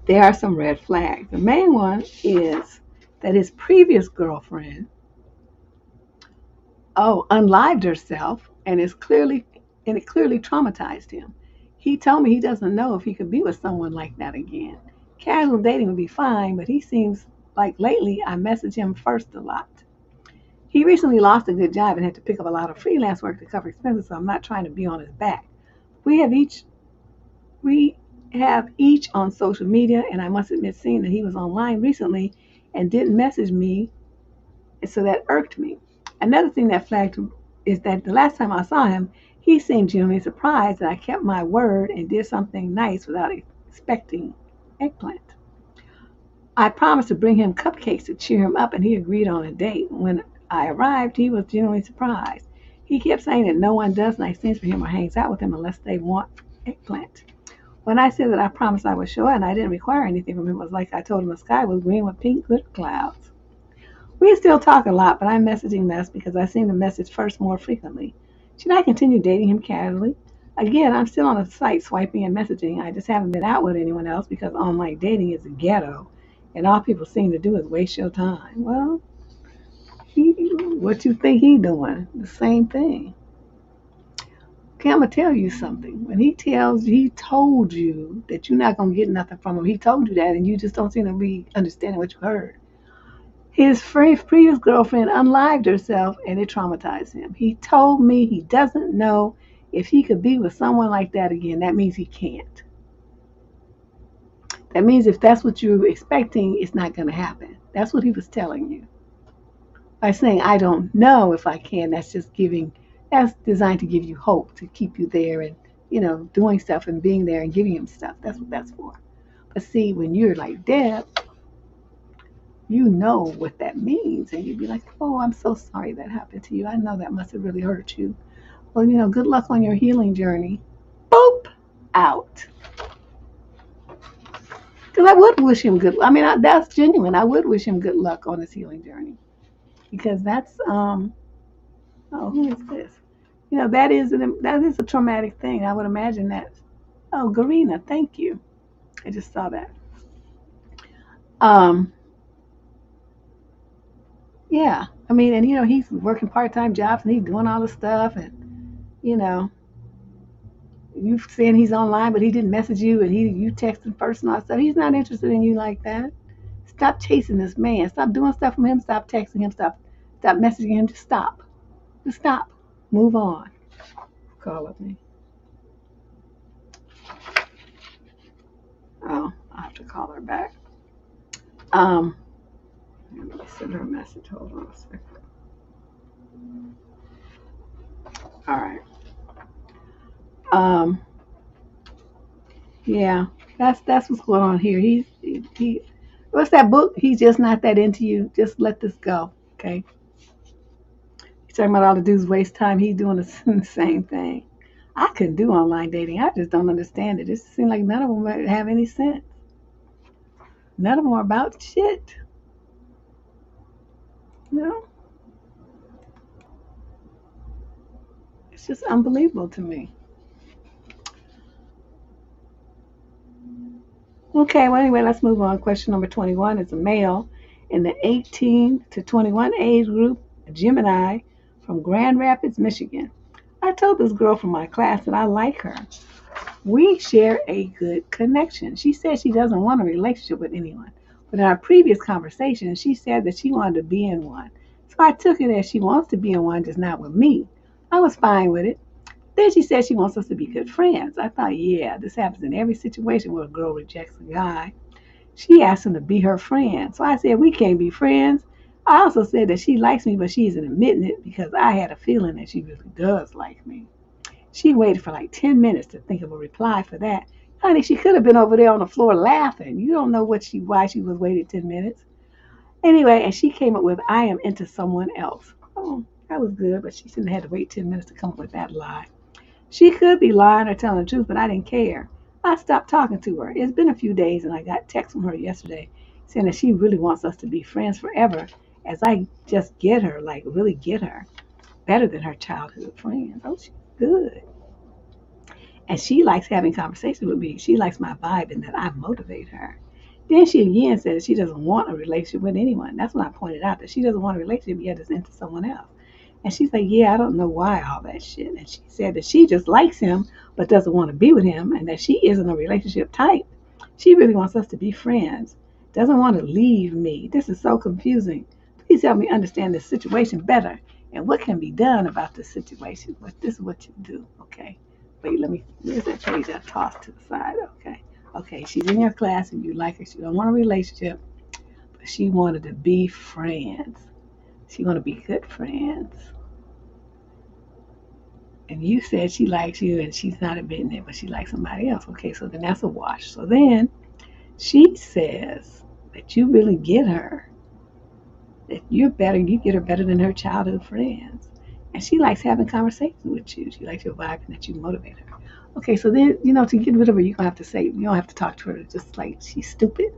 There are some red flags. The main one is that his previous girlfriend, unlived herself, and it clearly traumatized him. He told me he doesn't know if he could be with someone like that again. Casual dating would be fine, but he seems like lately I message him first a lot. He recently lost a good job and had to pick up a lot of freelance work to cover expenses, so I'm not trying to be on his back. We have each on social media, and I must admit seeing that he was online recently and didn't message me, and so that irked me. Another thing that flagged is that the last time I saw him, he seemed genuinely surprised that I kept my word and did something nice without expecting eggplant. I promised to bring him cupcakes to cheer him up, and he agreed on a date. When I arrived, he was genuinely surprised. He kept saying that no one does nice things for him or hangs out with him unless they want eggplant. When I said that I promised I would show up and I didn't require anything from him, it was like I told him the sky was green with pink glitter clouds. We still talk a lot, but I'm messaging less because I seem to message first more frequently. Should I continue dating him casually? Again, I'm still on the site swiping and messaging. I just haven't been out with anyone else because online dating is a ghetto, and all people seem to do is waste your time. Well, what you think he doing? The same thing. Okay, I'm gonna tell you something. When he told you that you're not gonna get nothing from him. He told you that, and you just don't seem to be understanding what you heard. His previous girlfriend unlived herself, and it traumatized him. He told me he doesn't know if he could be with someone like that again. That means he can't. That means if that's what you're expecting, it's not going to happen. That's what he was telling you. By saying, I don't know if I can, that's designed to give you hope, to keep you there and, doing stuff and being there and giving him stuff. That's what that's for. But see, when you're like Deb, you know what that means. And you'd be like, oh, I'm so sorry that happened to you. I know that must have really hurt you. Well, good luck on your healing journey. Boop, out. Because I would wish him good. That's genuine. I would wish him good luck on his healing journey. Because that's, who is this? That is a traumatic thing. I would imagine that. Oh, Garina, thank you. I just saw that. Yeah. And he's working part-time jobs and he's doing all this stuff and, you saying he's online, but he didn't message you and you texting first and all that stuff. He's not interested in you like that. Stop chasing this man. Stop doing stuff from him. Stop texting him. Stop messaging him. Just stop. Just stop. Move on. Call up me. Oh, I have to call her back. Let me send her a message. Hold on a second. All right. Yeah, that's what's going on here. He what's that book? He's just not that into you. Just let this go, okay? He's talking about all the dudes waste time. He's doing the same thing. I couldn't do online dating. I just don't understand it. It seems like none of them have any sense. None of them are about shit. It's just unbelievable to me. Okay, well, anyway, let's move on. Question number 21 is a male in the 18 to 21 age group, a Gemini from Grand Rapids, Michigan. I told this girl from my class that I like her. We share a good connection. She said she doesn't want a relationship with anyone. But in our previous conversation, she said that she wanted to be in one. So I took it as she wants to be in one, just not with me. I was fine with it. Then she said she wants us to be good friends. I thought, yeah, this happens in every situation where a girl rejects a guy. She asked him to be her friend. So I said, we can't be friends. I also said that she likes me, but she isn't admitting it because I had a feeling that she really does like me. She waited for like 10 minutes to think of a reply for that. Honey, she could have been over there on the floor laughing. You don't know why she was waiting 10 minutes. Anyway, and she came up with, I am into someone else. Oh, that was good, but she shouldn't have had to wait 10 minutes to come up with that lie. She could be lying or telling the truth, but I didn't care. I stopped talking to her. It's been a few days, and I got text from her yesterday saying that she really wants us to be friends forever as I just get her, like really get her, better than her childhood friends. Oh, she's good. And she likes having conversations with me. She likes my vibe and that I motivate her. Then she again said she doesn't want a relationship with anyone. That's when I pointed out that she doesn't want a relationship yet is into someone else. And she's like, yeah, I don't know why all that shit. And she said that she just likes him but doesn't want to be with him and that she isn't a relationship type. She really wants us to be friends. Doesn't want to leave me. This is so confusing. Please help me understand this situation better and what can be done about this situation. But this is what you do, okay? Wait, where's that page I tossed to the side? Okay. Okay, she's in your class and you like her. She don't want a relationship, but she wanted to be friends. She want to be good friends. And you said she likes you and she's not admitting it, but she likes somebody else. Okay, so then that's a wash. So then she says that you really get her, that you get her better than her childhood friends. And she likes having conversations with you. She likes your vibe and that you motivate her. Okay, so then, to get rid of her, you're going to have to say, you don't have to talk to her just like she's stupid.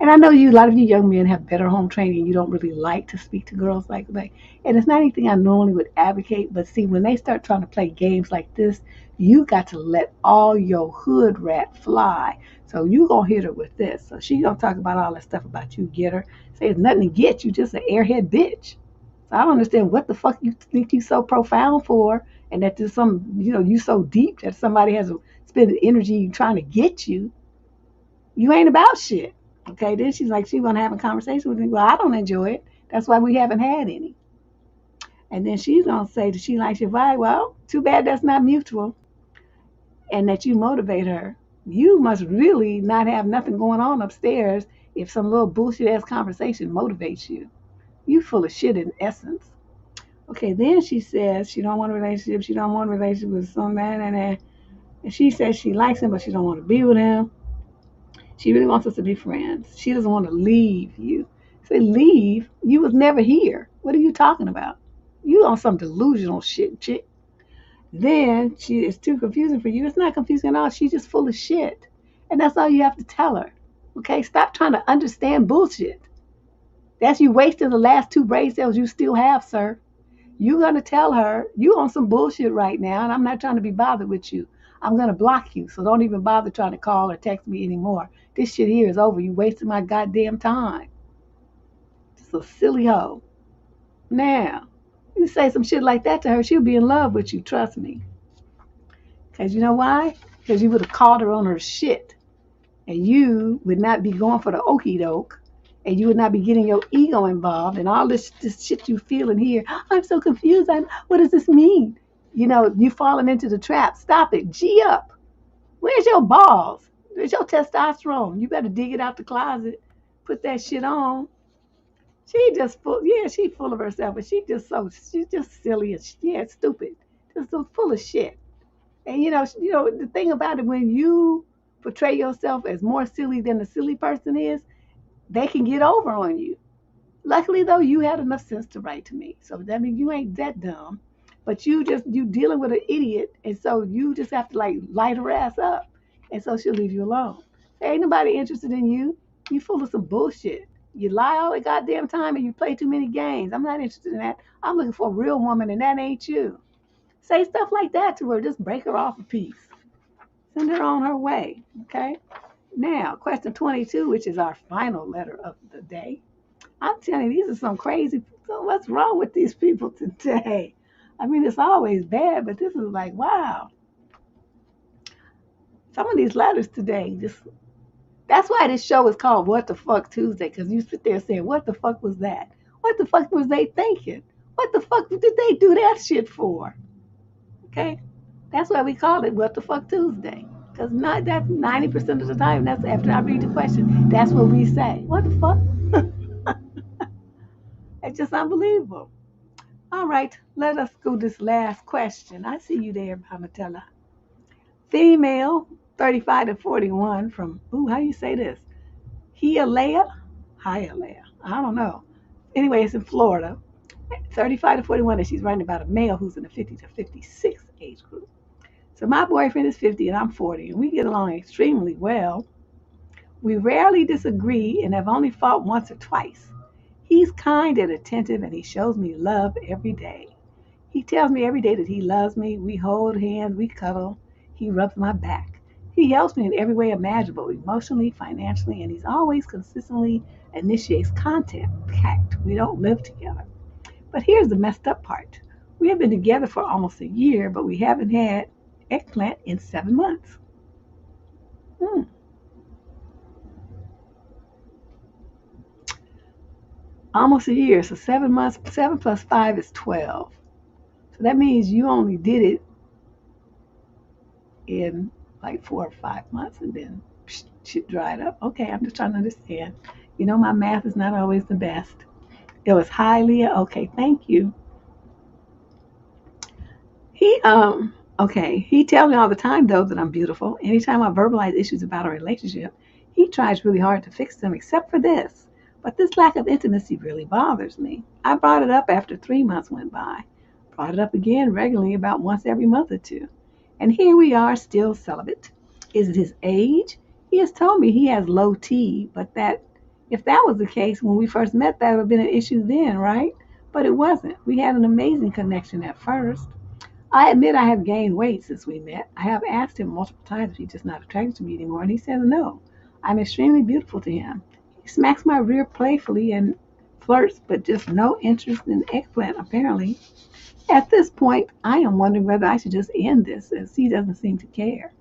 And I know a lot of you young men have better home training. You don't really like to speak to girls like that. And it's not anything I normally would advocate. But see, when they start trying to play games like this, you got to let all your hood rat fly. So you going to hit her with this. So she going to talk about all that stuff about you get her. Say it's nothing to get you, just an airhead bitch. So I don't understand what the fuck you think you so profound for. And that there's you so deep that somebody has to spend energy trying to get you. You ain't about shit. Okay, then she's like, she's going to have a conversation with me. Well, I don't enjoy it. That's why we haven't had any. And then she's going to say that she likes your vibe. Well, too bad that's not mutual. And that you motivate her. You must really not have nothing going on upstairs if some little bullshit ass conversation motivates you. You full of shit in essence. Okay, then she says she don't want a relationship. She don't want a relationship with some man. And she says she likes him, but she don't want to be with him. She really wants us to be friends. She doesn't want to leave you. Say, leave? You was never here. What are you talking about? You on some delusional shit, chick. Then she is too confusing for you. It's not confusing at all. She's just full of shit. And that's all you have to tell her. Okay? Stop trying to understand bullshit. That's you wasting the last 2 brain cells you still have, sir. You're going to tell her you on some bullshit right now, and I'm not trying to be bothered with you. I'm going to block you, so don't even bother trying to call or text me anymore. This shit here is over. You wasted my goddamn time. Just a silly hoe. Now, you say some shit like that to her, she'll be in love with you, trust me. Because you know why? Because you would have called her on her shit. And you would not be going for the okie doke. And you would not be getting your ego involved and all this shit you feel in here. I'm so confused. What does this mean? You falling into the trap. Stop it. G up. Where's your balls? Where's your testosterone? You better dig it out the closet. Put that shit on. She just she's full of herself, but she's just silly and stupid. Just so full of shit. And the thing about it, when you portray yourself as more silly than the silly person is, they can get over on you. Luckily, though, you had enough sense to write to me. So that means you ain't that dumb. But you dealing with an idiot, and so you just have to light her ass up. And so she'll leave you alone. There ain't nobody interested in you. You full of some bullshit. You lie all the goddamn time and you play too many games. I'm not interested in that. I'm looking for a real woman, and that ain't you. Say stuff like that to her. Just break her off a piece. Send her on her way. Okay? Now, question 22, which is our final letter of the day. I'm telling you, these are some crazy. So what's wrong with these people today? I mean, it's always bad, but this is like, wow. Some of these letters today, that's why this show is called What the Fuck Tuesday, because you sit there saying, what the fuck was that? What the fuck was they thinking? What the fuck did they do that shit for? Okay? That's why we call it What the Fuck Tuesday. Because that's 90% of the time, that's after I read the question, that's what we say. What the fuck? It's just unbelievable. All right, let us go this last question. I see you there, Pamatella. Female, 35 to 41 from, how you say this? Hialeah? Hialeah. I don't know. Anyway, it's in Florida. 35 to 41, and she's writing about a male who's in the 50 to 56 age group. So my boyfriend is 50 and I'm 40, and we get along extremely well. We rarely disagree and have only fought once or twice. He's kind and attentive, and he shows me love every day. He tells me every day that he loves me. We hold hands, we cuddle. He rubs my back. He helps me in every way imaginable, emotionally, financially, and he's always consistently initiates contact. We don't live together. But here's the messed up part. We have been together for almost a year, but we haven't had eggplant in 7 months. almost a year. So 7 months, 7 plus 5 is 12. So that means you only did it in like 4 or 5 months and then shit dried up. Okay, I'm just trying to understand. My math is not always the best. It was highly okay. Thank you. He okay. He tells me all the time though that I'm beautiful. Anytime I verbalize issues about a relationship, he tries really hard to fix them, except for this. But this lack of intimacy really bothers me. I brought it up after 3 months went by. Brought it up again regularly about once every month or two. And here we are still celibate. Is it his age? He has told me he has low T, but that if that was the case when we first met, that would have been an issue then, right? But it wasn't. We had an amazing connection at first. I admit I have gained weight since we met. I have asked him multiple times if he's just not attracted to me anymore, and he says no. I'm extremely beautiful to him. He smacks my rear playfully and flirts, but just no interest in eggplant, apparently. At this point, I am wondering whether I should just end this, as he doesn't seem to care.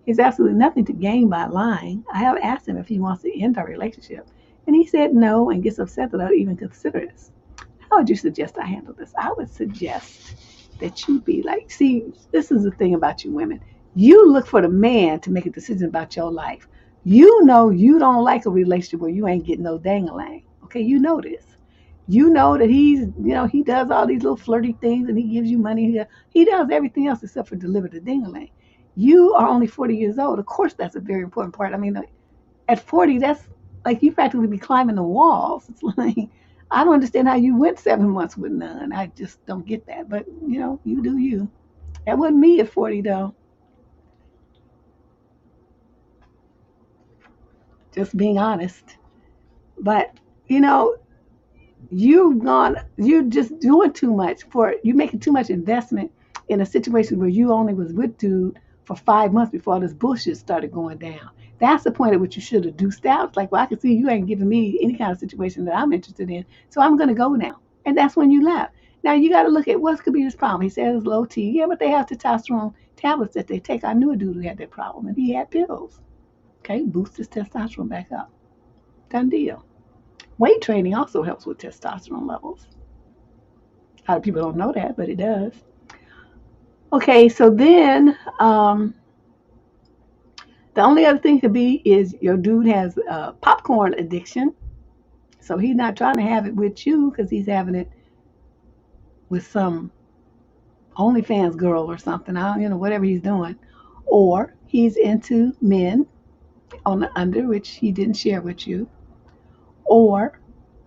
He has absolutely nothing to gain by lying. I have asked him if he wants to end our relationship, and he said no and gets upset that I would even consider this. How would you suggest I handle this? I would suggest that you be like, see, this is the thing about you women. You look for the man to make a decision about your life. You know you don't like a relationship where you ain't getting no dang-a-lang. Okay, you know this. You know that he does all these little flirty things and he gives you money. He does everything else except for deliver the ding-a-ling. You are only 40 years old. Of course, that's a very important part. I mean, at 40, that's like you practically be climbing the walls. It's like, I don't understand how you went 7 months with none. I just don't get that. But, you do you. That wasn't me at 40, though. Just being honest. But, you know, you're just doing too much you're making too much investment in a situation where you only was with dude for 5 months before all this bullshit started going down. That's the point at which you should have deuced out. It's like, well, I can see you ain't giving me any kind of situation that I'm interested in, so I'm going to go now. And that's when you left. Now you got to look at what could be his problem. He says low T. Yeah, but they have testosterone tablets that they take. I knew a dude who had that problem, and he had pills. Okay, boost his testosterone back up. Done deal. Weight training also helps with testosterone levels. A lot of people don't know that, but it does. Okay, so then the only other thing could be is your dude has a popcorn addiction. So he's not trying to have it with you because he's having it with some OnlyFans girl or something. I don't, whatever he's doing. Or he's into men on the under, which he didn't share with you. Or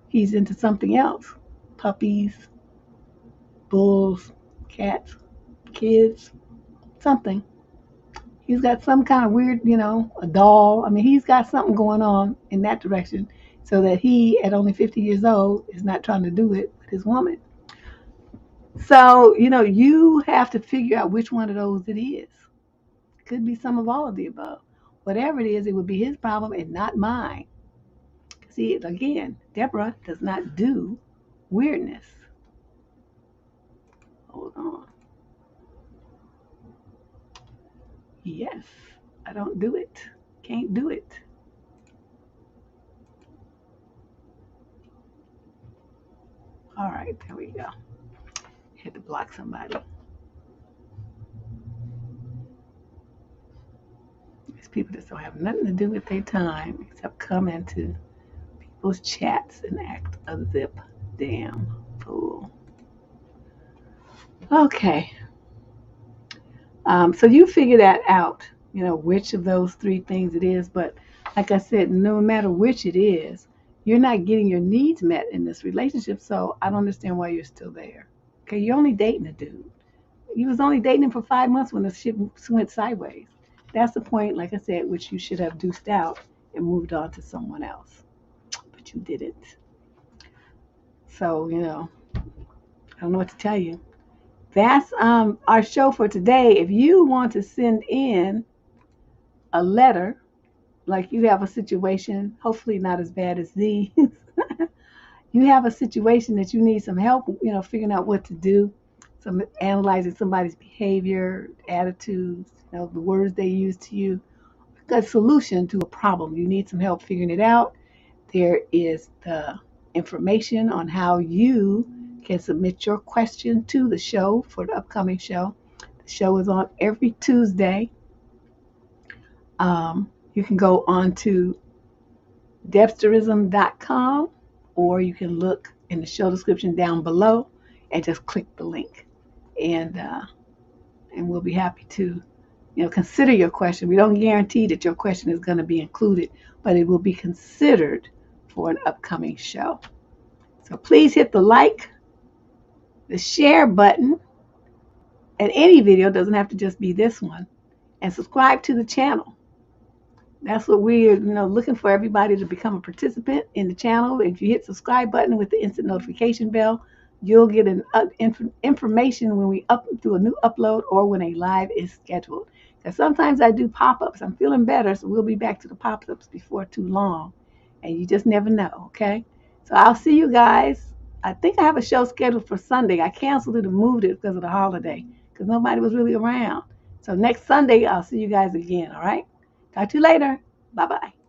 he's into something else. Puppies, bulls, cats, kids, something. He's got some kind of weird, a doll. I mean, he's got something going on in that direction so that he, at only 50 years old, is not trying to do it with his woman. So, you have to figure out which one of those it is. It could be some of all of the above. Whatever it is, it would be his problem and not mine. See, again, Deborah does not do weirdness. Hold on. Yes, I don't do it. Can't do it. All right, there we go. Had to block somebody. These people just don't have nothing to do with their time except come into people's chats and act a zip damn fool. Okay. So you figure that out, which of those three things it is. But like I said, no matter which it is, you're not getting your needs met in this relationship. So I don't understand why you're still there. Okay, you're only dating a dude. You was only dating him for 5 months when the shit went sideways. That's the point, like I said, which you should have deuced out and moved on to someone else. But you didn't. So, I don't know what to tell you. That's our show for today. If you want to send in a letter, like you have a situation, hopefully not as bad as these, you have a situation that you need some help, figuring out what to do, some analyzing somebody's behavior, attitudes, the words they use to you, a solution to a problem. You need some help figuring it out. There is the information on how you can submit your question to the show for the upcoming show. The show is on every Tuesday. You can go on to debsterism.com, or you can look in the show description down below and just click the link. And we'll be happy to consider your question. We don't guarantee that your question is going to be included, but it will be considered for an upcoming show. So please hit the like, the share button, and any video, doesn't have to just be this one, and subscribe to the channel. That's what we're looking for, everybody to become a participant in the channel. If you hit subscribe button with the instant notification bell, you'll get an information when we do a new upload or when a live is scheduled. Because sometimes I do pop-ups. I'm feeling better, so we'll be back to the pop-ups before too long. And you just never know, okay? So I'll see you guys. I think I have a show scheduled for Sunday. I canceled it and moved it because of the holiday, because nobody was really around. So next Sunday, I'll see you guys again, all right? Talk to you later. Bye-bye.